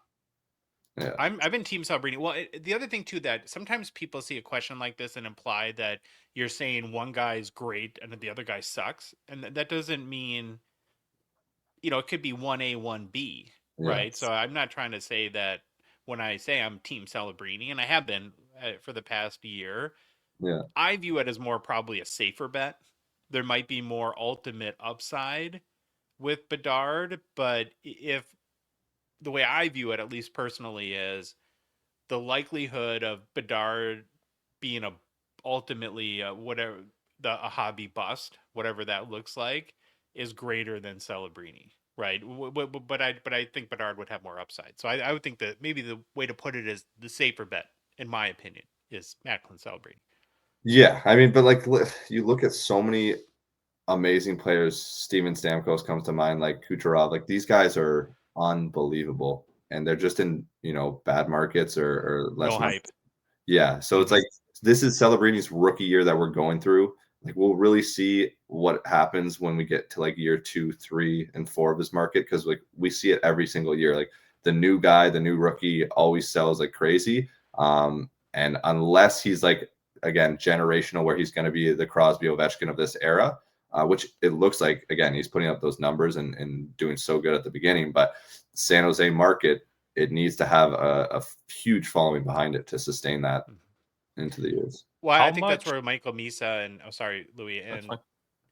Yeah. I've been team Celebrini. Well, the other thing too, that sometimes people see a question like this and imply that you're saying one guy's great and the other guy sucks, and that doesn't mean, you know, it could be 1A, 1B, right? Yes. So I'm not trying to say that when I say I'm team Celebrini, and I have been for the past year. Yeah. I view it as more probably a safer bet. There might be more ultimate upside with Bedard, but if the way I view it, at least personally, is the likelihood of Bedard being ultimately whatever a hobby bust, whatever that looks like, is greater than Celebrini, right? But I think Bedard would have more upside. So I would think that maybe the way to put it is the safer bet, in my opinion, is Macklin Celebrini. Yeah, I mean, but like you look at so many amazing players. Steven Stamkos comes to mind, like Kucherov. Like these guys are unbelievable, and they're just in, you know, bad markets or less No hype. Yeah, so it's like this is Celebrini's rookie year that we're going through. Like we'll really see what happens when we get to like year 2, 3, and 4 of this market, because like we see it every single year. Like the new guy, the new rookie always sells like crazy. And unless he's like, again, generational, where he's going to be the Crosby Ovechkin of this era, which it looks like, again, he's putting up those numbers and doing so good at the beginning. But San Jose market, it needs to have a huge following behind it to sustain that into the years. Well, I think that's where Michael Misa and Louis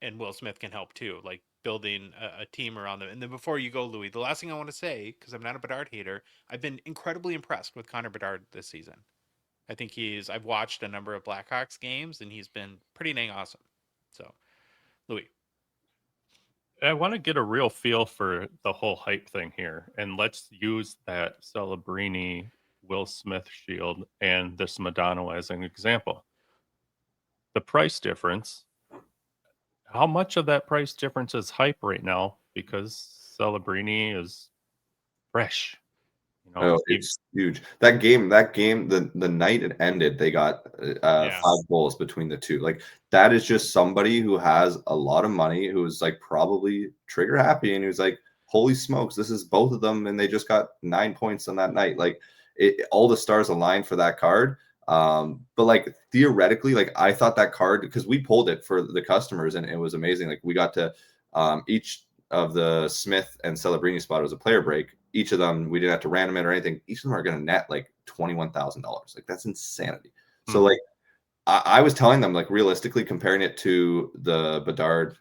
and Will Smith can help too, like building a team around them. And then before you go, Louis, the last thing I want to say, because I'm not a Bedard hater, I've been incredibly impressed with Connor Bedard this season. I think I've watched a number of Blackhawks games, and he's been pretty dang awesome. So, Louis. I want to get a real feel for the whole hype thing here. And let's use that Celebrini, Will Smith Shield, and this Madonna as an example. The price difference. How much of that price difference is hype right now? Because Celebrini is fresh. You know, it's huge. That game, the night it ended, they got 5 goals between the two. Like that is just somebody who has a lot of money, who is like probably trigger happy, and who's like, holy smokes, this is both of them, and they just got 9 points on that night. Like all the stars aligned for that card. But like theoretically, like I thought that card, because we pulled it for the customers and it was amazing. Like we got to each of the Smith and Celebrini spot was a player break. Each of them, we didn't have to random it or anything. Each of them are going to net like $21,000. Like that's insanity. So like I was telling them, like realistically comparing it to the Bedard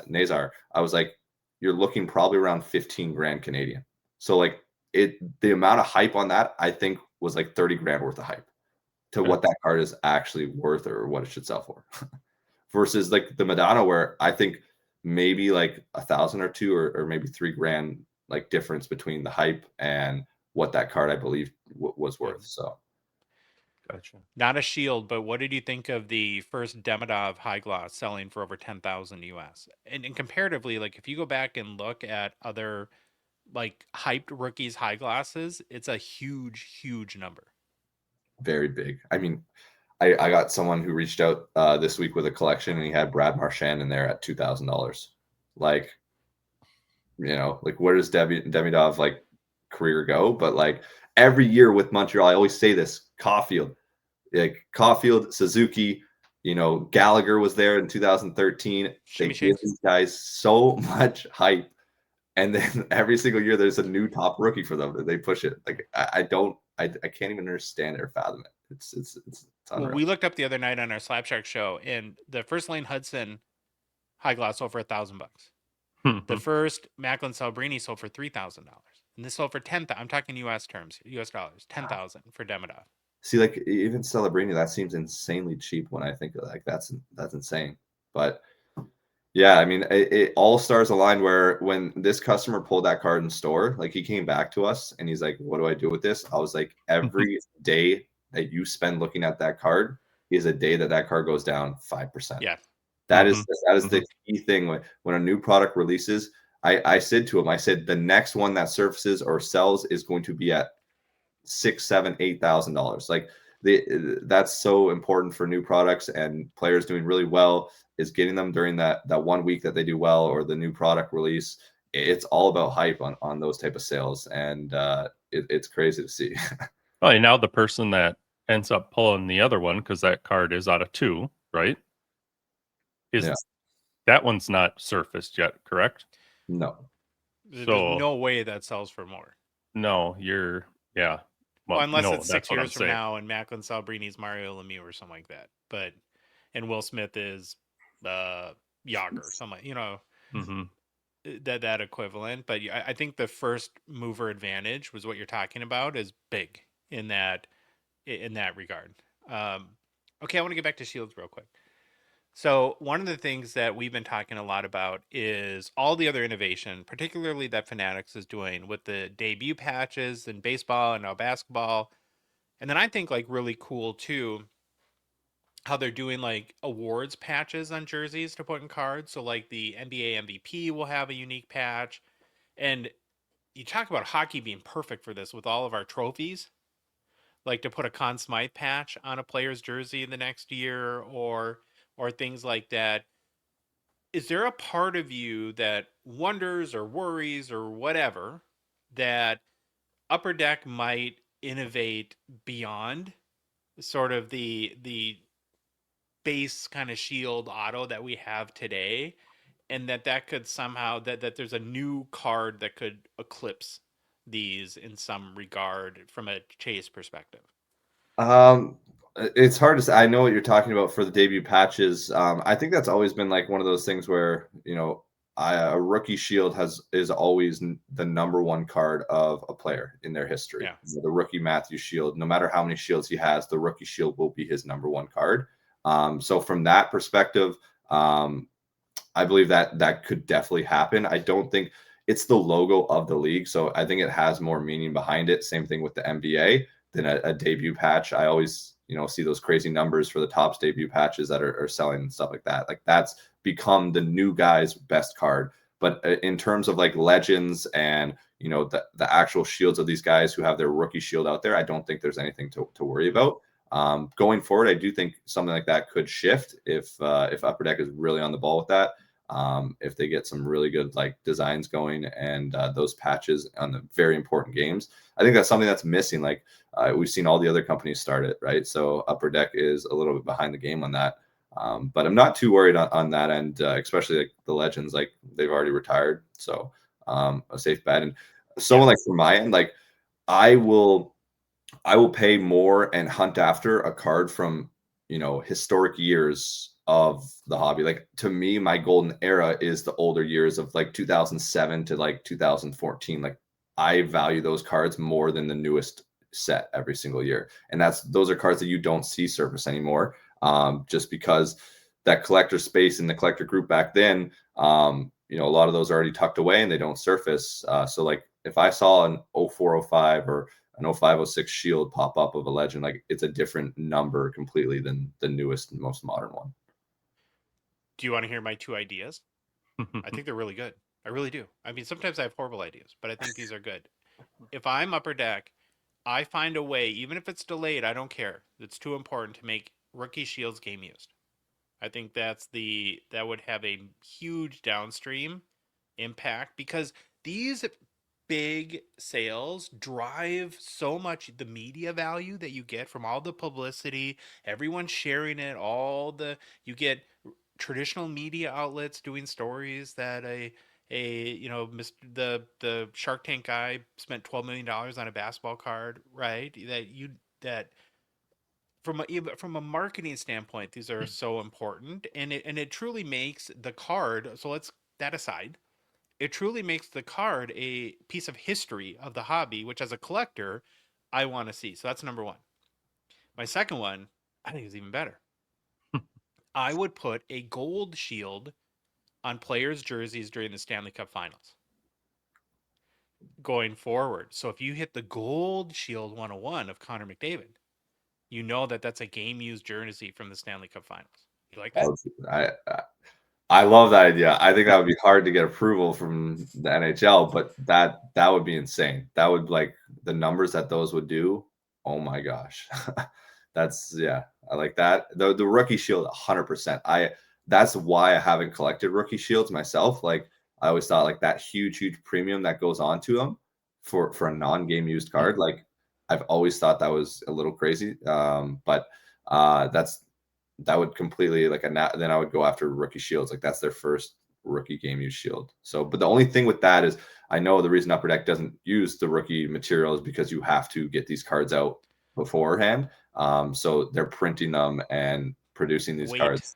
Nazar, I was like, you're looking probably around 15 grand Canadian. So like the amount of hype on that, I think was like 30 grand worth of hype to what that card is actually worth or what it should sell for versus like the Madonna, where I think maybe like 1,000 or two, or maybe $3,000 like difference between the hype and what that card I believe was worth. So Gotcha. Not a Shield, but what did you think of the first Demidov high gloss selling for over 10,000 US? And comparatively, like if you go back and look at other like hyped rookies high glosses, it's a huge number. very big. I mean, I got someone who reached out this week with a collection, and he had Brad Marchand in there at $2,000. Like, like where does Demidov like career go? But like every year with Montreal, I always say this: Caulfield, Suzuki, Gallagher was there in 2013. They give these guys so much hype, and then every single year there's a new top rookie for them. They push it. Like I can't even understand it or fathom it. It's unreal. Well, we looked up the other night on our Slapshack show, and the first Lane Hudson high gloss sold for $1,000. The first Macklin Celebrini sold for $3,000, and this sold for 10,000. I'm talking U.S. terms, U.S. dollars, 10,000 for Demidov. See, like even Celebrini, that seems insanely cheap when I think of like that's insane. But yeah, I mean, it all stars aligned where when this customer pulled that card in store, like he came back to us and he's like, "What do I do with this?" I was like, "Every day that you spend looking at that card is a day that card goes down 5%." Yeah. That is the key thing when a new product releases. I said to him, I said the next one that surfaces or sells is going to be at $6,000, $7,000, $8,000. Like that's so important for new products, and players doing really well is getting them during that 1 week that they do well, or the new product release. It's all about hype on those type of sales, and it's crazy to see. Well, and now the person that ends up pulling the other one, because that card is out of 2, right? That one's not surfaced yet, correct? No. There's no way that sells for more. No, yeah. Well, unless it's 6 years from now and Macklin Celebrini Mario Lemieux or something like that. And Will Smith is Yager, something, that equivalent. But I think the first mover advantage was what you're talking about is big in that regard. Okay, I want to get back to Shields real quick. So one of the things that we've been talking a lot about is all the other innovation, particularly that Fanatics is doing with the debut patches in baseball and now basketball. And then I think like really cool too, how they're doing like awards patches on jerseys to put in cards. So like the NBA MVP will have a unique patch. And you talk about hockey being perfect for this with all of our trophies, like to put a Conn Smythe patch on a player's jersey in the next year or things like that. Is there a part of you that wonders or worries or whatever that Upper Deck might innovate beyond sort of the base kind of Shield auto that we have today, and that could somehow that there's a new card that could eclipse these in some regard from a chase perspective? It's hard to say. I know what you're talking about for the debut patches. I think that's always been like one of those things where, a rookie Shield is always the number one card of a player in their history. Yeah. The rookie Matthew Shield, no matter how many Shields he has, the rookie Shield will be his number one card. So from that perspective, I believe that could definitely happen. I don't think it's the logo of the league, so I think it has more meaning behind it. Same thing with the NBA than a debut patch. I always see those crazy numbers for the Topps debut patches that are selling and stuff like that. Like that's become the new guy's best card. But in terms of like legends and the actual shields of these guys who have their rookie shield out there, I don't think there's anything to worry about. Going forward, I do think something like that could shift if Upper Deck is really on the ball with that. If they get some really good like designs going and those patches on the very important games, I think that's something that's missing. Like we've seen all the other companies start it, right? So Upper Deck is a little bit behind the game on that. But I'm not too worried on that end, especially like the legends, like they've already retired. So a safe bet. And someone like from my end, like I will pay more and hunt after a card from, historic years of the hobby. Like to me, my golden era is the older years of like 2007 to like 2014. Like I value those cards more than the newest set every single year. And those are cards that you don't see surface anymore. Just because that collector space in the collector group back then, you know, a lot of those are already tucked away and they don't surface. So like if I saw an 0405 or an 0506 Shield pop up of a legend, like it's a different number completely than the newest and most modern one. Do you want to hear my 2 ideas? I think they're really good. I really do. I mean, sometimes I have horrible ideas, but I think these are good. If I'm Upper Deck, I find a way, even if it's delayed, I don't care. It's too important to make rookie shields game used. I think that would have a huge downstream impact because these big sales drive so much the media value that you get from all the publicity, everyone sharing it, you get traditional media outlets doing stories that you know, the Shark Tank guy spent $12 million on a basketball card, right? That from a marketing standpoint, these are so important, and it truly makes the card. So let's that aside, it truly makes the card a piece of history of the hobby, which as a collector, I want to see. So that's number one. My second one, I think is even better. I would put a gold shield on players' jerseys during the Stanley Cup Finals going forward. So if you hit the gold shield 101 of Connor McDavid, you know that that's a game used jersey from the Stanley Cup Finals. You like that? I love that idea. I think that would be hard to get approval from the NHL, but that would be insane. That would like the numbers that those would do. Oh my gosh. I like that. The rookie shield 100%. That's why I haven't collected rookie shields myself. Like I always thought like that huge premium that goes on to them for a non-game used card. Like I've always thought that was a little crazy. But that would completely like then I would go after rookie shields. Like that's their first rookie game use shield. So, but the only thing with that is I know the reason Upper Deck doesn't use the rookie material is because you have to get these cards out beforehand. So they're printing them and producing these cards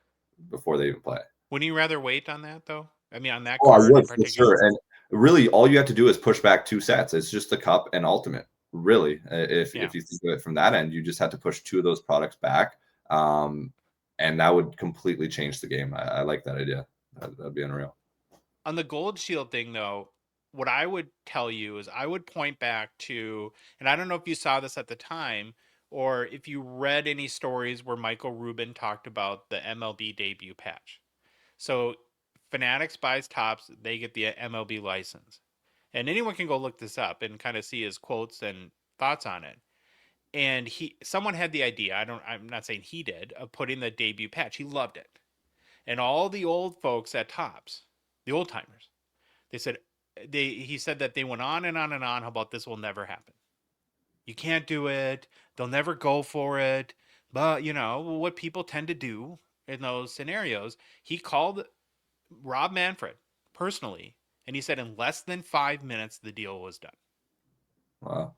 before they even play. Wouldn't you rather wait on that though? I mean, on that Oh, I card in would for particular. sure. And really, all you have to do is push back 2 sets. It's just the cup and ultimate. Really, if you think of it from that end, you just have to push 2 of those products back. And that would completely change the game. I like that idea. That'd be unreal. On the gold shield thing, though, what I would tell you is I would point back to, and I don't know if you saw this at the time or if you read any stories where Michael Rubin talked about the MLB debut patch. So Fanatics buys Topps, they get the MLB license. And anyone can go look this up and kind of see his quotes and thoughts on it. And someone had the idea, I'm not saying he did, of putting the debut patch. He loved it. And all the old folks at Topps, the old timers, he said that they went on and on and on about this will never happen. You can't do it. They'll never go for it. But you know what people tend to do in those scenarios. He called Rob Manfred personally, and he said in less than 5 minutes the deal was done. Wow.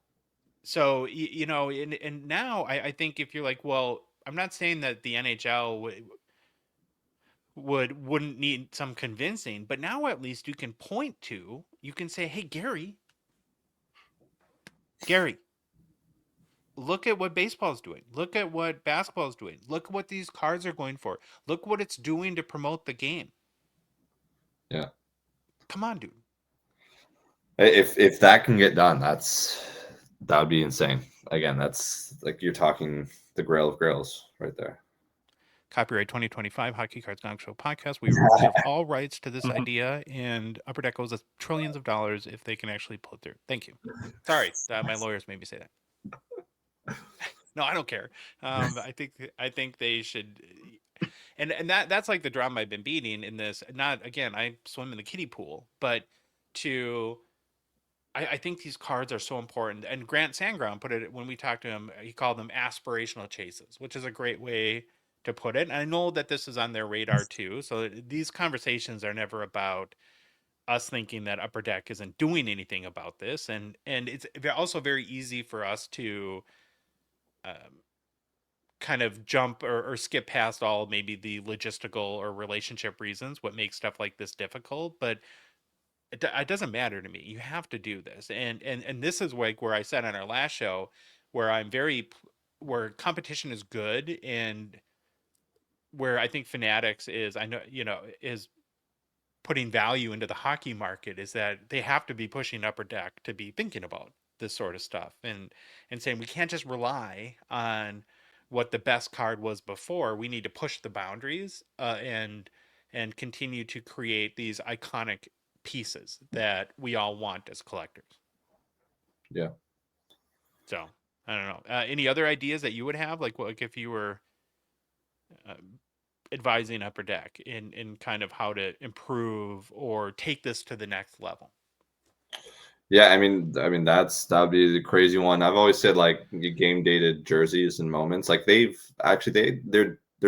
So you know, and now I think if you're like, well, I'm not saying that the NHL wouldn't need some convincing, but now at least you can say, hey, Gary, look at what baseball's doing. Look at what basketball's doing. Look what these cards are going for. Look what it's doing to promote the game. Yeah. Come on, dude. If that can get done, that would be insane. Again, that's like you're talking the grail of grails right there. Copyright 2025 Hockey Cards Gongshow podcast. We reserve all rights to this idea, and Upper Deck owes us trillions of dollars if they can actually pull it through. Thank you. Sorry, my lawyers made me say that. No, I don't care. I think they should, and that's like the drum I've been beating in this. Not again, I swim in the kiddie pool, but I think these cards are so important. And Grant Sandground put it when we talked to him. He called them aspirational chases, which is a great way to put it. And I know that this is on their radar too. So these conversations are never about us thinking that Upper Deck isn't doing anything about this. And it's also very easy for us to kind of jump or skip past all maybe the logistical or relationship reasons, what makes stuff like this difficult. But it doesn't matter to me. You have to do this. And this is like where I said on our last show, where where competition is good and where I think Fanatics is putting value into the hockey market is that they have to be pushing Upper Deck to be thinking about this sort of stuff and saying we can't just rely on what the best card was before. We need to push the boundaries and continue to create these iconic pieces that we all want as collectors. Yeah. So I don't know. Any other ideas that you would have, like if you were advising Upper Deck in kind of how to improve or take this to the next level? Yeah, I mean that'd be the crazy one. I've always said like game dated jerseys and moments. Like they're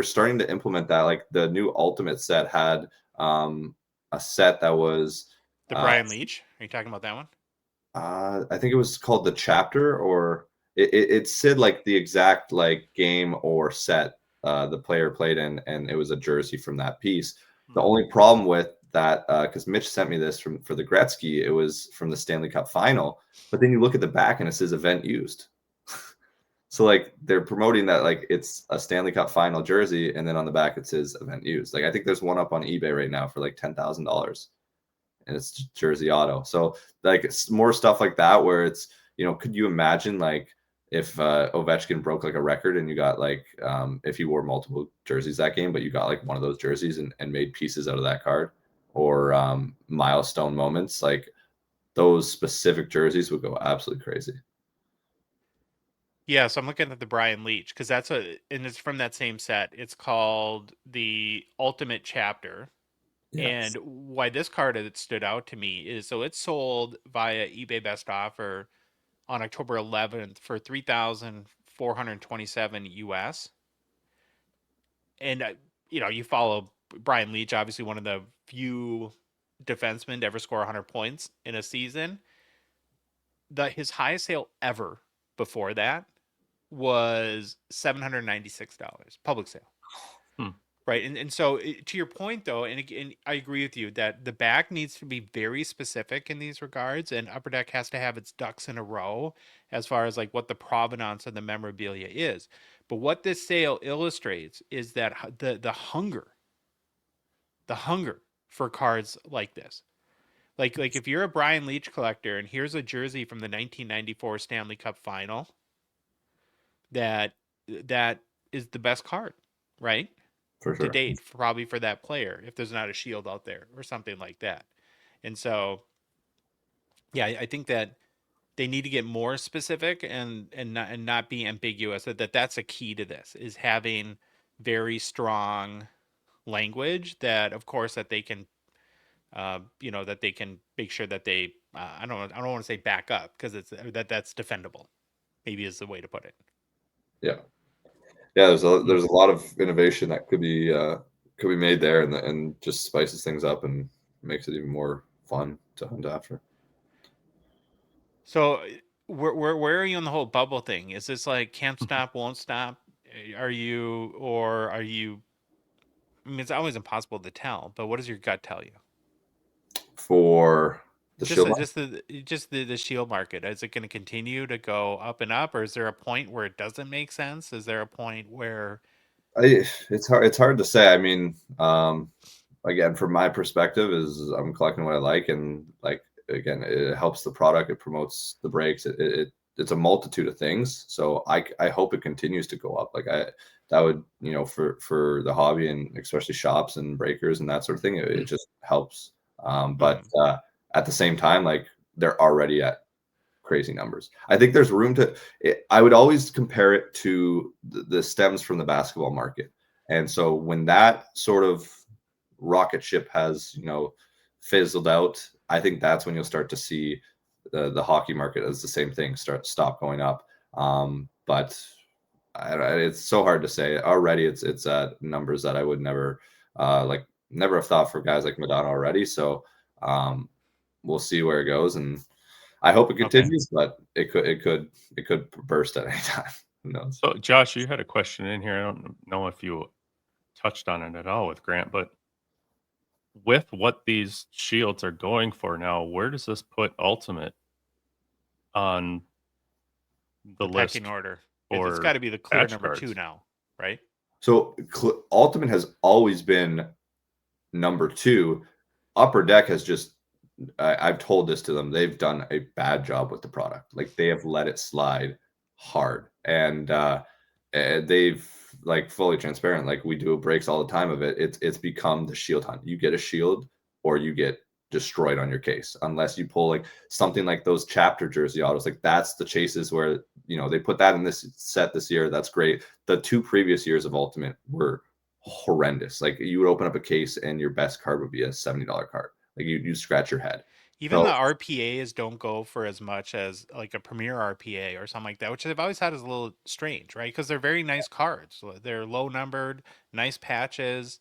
starting to implement that. Like the new Ultimate set had a set that was the Brian Leach. Are you talking about that one? I think it was called the Chapter, or it said like the exact like game or set the player played in, and it was a jersey from that piece. The only problem with that, because Mitch sent me this for the Gretzky, it was from the Stanley Cup final. But then you look at the back and it says event used. So like they're promoting that like it's a Stanley Cup final jersey, and then on the back it says event used. Like I think there's one up on eBay right now for like $10,000, and it's jersey auto. So like it's more stuff like that where it's, could you imagine like if Ovechkin broke like a record and you got like if you wore multiple jerseys that game, but you got like one of those jerseys and made pieces out of that card, or milestone moments, like those specific jerseys would go absolutely crazy. Yeah, so I'm looking at the Brian Leach because and it's from that same set. It's called the Ultimate Chapter. Yes. And why this card had stood out to me is so it's sold via eBay Best Offer on October 11th for $3,427 US. And you follow Brian Leach, obviously one of the few defensemen to ever score 100 points in a season. His highest sale ever before that was $796 public sale. Right. And so to your point, though, and I agree with you that the back needs to be very specific in these regards, and Upper Deck has to have its ducks in a row as far as like what the provenance of the memorabilia is. But what this sale illustrates is that the hunger for cards like this. Like if you're a Brian Leach collector and here's a jersey from the 1994 Stanley Cup final, that is the best card, right? For sure. To date, probably for that player, if there's not a Shield out there or something like that. And so, yeah, I think that they need to get more specific and not be ambiguous. That's a key to this, is having very strong language that, of course, that they can, that they can make sure that they, I don't want to say back up because that's defendable. Maybe is the way to put it. Yeah. Yeah, there's a lot of innovation that could be made there, and just spices things up and makes it even more fun to hunt after. So where are you on the whole bubble thing? Is this like can't stop, won't stop? Are you? I mean, it's always impossible to tell, but what does your gut tell you? For the Shield, the Shield market, is it going to continue to go up and up, or is there a point where it doesn't make sense? Is there a point where it's hard to say. I mean, again, from my perspective, is I'm collecting what I like, and like again, it helps the product, it promotes the breaks, it's a multitude of things. So I hope it continues to go up. Like that would, for the hobby and especially shops and breakers and that sort of thing, it just helps. But at the same time, like they're already at crazy numbers. I think there's room I would always compare it to the stems from the basketball market. And so when that sort of rocket ship has, fizzled out, I think that's when you'll start to see the hockey market as the same thing stop going up. But it's so hard to say. Already it's at numbers that I would never have thought for guys like Madonna already. So we'll see where it goes, and I hope it continues, but it could burst at any time. Who knows? So Josh, you had a question in here. I don't know if you touched on it at all with Grant, but with what these shields are going for now, where does this put Ultimate on the list? pecking order? It's got to be the clear number cards? 2 now, right? So Ultimate has always been number 2. Upper Deck has just, I've told this to them, they've done a bad job with the product. Like they have let it slide hard, and they've, like, fully transparent, like we do breaks all the time of it. It's become the shield hunt. You get a shield or you get destroyed on your case, unless you pull like something like those chapter jersey autos. Like that's the chases where, you know, they put that in this set this year. That's great. The 2 previous years of Ultimate were horrendous. Like you would open up a case and your best card would be a $70 card. Like you scratch your head. Even So the RPAs don't go for as much as like a Premier RPA or something like that, which I've always had as a little strange, right? Because they're very nice cards. They're low numbered, nice patches,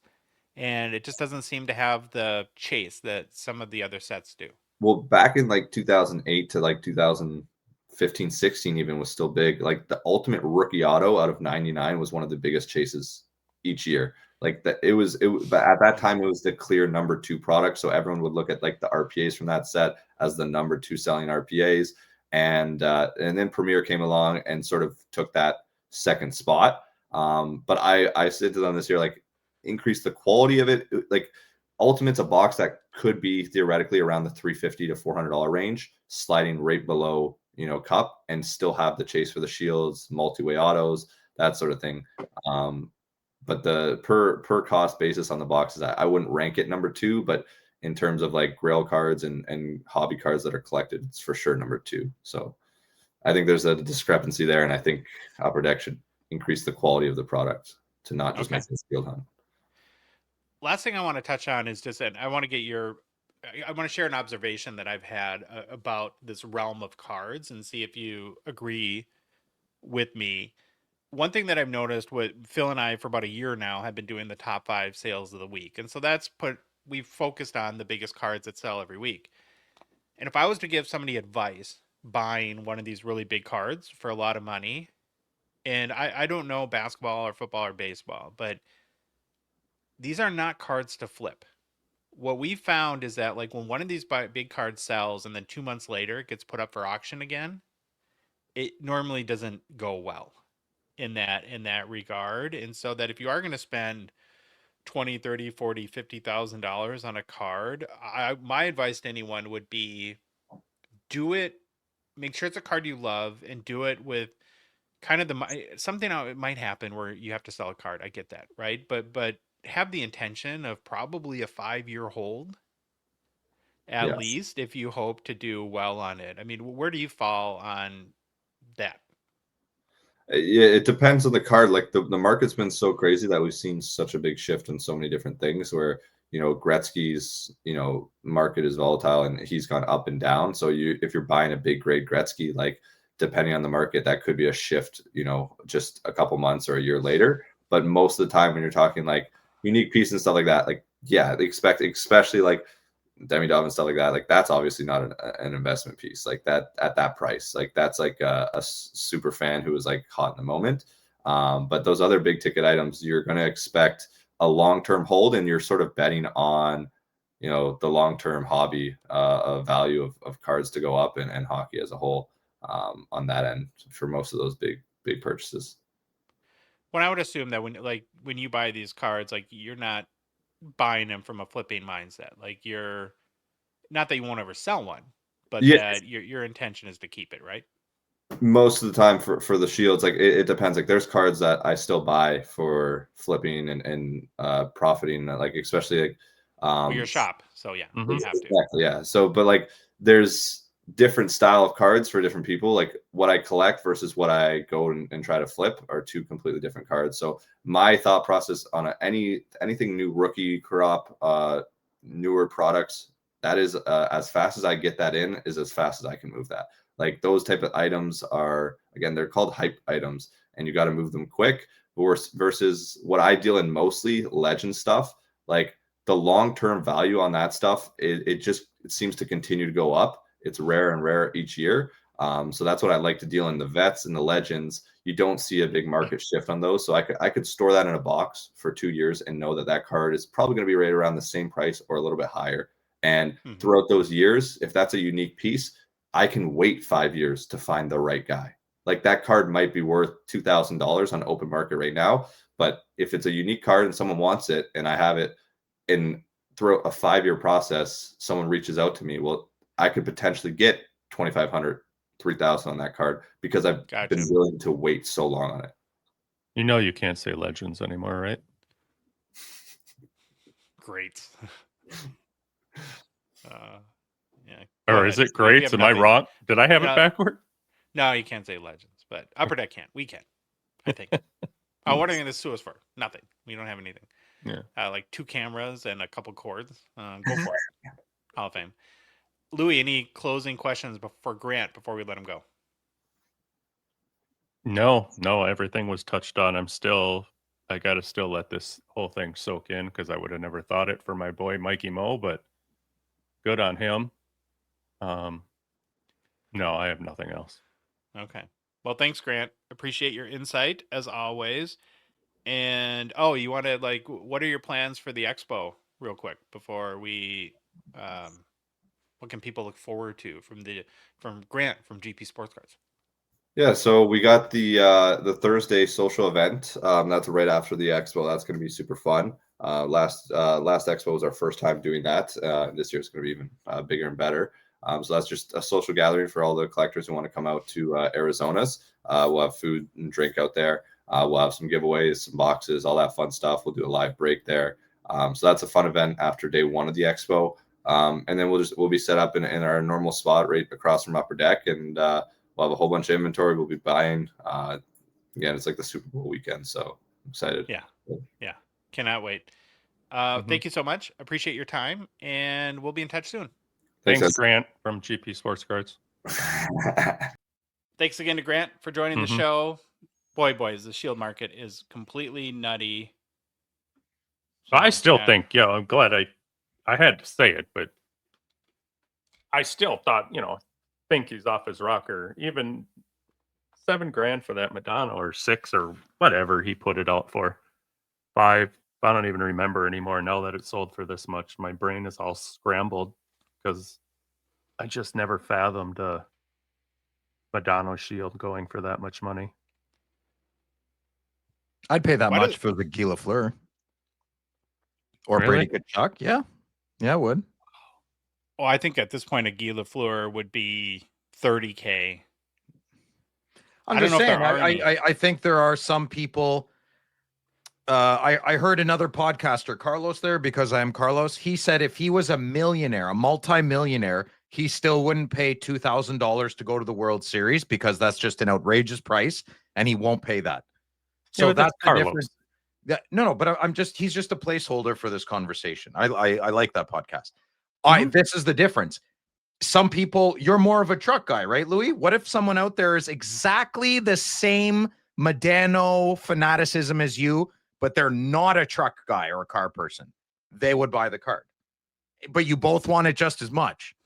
and it just doesn't seem to have the chase that some of the other sets do. well, back in like 2008 to like 2015, 16 even was still big. Like the Ultimate Rookie Auto out of 99 was one of the biggest chases each year. Like that, but at that time it was the clear number 2 product. So everyone would look at like the RPAs from that set as the number 2 selling RPAs. And then Premier came along and sort of took that second spot. But I said to them this year, like, increase the quality of it. Like Ultimate's a box that could be theoretically around the $350 to $400 range, sliding right below, you know, Cup, and still have the chase for the shields, multi-way autos, that sort of thing. But the per cost basis on the boxes, I wouldn't rank it number 2, but in terms of like grail cards and hobby cards that are collected, it's for sure number 2. So I think there's a discrepancy there, and I think Upper Deck should increase the quality of the product to not just make it a field hunt. Last thing I want to touch on is just, and I want to share an observation that I've had about this realm of cards and see if you agree with me. One thing that I've noticed with Phil and I for about a year now have been doing the top 5 sales of the week. And so we've focused on the biggest cards that sell every week. And if I was to give somebody advice buying one of these really big cards for a lot of money, and I don't know basketball or football or baseball, but these are not cards to flip. What we found is that like when one of these big cards sells and then 2 months later it gets put up for auction again, it normally doesn't go well in that regard. And so that if you are going to spend 20, 30, 40, $50,000 on a card, my advice to anyone would be do it, make sure it's a card you love, and do it with kind of something it might happen where you have to sell a card. I get that, right? But have the intention of probably a 5-year hold at least if you hope to do well on it. I mean, where do you fall on that? Yeah, it depends on the card. Like the market's been so crazy that we've seen such a big shift in so many different things where, you know, Gretzky's, you know, market is volatile and he's gone up and down. So if you're buying a big grade Gretzky, like depending on the market, that could be a shift, you know, just a couple months or a year later. But most of the time when you're talking like unique piece and stuff like that, like, yeah, they expect, especially like Demi-Dov and stuff like that, like that's obviously not an investment piece like that at that price. Like that's like a super fan who is like hot in the moment. But those other big ticket items, you're going to expect a long-term hold, and you're sort of betting on, you know, the long-term hobby value of cards to go up and hockey as a whole on that end for most of those big purchases. Well, I would assume that when you buy these cards, like you're not buying them from a flipping mindset. Like you're not that you won't ever sell one, but that your intention is to keep it, right? Most of the time for the shields, like it depends. Like there's cards that I still buy for flipping and profiting, like especially like your shop. So yeah, you have to. Exactly, yeah. So but like there's different style of cards for different people. Like what I collect versus what I go and try to flip are 2 completely different cards. So my thought process on anything new, rookie crop, newer products, that is as fast as I get that in is as fast as I can move that. Like those type of items are, again, they're called hype items, and you got to move them quick. Versus what I deal in mostly legend stuff, like the long-term value on that stuff, it seems to continue to go up. It's rare and rare each year. So that's what I like to deal in. The vets and the legends, you don't see a big market shift on those. So I could store that in a box for 2 years and know that card is probably going to be right around the same price or a little bit higher. And throughout those years, if that's a unique piece, I can wait 5 years to find the right guy. Like that card might be worth $2,000 on open market right now, But if it's a unique card and someone wants it and I have it, and throughout a 5-year process, someone reaches out to me, well, I could potentially get 2,500, 3,000 on that card because I've been willing to wait so long on it. You know, you can't say legends anymore, right? Great. Yeah. Or is it great? Am I wrong? Did I have it backward? No, you can't say legends, but Upper Deck can't. We can, I think. Oh, what are you going to sue us for? Nothing. We don't have anything. Yeah. Like 2 cameras and a couple cords. Go for it. Hall of Fame. Louis, any closing questions for Grant before we let him go? No, everything was touched on. I got to still let this whole thing soak in because I would have never thought it for my boy Mikey Mo, but good on him. No, I have nothing else. Okay. Well, thanks, Grant. Appreciate your insight as always. And you want to what are your plans for the expo real quick before we what can people look forward to from Grant from GP Sports Cards? Yeah, so we got the Thursday social event. That's right after the expo. That's going to be super fun. Last expo was our first time doing that. This year it's going to be even bigger and better. So that's just a social gathering for all the collectors who want to come out to Arizona's. We'll have food and drink out there. We'll have some giveaways, some boxes, all that fun stuff. We'll do a live break there. So that's a fun event after day 1 of the expo. And then we'll be set up in our normal spot right across from Upper Deck, and we'll have a whole bunch of inventory we'll be buying. Again, it's like the Super Bowl weekend, so I'm excited. Yeah. Cannot wait. Thank you so much. Appreciate your time, and we'll be in touch soon. Thanks, Grant from GP Sports Cards. Thanks again to Grant for joining the show. Boys, the Shield market is completely nutty. I still think, I'm glad I had to say it, but I still thought, think he's off his rocker. Even $7,000 for that Madonna, or 6 or whatever he put it out for. 5. I don't even remember anymore now that it sold for this much. My brain is all scrambled because I just never fathomed a Madonna Shield going for that much money. I'd pay that much for the Guy Lafleur. Or really? Brady Tkachuk. Yeah, I would. Well, I think at this point a Guy Lafleur would be $30,000. I'm just saying. I think there are some people. I heard another podcaster, Carlos, there, because I am Carlos. He said if he was a millionaire, a multi-millionaire, he still wouldn't pay $2,000 to go to the World Series because that's just an outrageous price, and he won't pay that. So that's the difference. No, but he's just a placeholder for this conversation. I like that podcast. This is the difference. Some people, you're more of a truck guy, right, Louis? What if someone out there is exactly the same Medano fanaticism as you, but they're not a truck guy or a car person? They would buy the card. But you both want it just as much,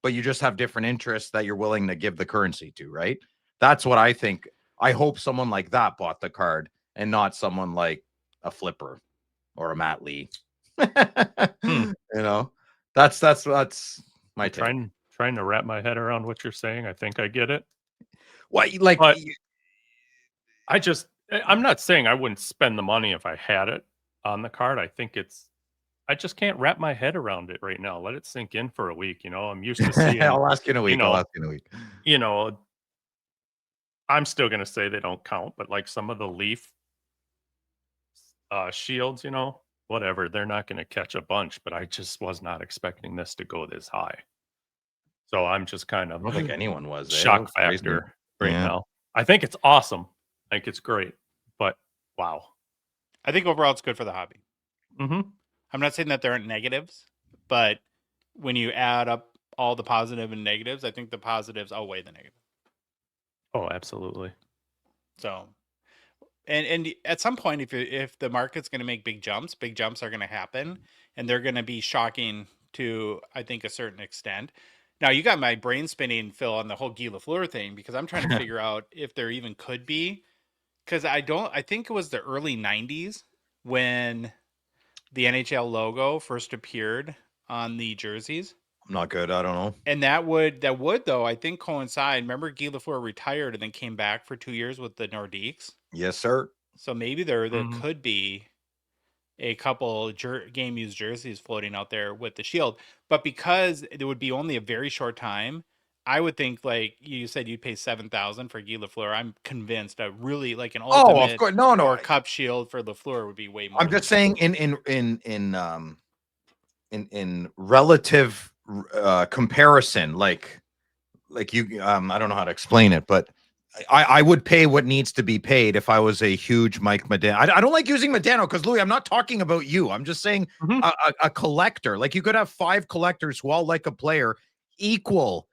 but you just have different interests that you're willing to give the currency to, right? That's what I think. I hope someone like that bought the card and not someone like a Flipper or a Matt Lee. That's my take. Trying to wrap my head around what you're saying. I think I get it. I'm not saying I wouldn't spend the money if I had it on the card. I just can't wrap my head around it right now. Let it sink in for a week. I'm used to seeing. I'll ask you in a week. I'm still going to say they don't count, but like some of the Leaf Shields, whatever, they're not going to catch a bunch, but I just was not expecting this to go this high. So I'm just kind of, I don't think anyone was shock factor right now. I think it's awesome. I think it's great, but wow. I think overall it's good for the hobby. Mm-hmm. I'm not saying that there aren't negatives, but when you add up all the positive and negatives, I think the positives outweigh the negative. Oh, absolutely. So, and at some point, if the market's going to make big jumps are going to happen, and they're going to be shocking to, I think, a certain extent. Now, you got my brain spinning, Phil, on the whole Guy Lafleur thing, because I'm trying to figure out if there even could be, because I think it was the early 90s when the NHL logo first appeared on the jerseys. I'm not good. I don't know. And that would though, I think, coincide. Remember, Guy Lafleur retired and then came back for 2 years with the Nordiques? Yes, sir. So maybe there Mhm. could be a couple game used jerseys floating out there with the Shield, but because it would be only a very short time, I would think, like you said, you'd pay 7,000 for Guy Lafleur. I'm convinced a really like an Oh, of ultimate course. No, or cup Shield for Lafleur would be way more I'm than just that. saying in relative comparison, like you I don't know how to explain it, but I would pay what needs to be paid if I was a huge Mike Modano. I don't like using Modano because Louis, I'm not talking about you. I'm just saying Mhm. a collector. Like you could have 5 collectors who all like a player equal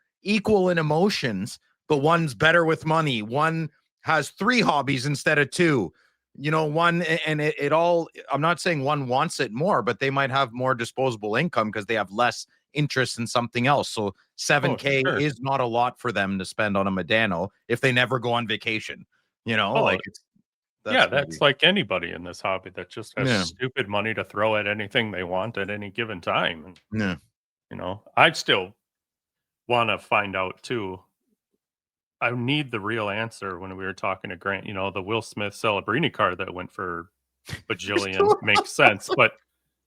in emotions, but one's better with money. One has 3 hobbies instead of 2. You know, one and it all. I'm not saying one wants it more, but they might have more disposable income because they have less interest in something else. So Oh, 7K sure. is not a lot for them to spend on a Modano if they never go on vacation. You know, Oh, like yeah, gonna that's be like anybody in this hobby that just has yeah, stupid money to throw at anything they want at any given time. And, yeah. I'd still want to find out too. I need the real answer when we were talking to Grant. The Will Smith Celebrini card that went for bajillion makes sense, but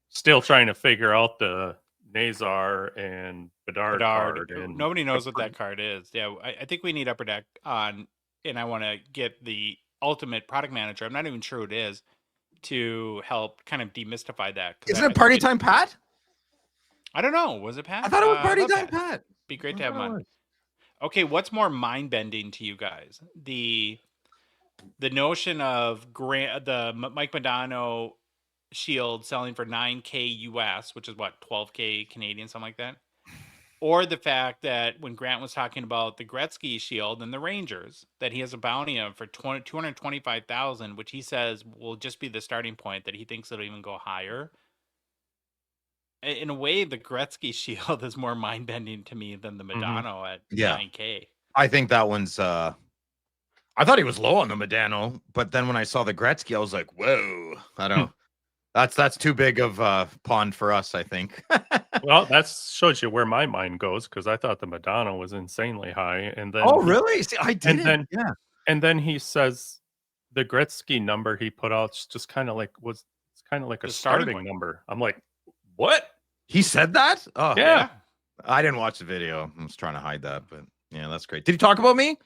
still trying to figure out the Nazar and Bedard Bedard, card and nobody knows what that card is. Yeah, I think we need Upper Deck on, and I want to get the ultimate product manager. I'm not even sure who it is to help kind of demystify that because Isn't I it think party time, Pat? I don't know. Was it I Pat? thought it was I party love time, Pat. Pat. Be great I to have him thought it on. was. Okay, what's more mind bending to you guys? The notion of Mike Modano Shield selling for 9K US, which is what 12K Canadian, something like that, or the fact that when Grant was talking about the Gretzky Shield and the Rangers, that he has a bounty of for 225,000, which he says will just be the starting point. That he thinks it'll even go higher. In a way, the Gretzky Shield is more mind bending to me than the Mhm. Modano at Yeah. 9K. I think that one's I thought he was low on the Modano, but then when I saw the Gretzky, I was like, whoa, I don't that's too big of a pond for us, I think. Well, that shows you where my mind goes because I thought the Madonna was insanely high, and then Oh, really? See, I and didn't. then Yeah. and then he says the Gretzky number he put out's just kind of like it's kind of like a The starting starting point. number. I'm like, what? He said that? Oh, Yeah. Yeah. I didn't watch the video. I was trying to hide that, but yeah, that's great. Did he talk about me?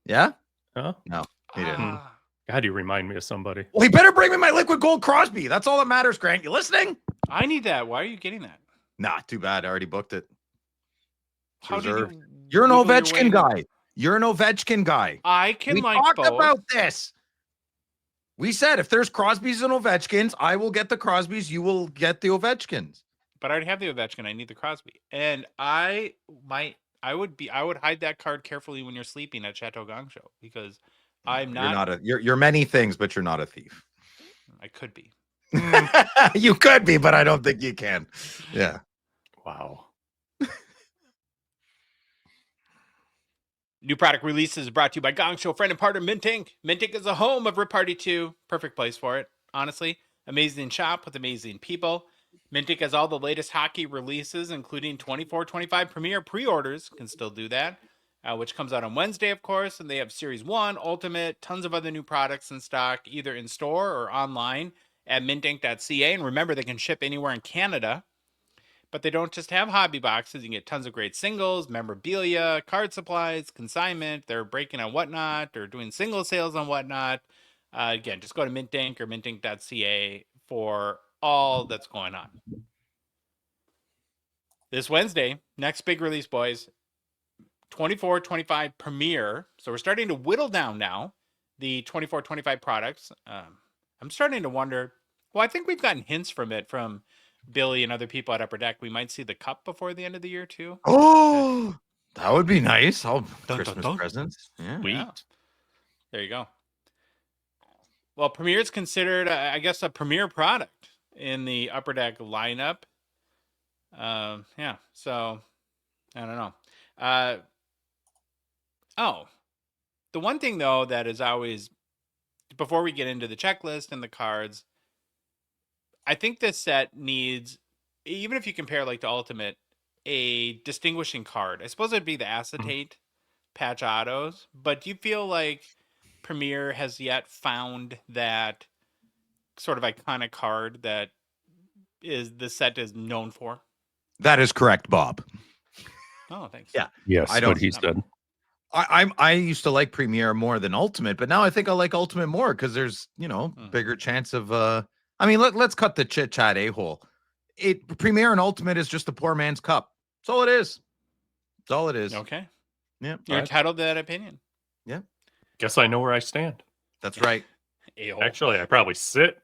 Yeah? Huh? No, he didn't. God, you remind me of somebody. Well, he better bring me my liquid gold Crosby. That's all that matters, Grant. You listening? I need that. Why are you getting that? Nah, too bad. I already booked it. It's How reserved. did you You're an wiggle your way Ovechkin into- guy. You're an Ovechkin guy. I can We like talked both. about this. We said if there's Crosbys and Ovechkins, I will get the Crosbys. You will get the Ovechkins. But I already have the Ovechkin. I need the Crosby, and I would hide that card carefully when you're sleeping at Chateau Gongshow because I'm You're not. not a. You're many things, but you're not a thief. I could be. You could be, but I don't think you can. Yeah. Wow. New product releases brought to you by Gongshow friend and partner Mint Inc. Mint Inc. is a home of Rip Party 2. Perfect place for it, honestly. Amazing shop with amazing people. Mint Inc. has all the latest hockey releases, including 24-25 Premier pre-orders. Can still do that, which comes out on Wednesday, of course. And they have Series 1, Ultimate, tons of other new products in stock, either in store or online at mintinc.ca. And remember, they can ship anywhere in Canada. But they don't just have hobby boxes. You can get tons of great singles, memorabilia, card supplies, consignment. They're breaking on Whatnot. They're doing single sales on Whatnot. Again, just go to mintinc or mintinc.ca for all that's going on. This Wednesday, next big release, boys, 24-25 Premier. So we're starting to whittle down now the 24-25 products. I'm starting to wonder, well, I think we've gotten hints from it from Billy and other people at Upper Deck. We might see the cup before the end of the year too. Oh, that would be nice. Dun, Christmas dun. presents. Yeah. Sweet. Yeah. There you go. Well, Premier is considered, I guess, a premier product in the Upper Deck lineup. Yeah. So I don't know. The one thing though that is always, before we get into the checklist and the cards, I think this set needs, even if you compare like to Ultimate, a distinguishing card. I suppose it'd be the acetate patch autos, but do you feel like Premier has yet found that sort of iconic card that is the set is known for. That is correct, Bob. Oh, thanks. Yeah. Yes, I don't- what he said. I used to like Premier more than Ultimate, but now I think I like Ultimate more because there's bigger chance of I mean let's cut the chit chat a-hole. Premier and Ultimate is just a poor man's cup. That's all it is. That's all it is. Okay. Yeah. You're entitled to that opinion. Yeah. Guess I know where I stand. That's right. A-hole. Actually, I probably sit.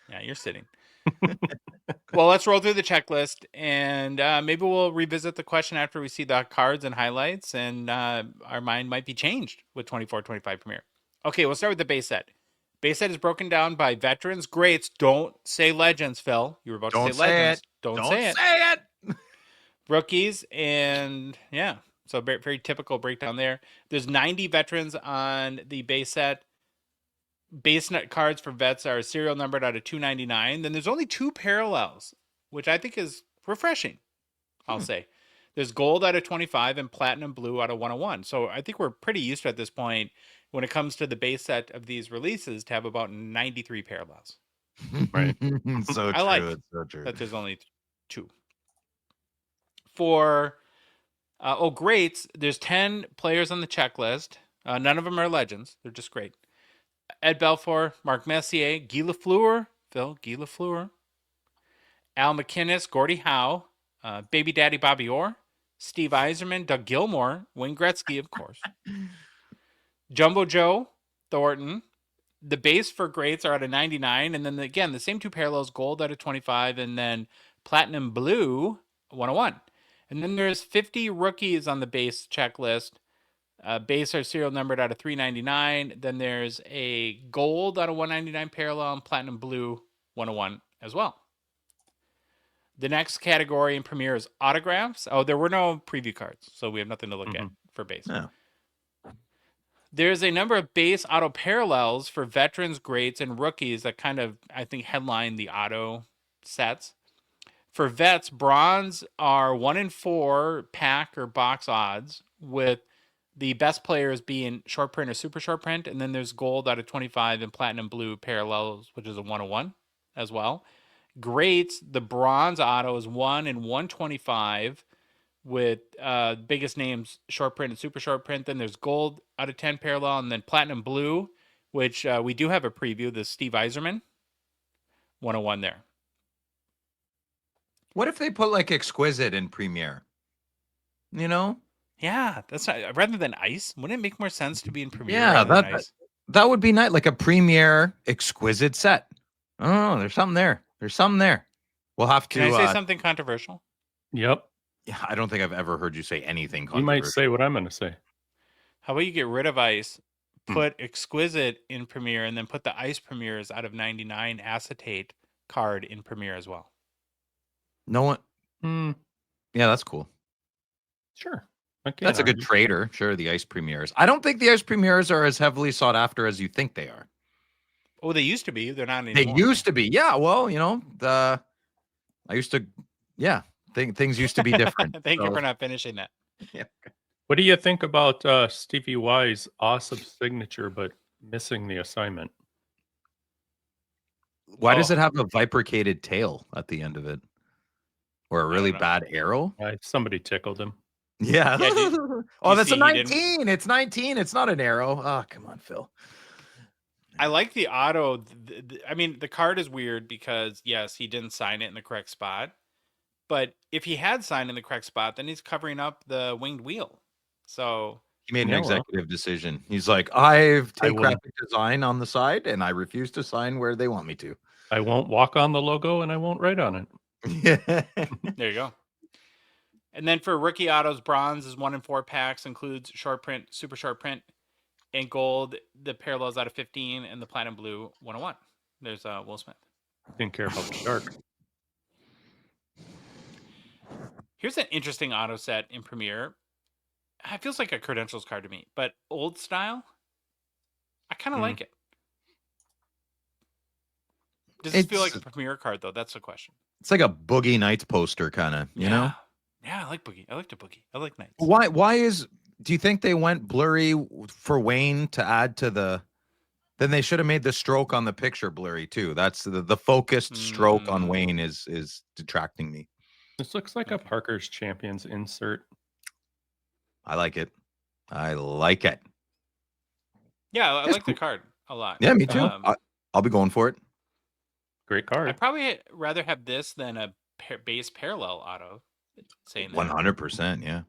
Yeah, you're sitting. Well, let's roll through the checklist, and maybe we'll revisit the question after we see the cards and highlights, and our mind might be changed with 24-25 Premier. Okay, we'll start with the base set. Base set is broken down by veterans, greats. Don't say legends, Phil. You were about to say legends. Don't say it. Rookies, and yeah, so very, very typical breakdown there. There's 90 veterans on the base set. Base net cards for vets are serial numbered out of 299. Then there's only 2 parallels, which I think is refreshing. I'll say there's gold out of 25 and platinum blue out of 101. So I think we're pretty used to at this point when it comes to the base set of these releases to have about 93 parallels. Right. So I like it's so true. that there's only 2. For greats, there's 10 players on the checklist. None of them are legends. They're just great. Ed Belfour, Mark Messier, Guy Lafleur, Al McInnes, Gordie Howe, Baby Daddy Bobby Orr, Steve Yzerman, Doug Gilmour, Wayne Gretzky, of course, Jumbo Joe Thornton. The base for greats are out of 99, and then again the same 2 parallels: gold out of 25, and then platinum blue 101. And then there's 50 rookies on the base checklist. Base are serial numbered out of 399. Then there's a gold out of 199 parallel and platinum blue 101 as well. The next category in Premier is autographs. Oh, there were no preview cards, so we have nothing to look at for base. No. There's a number of base auto parallels for veterans, greats, and rookies that kind of, I think, headline the auto sets. For vets, bronze are 1 in 4 pack or box odds, with the best players being short print or super short print, and then there's gold out of 25 and platinum blue parallels, which is a 101 as well. Greats, the bronze auto is 1 in 125 with biggest names short print and super short print. Then there's gold out of 10 parallel, and then platinum blue, which we do have a preview, the Steve Yzerman 101 there. What if they put like exquisite in Premier? Yeah, that's not, rather than ice. Wouldn't it make more sense to be in Premier? Yeah, rather than ice? that would be nice, like a Premier exquisite set. Oh, there's something there. We'll have to. Can I say something controversial? Yep. Yeah, I don't think I've ever heard you say anything You controversial. might say what I'm going to say. How about you get rid of ice, put exquisite in Premier, and then put the ice Premiers out of 99 acetate card in Premier as well? No one. Yeah, that's cool. Sure. That's a good trader. Sure, the ice Premiers. I don't think the ice Premiers are as heavily sought after as you think they are. Oh, they used to be. They're not anymore. They used to be. Yeah. Well, I used to. Yeah. Things used to be different. Thank you for not finishing that. Yeah. What do you think about Stevie Y's awesome signature, but missing the assignment? Why does it have a vibrated tail at the end of it? Or a really bad arrow? Somebody tickled him. Yeah. Yeah, that's a 19. It's 19. It's not an arrow. Oh, come on, Phil. I like the auto. I mean, the card is weird because, yes, he didn't sign it in the correct spot. But if he had signed in the correct spot, then he's covering up the winged wheel. So he made an executive decision. He's like, I've taken graphic design on the side, and I refuse to sign where they want me to. I won't walk on the logo, and I won't write on it. Yeah. There you go. And then for rookie autos, bronze is 1 in 4 packs, includes short print, super short print, and gold. The parallels out of 15, and the platinum blue 101. There's Will Smith. Didn't care about the dark. Here's an interesting auto set in Premier. It feels like a credentials card to me, but old style. I kind of like it. Does this feel like a Premier card though? That's the question. It's like a Boogie Nights poster, kind of. You know? Yeah, I like Boogie. I like the Boogie. I like Knights. Why is Do you think they went blurry for Wayne to add to the? Then they should have made the stroke on the picture blurry too. That's the focused stroke on Wayne is detracting me. This looks like a Parker's Champions insert. I like it. I like it. Yeah, I like the card a lot. Yeah, me too. I'll be going for it. Great card. I'd probably rather have this than a base parallel auto. Saying 100%, yeah.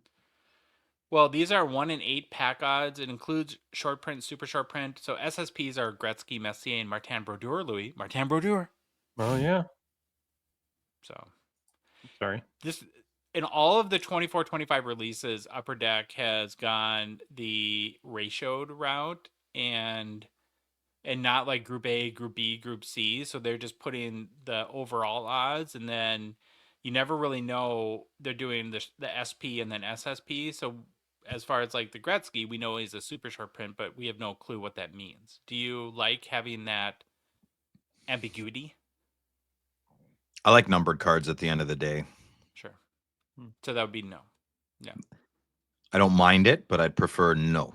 Well, these are 1 in 8 pack odds. It includes short print, super short print. So SSPs are Gretzky, Messier, and Martin Brodeur. Louis Martin Brodeur. Oh yeah. So, sorry. This in all of the 24-25 releases, Upper Deck has gone the ratioed route and not like Group A, Group B, Group C. So they're just putting the overall odds, and then you never really know they're doing the SP and then SSP. So as far as like the Gretzky, we know he's a super short print, but we have no clue what that means. Do you like having that ambiguity? I like numbered cards at the end of the day. Sure. So that would be no. Yeah. I don't mind it, but I'd prefer no.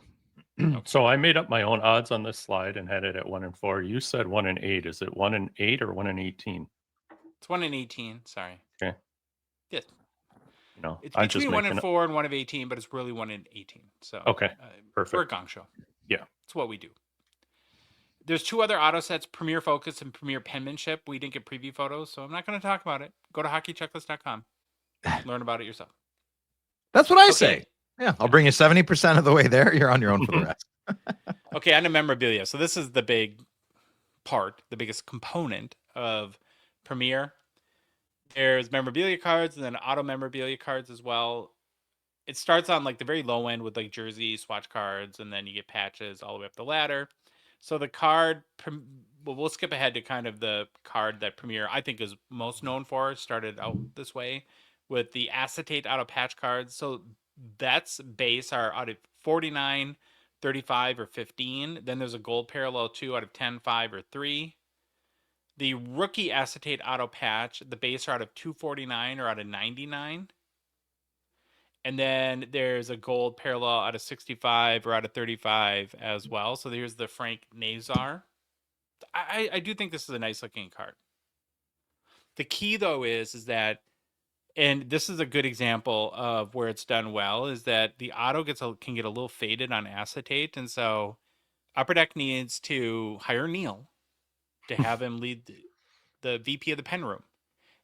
Okay. So I made up my own odds on this slide and had it at 1 in 4. You said 1 in 8. Is it 1 in 8 or 1 in 18? It's 1 in 18. Sorry. Okay. Yes. No, it's between 1 in 4 and 1 of 18, but it's really 1 in 18. So okay, perfect. We're a Gongshow. Yeah, it's what we do. There's 2 other auto sets: Premier Focus and Premier Penmanship. We didn't get preview photos, so I'm not going to talk about it. Go to hockeychecklist.com. Learn about it yourself. That's what I say. Yeah, I'll bring you 70% of the way there. You're on your own for the rest. Okay, on to memorabilia. So this is the big part, the biggest component of Premier. There's memorabilia cards and then auto memorabilia cards as well. It starts on like the very low end with like jersey swatch cards, and then you get patches all the way up the ladder. So the card, well, we'll skip ahead to kind of the card that Premier I think is most known for. Started out this way with the acetate auto patch cards. So that's base are out of 49, 35, or 15. Then there's a gold parallel 2 out of 10, 5, or 3. The rookie acetate auto patch, the base are out of 249 or out of 99. And then there's a gold parallel out of 65 or out of 35 as well. So there's the Frank Nazar. I do think this is a nice looking card. The key though is that, and this is a good example of where it's done well, is that the auto can get a little faded on acetate. And so Upper Deck needs to hire Neil to have him lead the VP of the pen room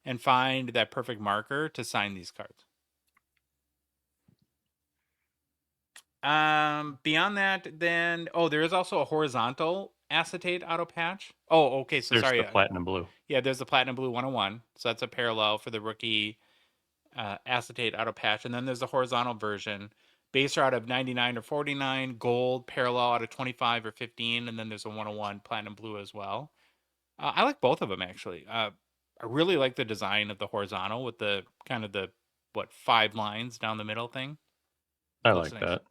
and find that perfect marker to sign these cards. Beyond that, then there is also a horizontal acetate auto patch. Oh, okay. So there's sorry, the platinum blue. Yeah, there's the platinum blue 101. So that's a parallel for the rookie acetate auto patch, and then there's the horizontal version. Base are out of 99 or 49, gold parallel out of 25 or 15, and then there's a 101 platinum blue as well. I like both of them actually. I really like the design of the horizontal with the kind of the 5 lines down the middle thing. I like that.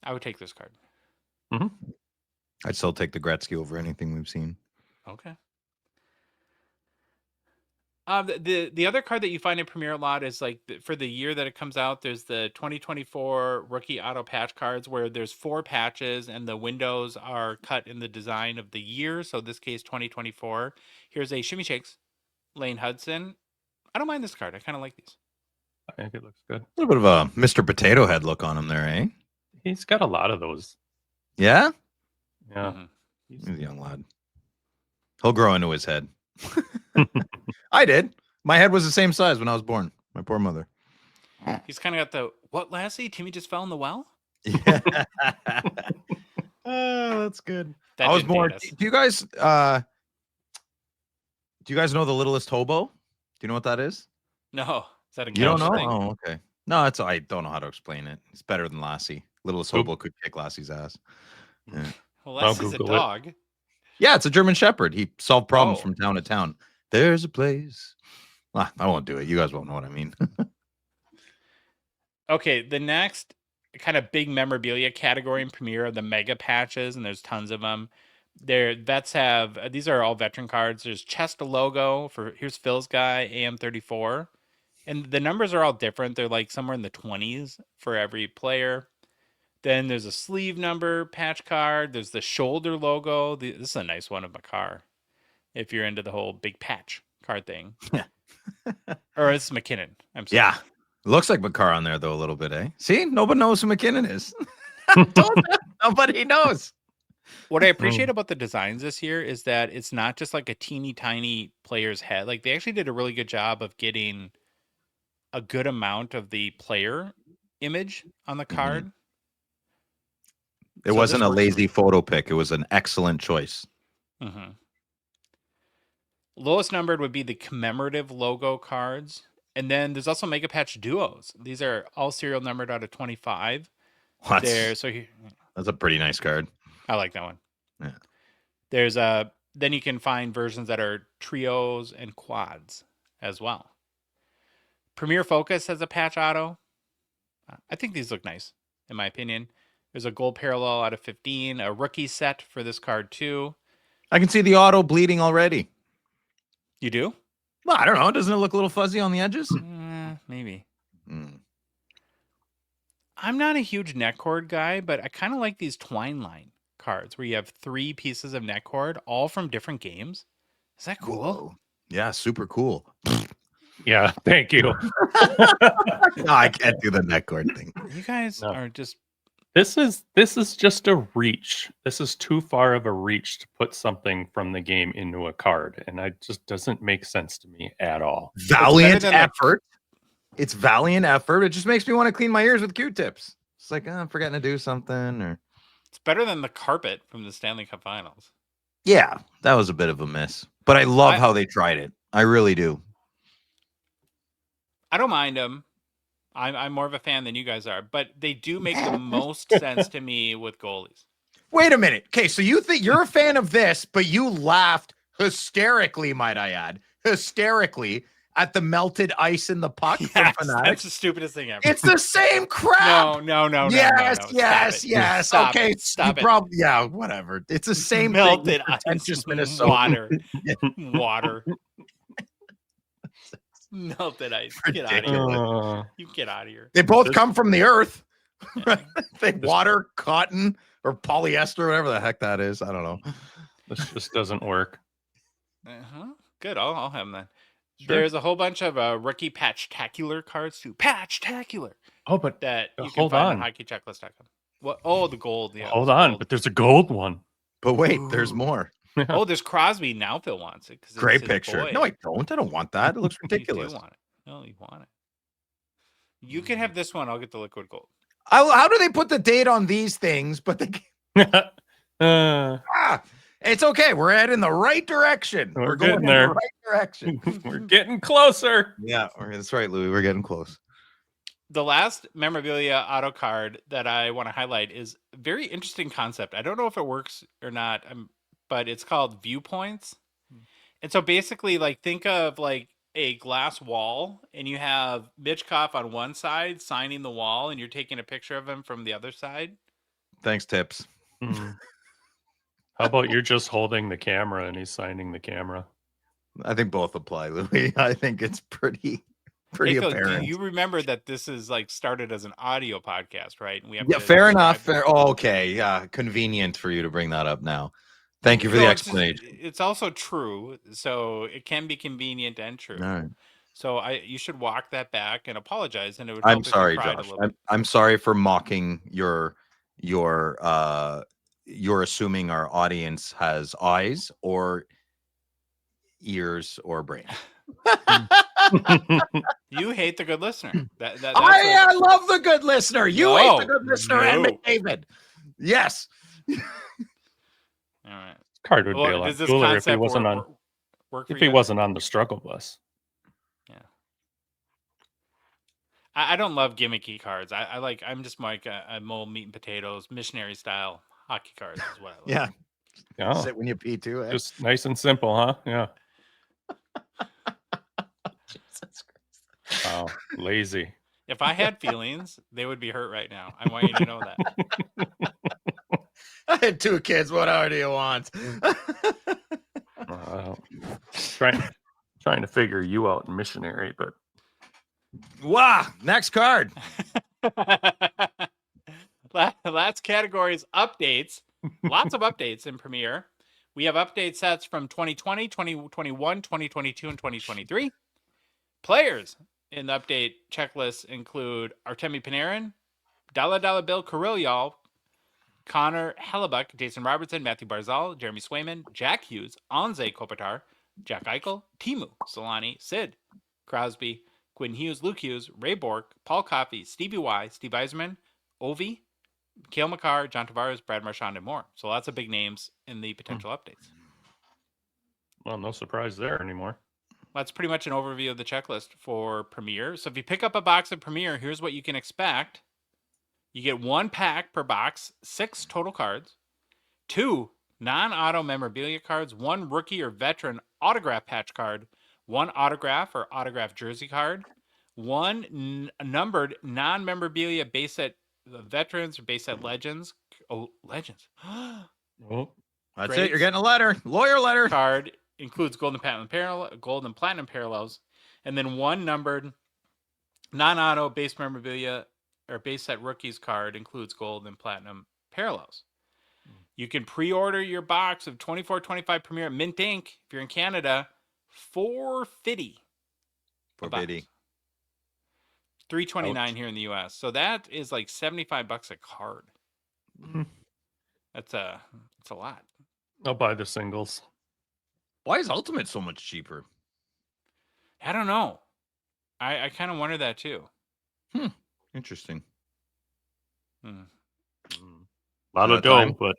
I would take this card. Mm-hmm. I'd still take the Gretzky over anything we've seen. Okay. The other card that you find in Premier a lot is like for the year that it comes out, there's the 2024 rookie auto patch cards where there's 4 patches and the windows are cut in the design of the year. So in this case, 2024. Here's a Shimmy Shakes, Lane Hudson. I don't mind this card. I kind of like these. I think it looks good. A little bit of a Mr. Potato Head look on him there, eh? He's got a lot of those. Yeah? Yeah. Mm-hmm. He's a young lad. He'll grow into his head. I did. My head was the same size when I was born. My poor mother. He's kind of got the, what, Lassie? Timmy just fell in the well? Yeah. Oh, that's good. That I was didn't born. date us. Do you guys know the Littlest Hobo? Do you know what that is? No. Is that a You don't know? thing? Oh, okay. No, I don't know how to explain it. It's better than Lassie. Littlest Hobo could kick Lassie's ass. Yeah. Well, Lassie's a dog. Yeah, it's a German Shepherd. He solved problems from town to town. There's a place. I won't do it. You guys won't know what I mean. Okay, the next kind of big memorabilia category in Premier are the mega patches, and there's tons of them. Vets have these are all veteran cards. There's Chest logo here's Phil's guy AM34, And the numbers are all different. They're like somewhere in the 20s for every player. Then there's a sleeve number patch card. There's the shoulder logo. This is a nice one of Makar, if you're into the whole big patch card thing. Yeah. Or it's McKinnon. I'm sorry. Yeah. Looks like Makar on there, though, a little bit, eh? See? Nobody knows who McKinnon is. Nobody knows. What I appreciate about the designs this year is that it's not just like a teeny tiny player's head. Like, they actually did a really good job of getting a good amount of the player image on the card. It wasn't a lazy photo pick. It was an excellent choice. Mm-hmm. Lowest numbered would be the commemorative logo cards. And then there's also Mega Patch Duos. These are all serial numbered out of 25. That's a pretty nice card. I like that one. Yeah. There's then you can find versions that are trios and quads as well. Premier Focus has a patch auto. I think these look nice, in my opinion. There's a gold parallel out of 15, a rookie set for this card too. I can see the auto bleeding already. You do? Well, I don't know. Doesn't it look a little fuzzy on the edges? Maybe. I'm not a huge neck cord guy, but I kind of like these twine line cards where you have 3 pieces of neck cord, all from different games. Is that cool? Whoa. Yeah, super cool. Yeah, thank you. No, I can't do the neck cord thing. You guys are just... This is just a reach. This is too far of a reach to put something from the game into a card, and it just doesn't make sense to me at all. Valiant effort. It's valiant effort. It just makes me want to clean my ears with Q-tips. It's like, I'm forgetting to do something. Or it's better than the carpet from the Stanley Cup Finals. Yeah, that was a bit of a miss. But I love how they tried it. I really do. I don't mind them. I'm more of a fan than you guys are, but they do make the most sense to me with goalies. Wait a minute. Okay, so you think you're a fan of this, but you laughed hysterically, might I add, at the melted ice in the puck. Yes, that's the stupidest thing ever. It's the same crap. No. Yes. Stop okay, it. Stop it. Yeah, whatever. It's the same melted thing. ice, Minnesota. water. Melted ice. Get out of here. You get out of here. They both come from the earth. Right? Water, cotton, or polyester, whatever the heck that is. I don't know. This just doesn't work. Good. I'll have them then. Sure. There's a whole bunch of rookie patch-tacular cards too. Patch-tacular. Oh, but that you can find on hockeychecklist.com. What? Oh, the gold. Yeah, hold on, but there's a gold one. But wait, there's more. Oh, there's Crosby. Now Phil wants it. Great picture. Boy. No, I don't. I don't want that. It looks ridiculous. You want it. No, you want it. You can have this one. I'll get the liquid gold. How do they put the date on these things? But it's okay. We're heading in the right direction. We're going getting there. in the right direction. We're getting closer. Yeah, that's right, Louis. We're getting close. The last memorabilia auto card that I want to highlight is a very interesting concept. I don't know if it works or not, but it's called Viewpoints. And so basically, like, think of like a glass wall, and you have Mitchkov on one side signing the wall, and you're taking a picture of him from the other side. Thanks, Tips. How about you're just holding the camera and he's signing the camera? I think both apply, Louis. I think it's pretty apparent. You remember that this is like started as an audio podcast, right? And we have fair enough. Okay, yeah, convenient for you to bring that up now. Thank you for the explanation. It's also true, so it can be convenient and true. All right. So you should walk that back and apologize, and it would. I'm sorry, Josh. I'm sorry for mocking your you're assuming our audience has eyes or ears or brain. You hate the good listener. I love the good listener. You hate the good listener and McDavid. Yes. All right. Card would be a lot cooler if he wasn't wasn't on the struggle bus. Yeah. I don't love gimmicky cards. I'm just like a mold meat and potatoes missionary style hockey cards as well. Yeah. Yeah. Sit when you pee too. Eh? Just nice and simple, huh? Yeah. Jesus Christ. Wow. Lazy. If I had feelings, they would be hurt right now. I want you to know that. I had 2 kids. What more do you want? Trying to figure you out in missionary, but Wow. Next card. Last categories updates. Lots of updates in Premier. We have update sets from 2020, 2021, 2022, and 2023. Players in the update checklist include Artemi Panarin, Dalla Bill Kirill, Connor Hellebuck, Jason Robertson, Matthew Barzal, Jeremy Swayman, Jack Hughes, Anze Kopitar, Jack Eichel, Timu Solani, Sid Crosby, Quinn Hughes, Luke Hughes, Ray Bork, Paul Coffey, Stevie Y, Steve Yzerman, Ovi, Cale Makar, John Tavares, Brad Marchand, and more. So lots of big names in the potential updates. Well, no surprise there anymore. That's pretty much an overview of the checklist for Premier. So if you pick up a box of Premier, here's what you can expect. You get 1 pack per box, 6 total cards, 2 non-auto memorabilia cards, 1 rookie or veteran autograph patch card, 1 autograph or autograph jersey card, 1 numbered non-memorabilia base set veterans or base set legends. Oh, legends. Oh, that's Great. it. You're getting a letter. Lawyer letter. Card includes gold and platinum parallels, and then 1 numbered non-auto base memorabilia or base set rookies card includes gold and platinum parallels. You can pre-order your box of 24-25 Premier at Mint Inc. if you're in Canada, $450. $450. $329 here in the US. So that is like $75 a card. That's a lot. I'll buy the singles. Why is Ultimate so much cheaper? I don't know. I kind of wonder that too. Interesting. A lot of dough, but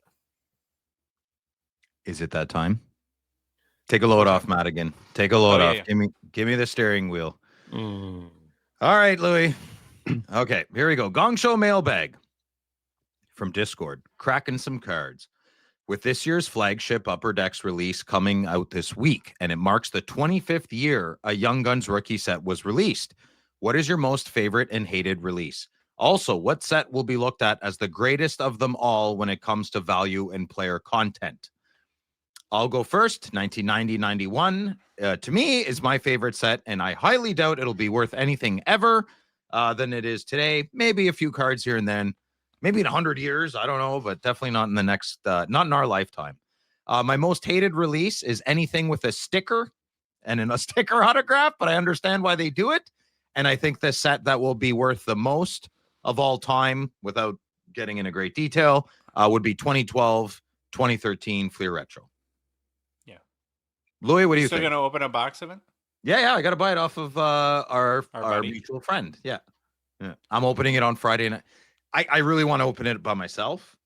is it that time? Take a load off, Madigan. Take a load off. Yeah. Give me the steering wheel. All right, Louis. Okay, here we go. Gongshow Mailbag from Discord. Cracking some cards. With this year's flagship Upper Decks release coming out this week, and it marks the 25th year a Young Guns rookie set was released. What is your most favorite and hated release? Also, what set will be looked at as the greatest of them all when it comes to value and player content? I'll go first. 1990-91, to me, is my favorite set, and I highly doubt it'll be worth anything ever than it is today. Maybe a few cards here and then. Maybe in 100 years, I don't know, but definitely not in the next, not in our lifetime. My most hated release is anything with a sticker and a sticker autograph, but I understand why they do it. And I think the set that will be worth the most of all time, without getting into great detail, would be 2012, 2013 Fleer Retro. Yeah. Louis, what do you Still think? going to open a box of it? Yeah, I got to buy it off of our buddy. mutual friend. Yeah. I'm opening it on Friday night. I really want to open it by myself,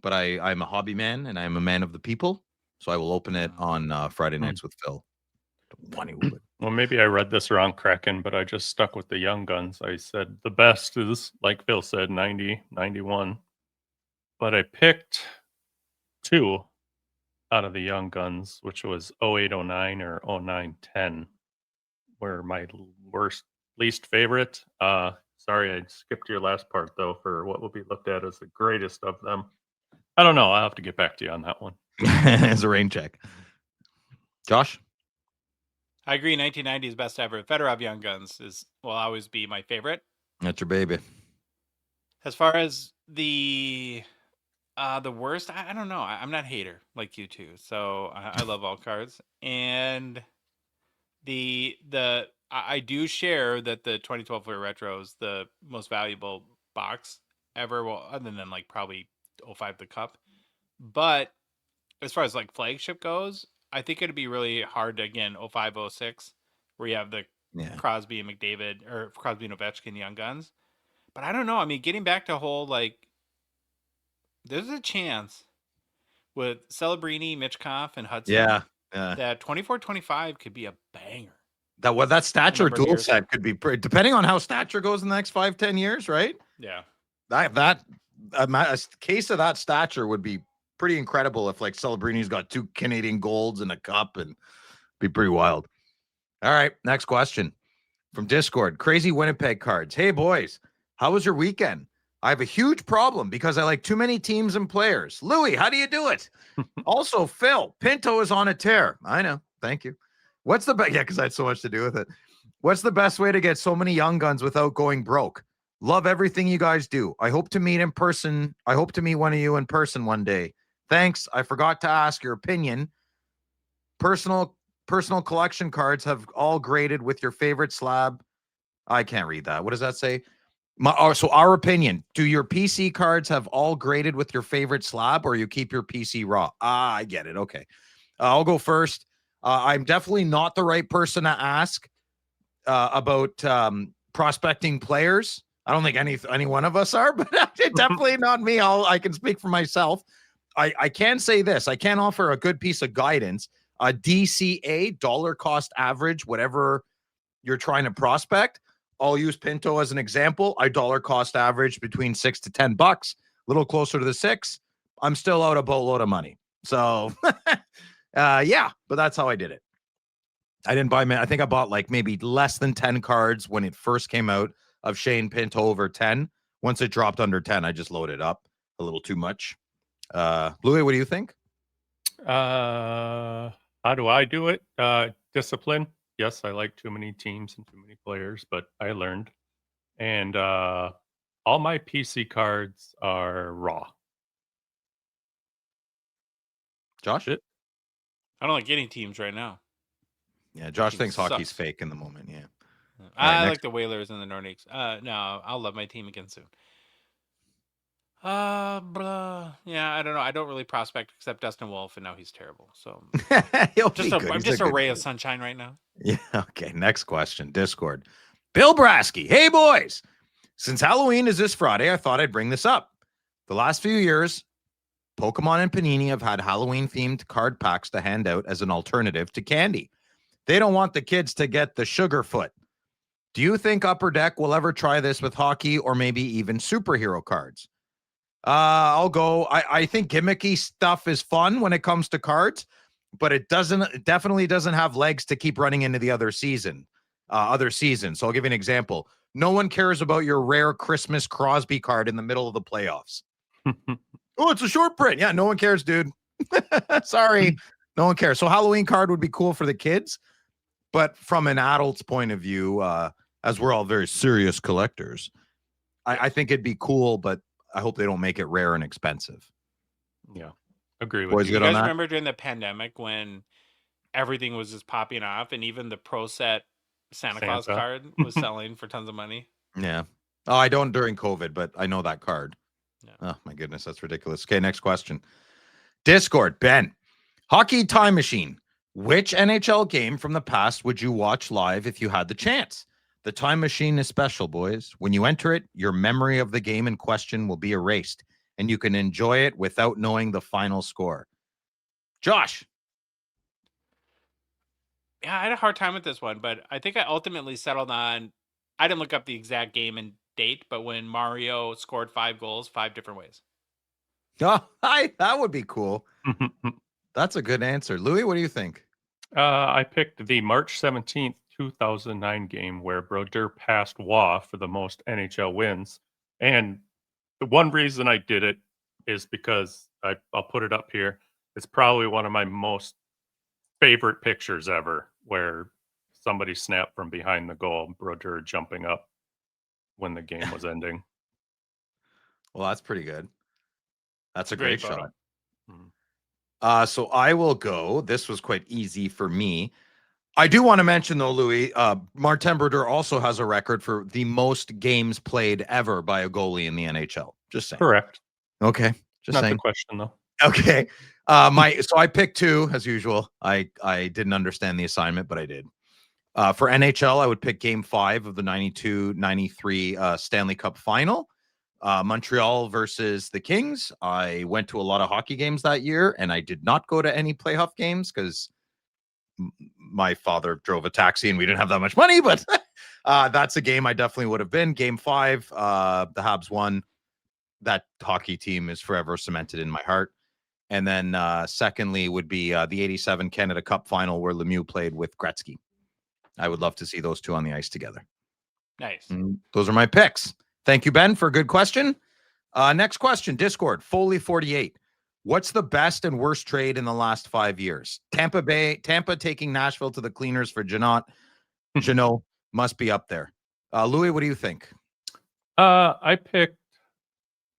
but I'm a hobby man and I'm a man of the people. So I will open it on Friday nights with Phil. Well, maybe I read this wrong, Kraken, but I just stuck with the Young Guns. I said the best is, like Phil said, 90, 91. But I picked 2 out of the Young Guns, which was 08-09 or 09-10, were my least favorite. Sorry, I skipped your last part, though, for what will be looked at as the greatest of them. I don't know. I'll have to get back to you on that one. As a rain check. Josh? I agree. 1990 is best ever. Fedorov Young Guns will always be my favorite. That's your baby. As far as the worst, I don't know. I'm not a hater like you two, so I love all cards. And I do share that the 2012 Fleer Retro is the most valuable box ever. Well, other than like probably 05 the Cup. But as far as like flagship goes, I think it'd be really hard to, again, 05, 06, where you have the Crosby and McDavid, or Crosby and Ovechkin Young Guns. But I don't know. I mean, getting back to whole, like, there's a chance with Celebrini, Mitchkoff, and Hudson that 24-25 could be a banger. That stature dual set could be pretty, depending on how stature goes in the next 5-10 years, right? Yeah. A case of that stature would be pretty incredible if like Celebrini's got 2 Canadian golds and a cup, and be pretty wild. All right, next question from Discord. Crazy Winnipeg Cards. Hey boys, how was your weekend? I have a huge problem because I like too many teams and players. Louis, how do you do it? Also, Phil, Pinto is on a tear. I know. Thank you. What's the best? Yeah, because I had so much to do with it. What's the best way to get so many young guns without going broke? Love everything you guys do. I hope to meet in person. I hope to meet one of you in person one day. Thanks. I forgot to ask your opinion. Personal collection cards have all graded with your favorite slab. I can't read that. What does that say? So our opinion. Do your PC cards have all graded with your favorite slab, or you keep your PC raw? I get it. Okay. I'll go first. I'm definitely not the right person to ask about prospecting players. I don't think any one of us are, but definitely not me. I can speak for myself. I can say this. I can offer a good piece of guidance. A DCA, dollar cost average, whatever you're trying to prospect. I'll use Pinto as an example. I dollar cost average between $6 to $10, a little closer to the 6. I'm still out a boatload of money. So yeah, but that's how I did it. I didn't buy I think I bought like maybe less than 10 cards when it first came out of Shane Pinto over 10. Once it dropped under 10, I just loaded up a little too much. Louis, what do you think? How do I do it? Discipline. Yes, I like too many teams and too many players, but I learned. And all my PC cards are raw. Josh? I don't like getting teams right now. Yeah, Josh thinks hockey's fake in the moment. Yeah. I like the Whalers and the Nordics. No, I'll love my team again soon. Yeah, I don't know. I don't really prospect except Dustin Wolf, and now he's terrible. So I'm just a ray of sunshine right now. Yeah. Okay. Next question. Discord. Bill Brasky. Hey, boys. Since Halloween is this Friday, I thought I'd bring this up. The last few years, Pokemon and Panini have had Halloween-themed card packs to hand out as an alternative to candy. They don't want the kids to get the Sugarfoot. Do you think Upper Deck will ever try this with hockey or maybe even superhero cards? I'll go. I think gimmicky stuff is fun when it comes to cards, but it definitely doesn't have legs to keep running into the other season. So I'll give you an example. No one cares about your rare Christmas Crosby card in the middle of the playoffs. Oh, it's a short print. Yeah, no one cares, dude. Sorry. No one cares. So Halloween card would be cool for the kids, but from an adult's point of view, as we're all very serious collectors, I think it'd be cool, but I hope they don't make it rare and expensive. Yeah, agree with you. You guys remember during the pandemic when everything was just popping off, and even the Pro Set Santa Claus card was selling for tons of money? Yeah. Oh, I don't during COVID, but I know that card. Yeah. Oh my goodness, that's ridiculous. Okay, next question. Discord, Ben. Hockey Time Machine. Which NHL game from the past would you watch live if you had the chance? The Time Machine is special, boys. When you enter it, your memory of the game in question will be erased, and you can enjoy it without knowing the final score. Josh. Yeah, I had a hard time with this one, but I think I ultimately settled on, I didn't look up the exact game and date, but when Mario scored 5 goals 5 different ways. Oh, that would be cool. That's a good answer. Louis, what do you think? I picked the March 17th, 2009 game where Brodeur passed Waugh for the most NHL wins. And the one reason I did it is because I'll put it up here. It's probably one of my most favorite pictures ever, where somebody snapped from behind the goal, Brodeur jumping up when the game was ending. Well, that's pretty good. That's a great shot. So I will go. This was quite easy for me. I do want to mention, though, Louis, Martin Brodeur also has a record for the most games played ever by a goalie in the NHL. Just saying. Correct. Okay. Just Not saying. the question, though. Okay. So I picked 2, as usual. I didn't understand the assignment, but I did. For NHL, I would pick Game 5 of the 92-93 Stanley Cup Final. Montreal versus the Kings. I went to a lot of hockey games that year, and I did not go to any playoff games because my father drove a taxi and we didn't have that much money, but that's a game I definitely would have been. Game 5, the Habs won. That hockey team is forever cemented in my heart. And then secondly would be the 87 Canada Cup Final where Lemieux played with Gretzky. I would love to see those two on the ice together. Nice. Those are my picks. Thank you, Ben, for a good question. Next question, Discord, Foley48. What's the best and worst trade in the last 5 years? Tampa taking Nashville to the cleaners for Jeannot, must be up there. Louis, what do you think? I picked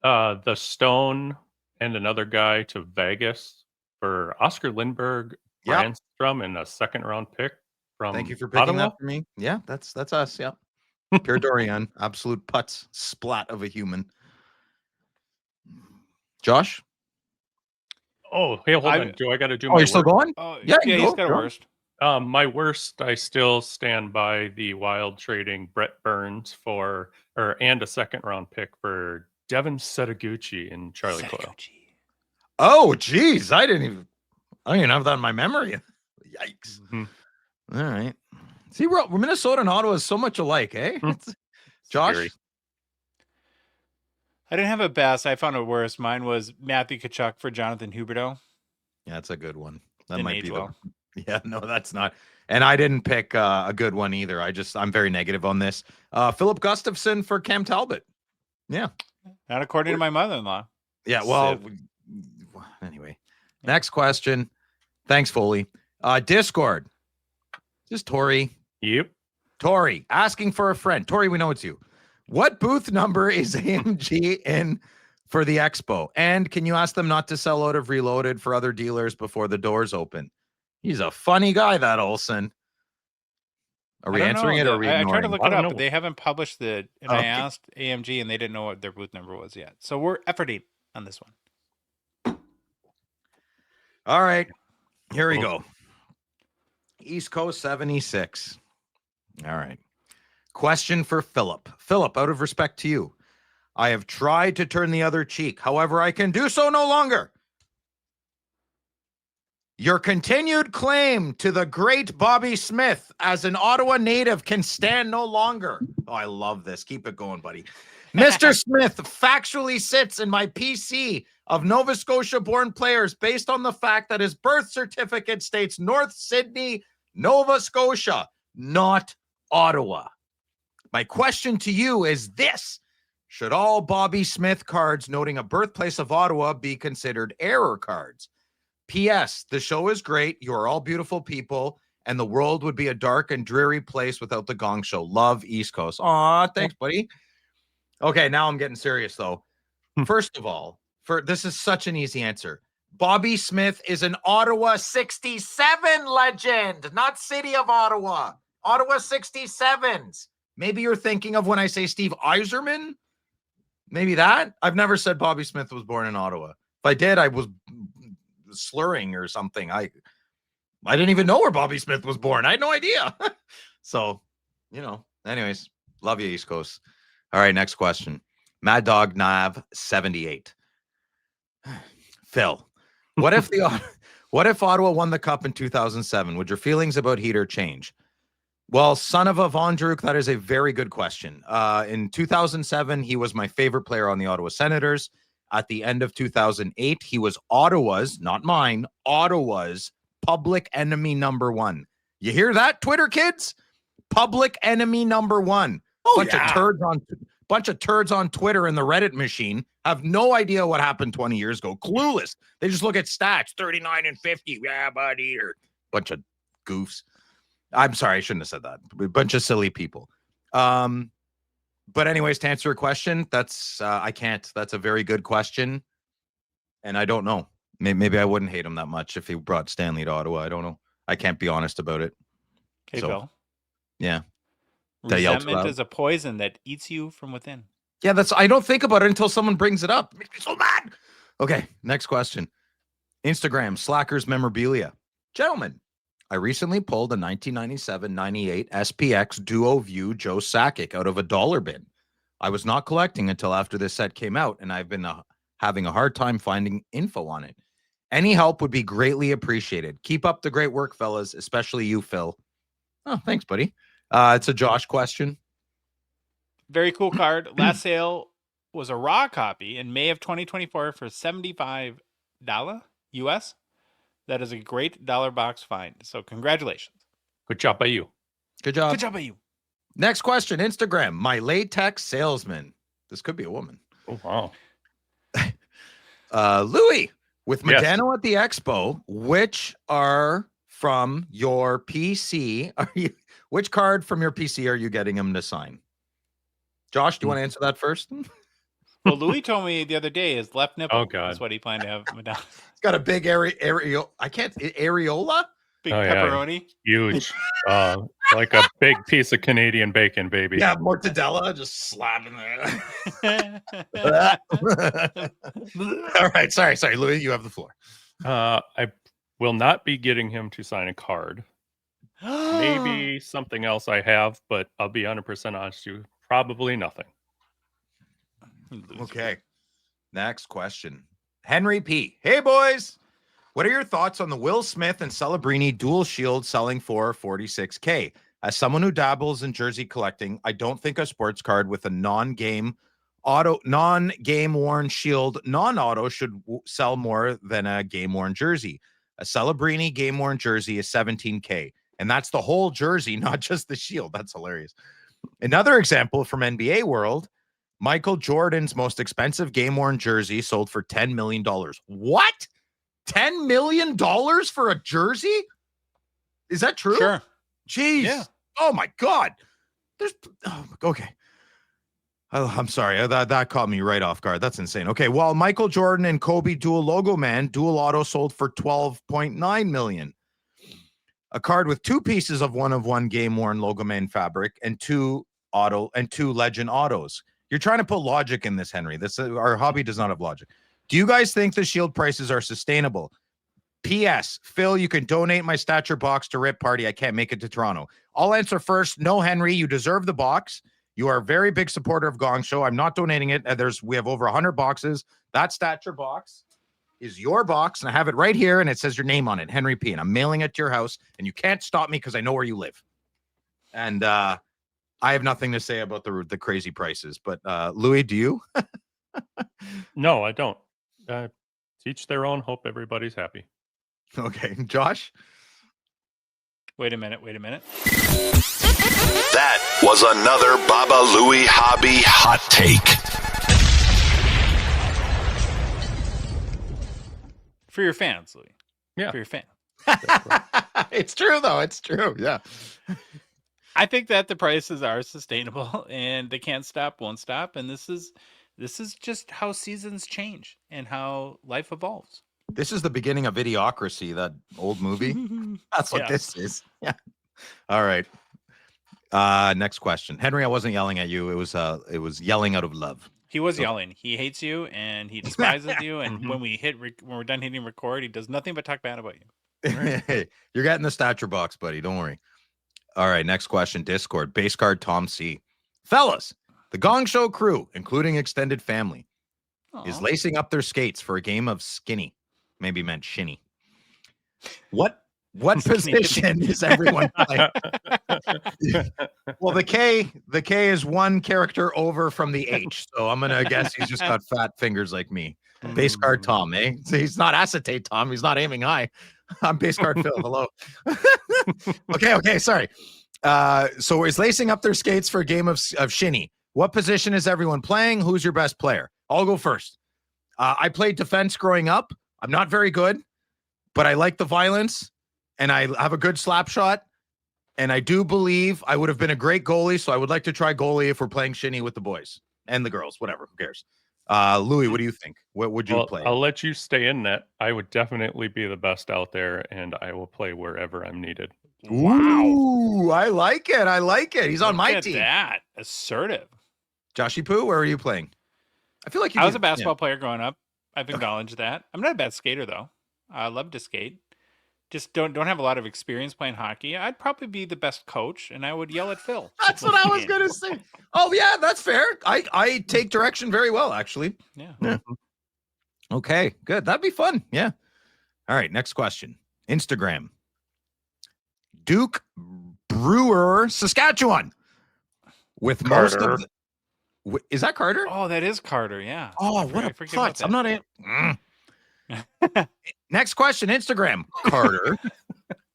the Stone and another guy to Vegas for Oscar Lindberg, Yep. Brandstrom, and a second-round pick from Thank you for picking Ottawa. that for me. Yeah, that's us. Yep. Pierre Dorian, absolute putz splat of a human. Josh? Oh, hey, hold on. Do I got to do Oh, my you're still worst? going? Yeah, you he's go. got a worst. My worst, I still stand by the Wild trading Brett Burns and a second-round pick for Devin Setaguchi and Charlie Coyle. Oh, geez. I didn't even have that in my memory. Yikes. Mhm. All right. See, Minnesota and Ottawa is so much alike, eh? Josh? Scary. I didn't have a best. I found a worst. Mine was Matthew Tkachuk for Jonathan Huberdeau. Yeah, that's a good one. That Didn't might age be well. Yeah, no, that's not. And I didn't pick a good one either. I'm very negative on this. Philip Gustafson for Cam Talbot. Yeah. Not according to my mother-in-law. Yeah, well, anyway. Next question. Thanks, Foley. Discord. Just Tori. Yep. Tori, asking for a friend. Tori, we know it's you. What booth number is AMG in for the expo? And can you ask them not to sell out of Reloaded for other dealers before the doors open? He's a funny guy, that Olsen. Are we answering it or are we ignoring? I tried to look I it don't up, know. but they haven't published I asked AMG and they didn't know what their booth number was yet. So we're efforting on this one. All right. Here we go. East Coast 76. All right. Question for Philip. Philip, out of respect to you, I have tried to turn the other cheek. However, I can do so no longer. Your continued claim to the great Bobby Smith as an Ottawa native can stand no longer. Oh, I love this. Keep it going, buddy. Mr. Smith factually sits in my PC of Nova Scotia-born players based on the fact that his birth certificate states North Sydney, Nova Scotia, not Ottawa. My question to you is this. Should all Bobby Smith cards noting a birthplace of Ottawa be considered error cards? P.S. The show is great. You are all beautiful people, and the world would be a dark and dreary place without the Gong Show. Love, East Coast. Aw, thanks, buddy. Okay, now I'm getting serious, though. First of all, this is such an easy answer. Bobby Smith is an Ottawa 67 legend, not City of Ottawa. Ottawa 67s. Maybe you're thinking of when I say Steve Yzerman. Maybe that. I've never said Bobby Smith was born in Ottawa. If I did, I was slurring or something. I didn't even know where Bobby Smith was born. I had no idea. So, anyways, love you, East Coast. All right, next question. Mad Dog Nav 78. Phil, what if Ottawa won the cup in 2007? Would your feelings about Heater change? Well, son of a Von Druk, that is a very good question. In 2007, he was my favorite player on the Ottawa Senators. At the end of 2008, he was Ottawa's, not mine, Ottawa's public enemy number one. You hear that, Twitter kids? Public enemy number one. Bunch of turds on Twitter and the Reddit machine have no idea what happened 20 years ago. Clueless. They just look at stats, 39 and 50. Yeah, buddy. Bunch of goofs. I'm sorry, I shouldn't have said that. A bunch of silly people. But anyways, to answer your question, I can't. That's a very good question. And I don't know. Maybe I wouldn't hate him that much if he brought Stanley to Ottawa. I don't know. I can't be honest about it. Okay, Bill. Yeah. Resentment is a poison that eats you from within. Yeah, I don't think about it until someone brings it up. It makes me so mad. Okay, next question. Instagram, Slackers Memorabilia. Gentlemen, I recently pulled a 1997-98 SPX Duo View Joe Sakic out of a dollar bin. I was not collecting until after this set came out, and I've been having a hard time finding info on it. Any help would be greatly appreciated. Keep up the great work, fellas, especially you, Phil. Oh, thanks, buddy. It's a Josh question. Very cool card. Last sale was a raw copy in May of 2024 for $75 US. That is a great dollar box find. So congratulations. Good job by you. Good job. Good job by you. Next question. Instagram. My latex salesman. This could be a woman. Oh, wow. Louis, with Yes. Modano at the Expo, which are from your PC which card from your PC are you getting him to sign? Josh, do you want to answer that first? Well, Louis told me the other day his left nipple God. is what he planned to have. It's got a big areola. Big Oh, yeah. pepperoni. Huge. Like a big piece of Canadian bacon, baby. Yeah, mortadella just slapping there. All right. Sorry, Louis, you have the floor. I will not be getting him to sign a card. Maybe something else I have, but I'll be 100% honest with you. Probably nothing. Okay. Next question. Henry P. Hey, boys. What are your thoughts on the Will Smith and Celebrini dual shield selling for $46K? As someone who dabbles in jersey collecting, I don't think a sports card with a non-game worn shield non-auto should sell more than a game worn jersey. A Celebrini game worn jersey is $17K, and that's the whole jersey, not just the shield. That's hilarious. Another example from NBA world, Michael Jordan's most expensive game worn jersey sold for $10 million. What? $10 million for a jersey? Is that true? Sure. Jeez. Yeah. Oh my God. Okay. I'm sorry. That caught me right off guard. That's insane. Okay. While Michael Jordan and Kobe dual logo man, dual auto sold for $12.9 million. A card with two pieces of one game worn logo man fabric and two legend autos. You're trying to put logic in this, Henry. Our hobby does not have logic. Do you guys think the shield prices are sustainable? P.S. Phil, you can donate my stature box to Rip Party. I can't make it to Toronto. I'll answer first. No, Henry, you deserve the box. You are a very big supporter of Gongshow. I'm not donating it. We have over 100 boxes. That stature box is your box, and I have it right here, and it says your name on it, Henry P. And I'm mailing it to your house, and you can't stop me because I know where you live. And I have nothing to say about the crazy prices. But Louis, do you? No, I don't. Teach their own. Hope everybody's happy. Okay. Josh? Wait a minute. That was another Baba Louie Hobby hot take. For your fans, Louis. Yeah. For your fans. It's true, though. It's true. Yeah. I think that the prices are sustainable and they can't stop, won't stop. And this is just how seasons change and how life evolves. This is the beginning of Idiocracy, that old movie. That's what this is. Yeah. All right. Next question. Henry, I wasn't yelling at you. It was yelling out of love. He was yelling. He hates you and he despises you. And when we're done hitting record, he does nothing but talk bad about you. Hey, you're getting the stature box, buddy. Don't worry. All right. Next question. Discord. Base card Tom C. Fellas, the Gong Show crew, including extended family, is lacing up their skates for a game of skinny. Maybe meant shinny. What position is everyone playing? Well, the K is one character over from the H, so I'm gonna guess he's just got fat fingers like me. Base card Tom, eh? So he's not acetate Tom. He's not aiming high. I'm base card Phil. Hello. Okay. Sorry. So he's lacing up their skates for a game of shinny. What position is everyone playing? Who's your best player? I'll go first. I played defense growing up. I'm not very good, but I like the violence, and I have a good slap shot, and I do believe I would have been a great goalie, so I would like to try goalie if we're playing shinny with the boys and the girls, whatever, who cares? Louis, what do you think? What would you play? I'll let you stay in net. I would definitely be the best out there, and I will play wherever I'm needed. Wow. I like it. He's on my team. That assertive. Joshy Poo, where are you playing? I feel like I was a basketball player growing up. I've acknowledged that. I'm not a bad skater though. I love to skate. Just don't have a lot of experience playing hockey. I'd probably be the best coach, and I would yell at Phil. That's what I was gonna say. Oh yeah, that's fair. I take direction very well, actually. Yeah. Okay, good. That'd be fun. Yeah. All right. Next question. Instagram. Duke Brewer, Saskatchewan. With Carter. most of is that Carter? Oh, that is Carter. Yeah. Oh, what a putz. I'm not Next question, Instagram. Carter.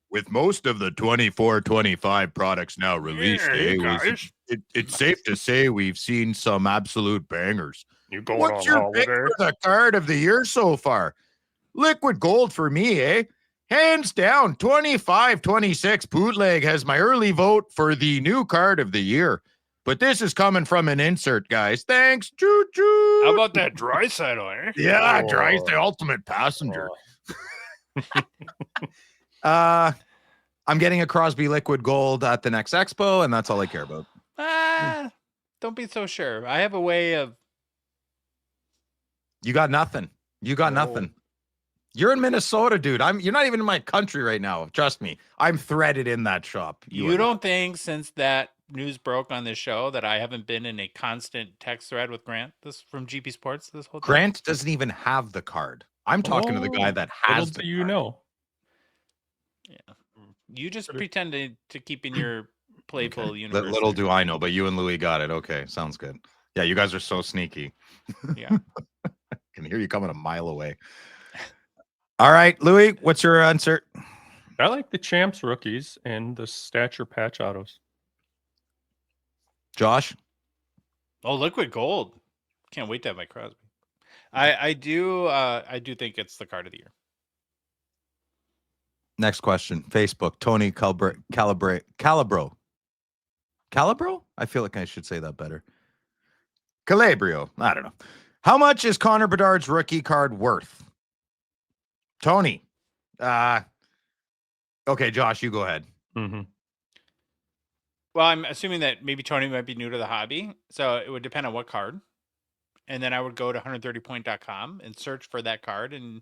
With most of the 24-25 products now released, it's safe to say we've seen some absolute bangers. What's your pick for the card of the year so far? Liquid gold for me, eh? Hands down, 25-26 bootleg has my early vote for the new card of the year. But this is coming from an insert, guys. Thanks. Choo choo. How about that dry side on? Yeah, Oh. Dry's the ultimate passenger. Oh. I'm getting a Crosby Liquid Gold at the next expo, and that's all I care about. Don't be so sure. I have a way of. You got nothing. You got nothing. You're in Minnesota, dude. You're not even in my country right now. Trust me. I'm threaded in that shop. You don't think since that news broke on this show that I haven't been in a constant text thread with Grant from GP Sports this whole time? Grant doesn't even have the card. I'm talking to the guy that has the card. Yeah. You just pretend to keep in your playful universe. Little do I know, but you and Louis got it. Okay, sounds good. Yeah, you guys are so sneaky. Yeah. I can hear you coming a mile away. All right, Louis, what's your answer? I like the Champs rookies and the stature patch autos. Josh? Oh, liquid gold. Can't wait to have my Crosby. I do think it's the card of the year. Next question. Facebook. Tony Calabro. Calabro? I feel like I should say that better. Calabrio. I don't know. How much is Connor Bedard's rookie card worth? Tony. Okay, Josh, you go ahead. Mm-hmm. Well, I'm assuming that maybe Tony might be new to the hobby, so it would depend on what card. And then I would go to 130point.com and search for that card and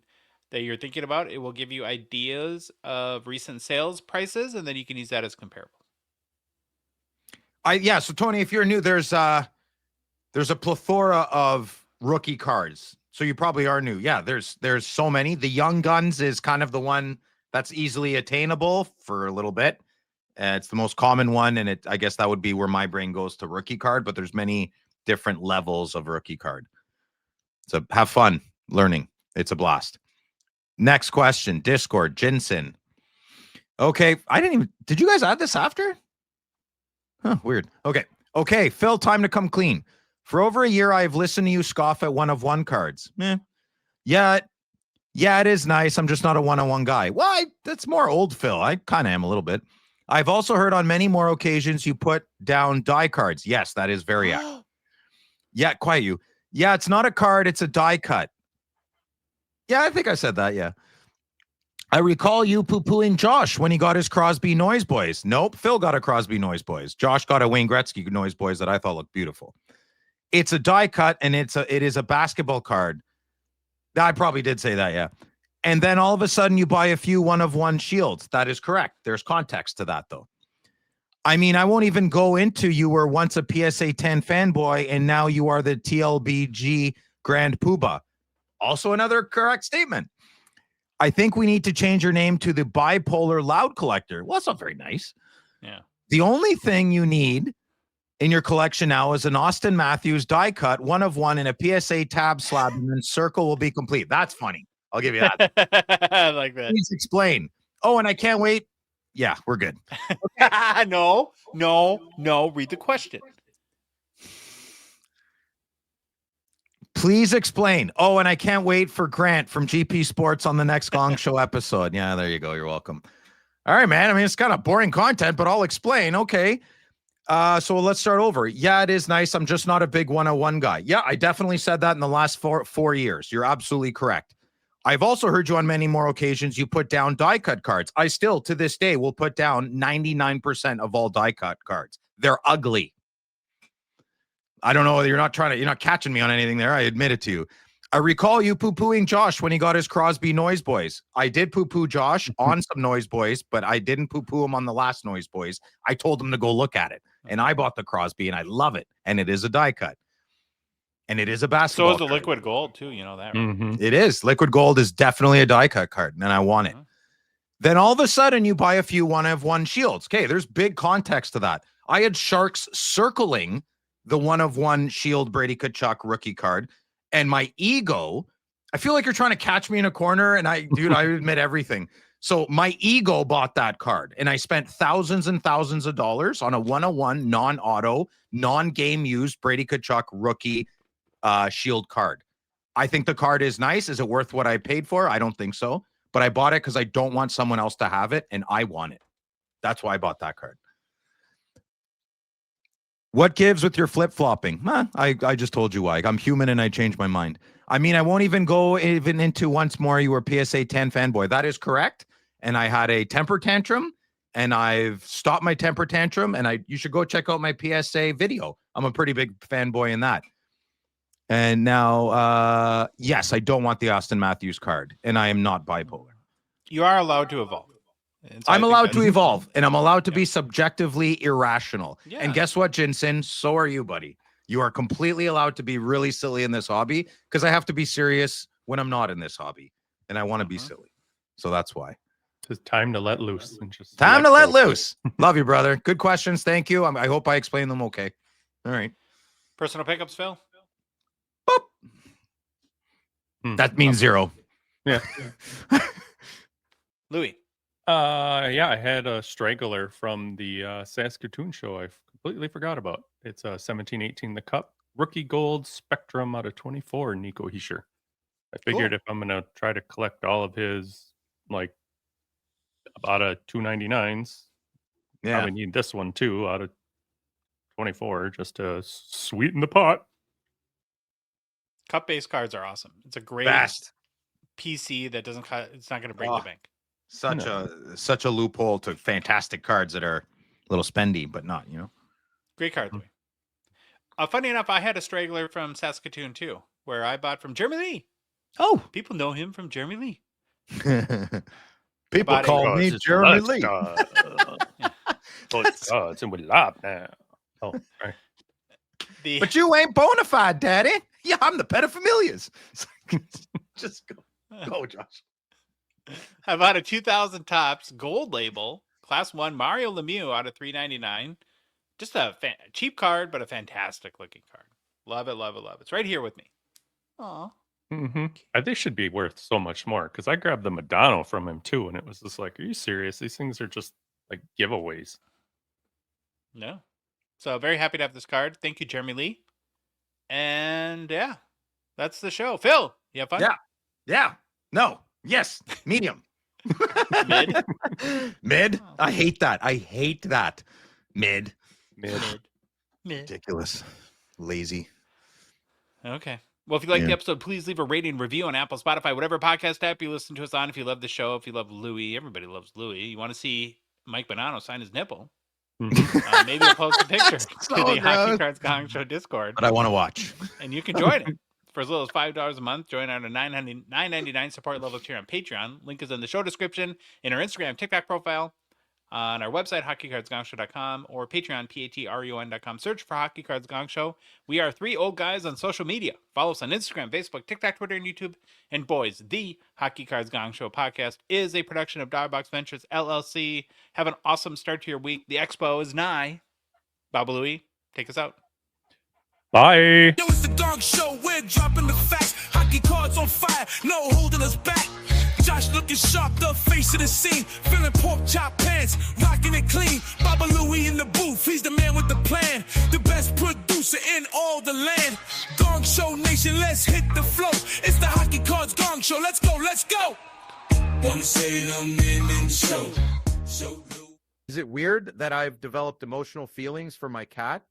that you're thinking about. It will give you ideas of recent sales prices, and then you can use that as comparable. So Tony, if you're new, there's a plethora of rookie cards. So you probably are new. Yeah, there's so many. The Young Guns is kind of the one that's easily attainable for a little bit. It's the most common one, and I guess that would be where my brain goes to rookie card, but there's many different levels of rookie card. So have fun learning. It's a blast. Next question, Discord, Jensen. Okay, did you guys add this after? Huh, weird. Okay, Phil, time to come clean. For over a year, I've listened to you scoff at one-of-one cards. Yeah, it is nice. I'm just not a one-on-one guy. Well, that's more old Phil. I kind of am a little bit. I've also heard on many more occasions you put down die cards. Yes, that is very accurate. Yeah, quiet you. Yeah, it's not a card. It's a die cut. Yeah, I think I said that, yeah. I recall you poo-pooing Josh when he got his Crosby Noise Boys. Nope, Phil got a Crosby Noise Boys. Josh got a Wayne Gretzky Noise Boys that I thought looked beautiful. It's a die cut, and it is a basketball card. I probably did say that, yeah. And then all of a sudden you buy a few one-of-one shields. That is correct. There's context to that, though. I mean, I won't even go into you were once a PSA 10 fanboy, and now you are the TLBG Grand Poobah. Also another correct statement. I think we need to change your name to the Bipolar Loud Collector. Well, that's not very nice. Yeah. The only thing you need in your collection now is an Austin Matthews die cut, one-of-one, and a PSA tab slab, and then circle will be complete. That's funny. I'll give you that. I like that. Please explain. Oh, and I can't wait. Yeah, we're good. No. Read the question. Please explain. Oh, and I can't wait for Grant from GP Sports on the next Gongshow episode. Yeah, there you go. You're welcome. All right, man. I mean, it's kind of boring content, but I'll explain. Okay. So let's start over. Yeah, it is nice. I'm just not a big 101 guy. Yeah, I definitely said that in the last four years. You're absolutely correct. I've also heard you on many more occasions. You put down die cut cards. I still, to this day, will put down 99% of all die cut cards. They're ugly. I don't know. You're not catching me on anything there. I admit it to you. I recall you poo-pooing Josh when he got his Crosby Noise Boys. I did poo-poo Josh on some Noise Boys, but I didn't poo-poo him on the last Noise Boys. I told him to go look at it, and I bought the Crosby, and I love it, and it is a die cut, and it is a basketball. So is the liquid gold too. You know that, right? Mm-hmm. It is. Liquid gold is definitely a die cut card, and I want it. Then all of a sudden, you buy a few one-of-one shields. Okay, there's big context to that. I had Sharks circling the one-of-one shield Brady Tkachuk rookie card. And my ego, I feel like you're trying to catch me in a corner. And I admit everything. So my ego bought that card. And I spent thousands and thousands of dollars on a 101 non-auto, non-game used Brady Tkachuk rookie shield card. I think the card is nice. Is it worth what I paid for? I don't think so. but I bought it because I don't want someone else to have it, and I want it. That's why I bought that card. What gives with your flip-flopping? I just told you why. I'm human and I changed my mind. I mean, I won't even go into once more you were PSA 10 fanboy. That is correct. And I had a temper tantrum, and I've stopped my temper tantrum, and you should go check out my PSA video. I'm a pretty big fanboy in that. And now, yes, I don't want the Austin Matthews card, and I am not bipolar. You are allowed to evolve. I'm allowed to evolve, and I'm allowed to be subjectively irrational. Yeah. And guess what, Jinsen? So are you, buddy. You are completely allowed to be really silly in this hobby, because I have to be serious when I'm not in this hobby, and I want to be silly. So that's why. It's time to let loose. And just time to let loose. Love you, brother. Good questions. Thank you. I hope I explained them okay. All right. Personal pickups, Phil? Boop. That means 0. Yeah. Louis? Yeah, I had a straggler from the Saskatoon show I completely forgot about. It's 17-18 the Cup. Rookie Gold Spectrum out of 24, Nico Hischier. I figured if I'm going to try to collect all of his, like, out of 299s, probably need this one too out of 24 just to sweeten the pot. Cup-based cards are awesome. It's a great PC that doesn't cut. It's not going to break the bank. Such a loophole to fantastic cards that are a little spendy, but not, Great card, Louis. Funny enough, I had a straggler from Saskatoon too, where I bought from Jeremy Lee. Oh, people know him from Jeremy Lee. People call me Jeremy Lee. It's in with love now. Oh, sorry. But you ain't bona fide, Daddy. Yeah, I'm the pedophilia. Just go, Josh. I bought a 2000 Topps gold label, Class 1 Mario Lemieux out of $3.99. Just a cheap card, but a fantastic looking card. Love it, love it, love it. It's right here with me. Aw. Mm-hmm. They should be worth so much more, because I grabbed the Madonna from him too, and it was just like, are you serious? These things are just like giveaways. No. So very happy to have this card. Thank you, Jeremy Lee. And yeah, that's the show. Phil, you have fun? Yeah. No. Yes. Medium. Mid. Mid. I hate that. Mid. Ridiculous. Lazy. Okay. Well, if you like the episode, please leave a rating, review on Apple, Spotify, whatever podcast app you listen to us on. If you love the show, if you love Louis, everybody loves Louis. You want to see Mike Bonanno sign his nipple? Maybe we'll post a picture to the Hockey Cards Gongshow Discord. But I want to watch. And you can join it for as little as $5 a month. Join our $9.99 support level tier on Patreon. Link is in the show description, in our Instagram, TikTok profile, on our website, hockeycardsgongshow.com, or Patreon, patreon.com. Search for Hockey Cards Gongshow. We are 3 old guys on social media. Follow us on Instagram, Facebook, TikTok, Twitter, and YouTube. And boys, the Hockey Cards Gongshow podcast is a production of Dogbox Ventures, LLC. Have an awesome start to your week. The expo is nigh. Baba Louie, take us out. Bye. Yo, it's the Gong Show. We're dropping the facts. Hockey cards on fire. No holding us back. Josh looking sharp, the face of the scene. Feeling pork chop pants, rocking it clean. Baba Louie in the booth, he's the man with the plan. The best producer in all the land. Gong Show Nation, let's hit the flow. It's the Hockey Cards Gong Show. Let's go, let's go. Wanna say them in the show. Is it weird that I've developed emotional feelings for my cat?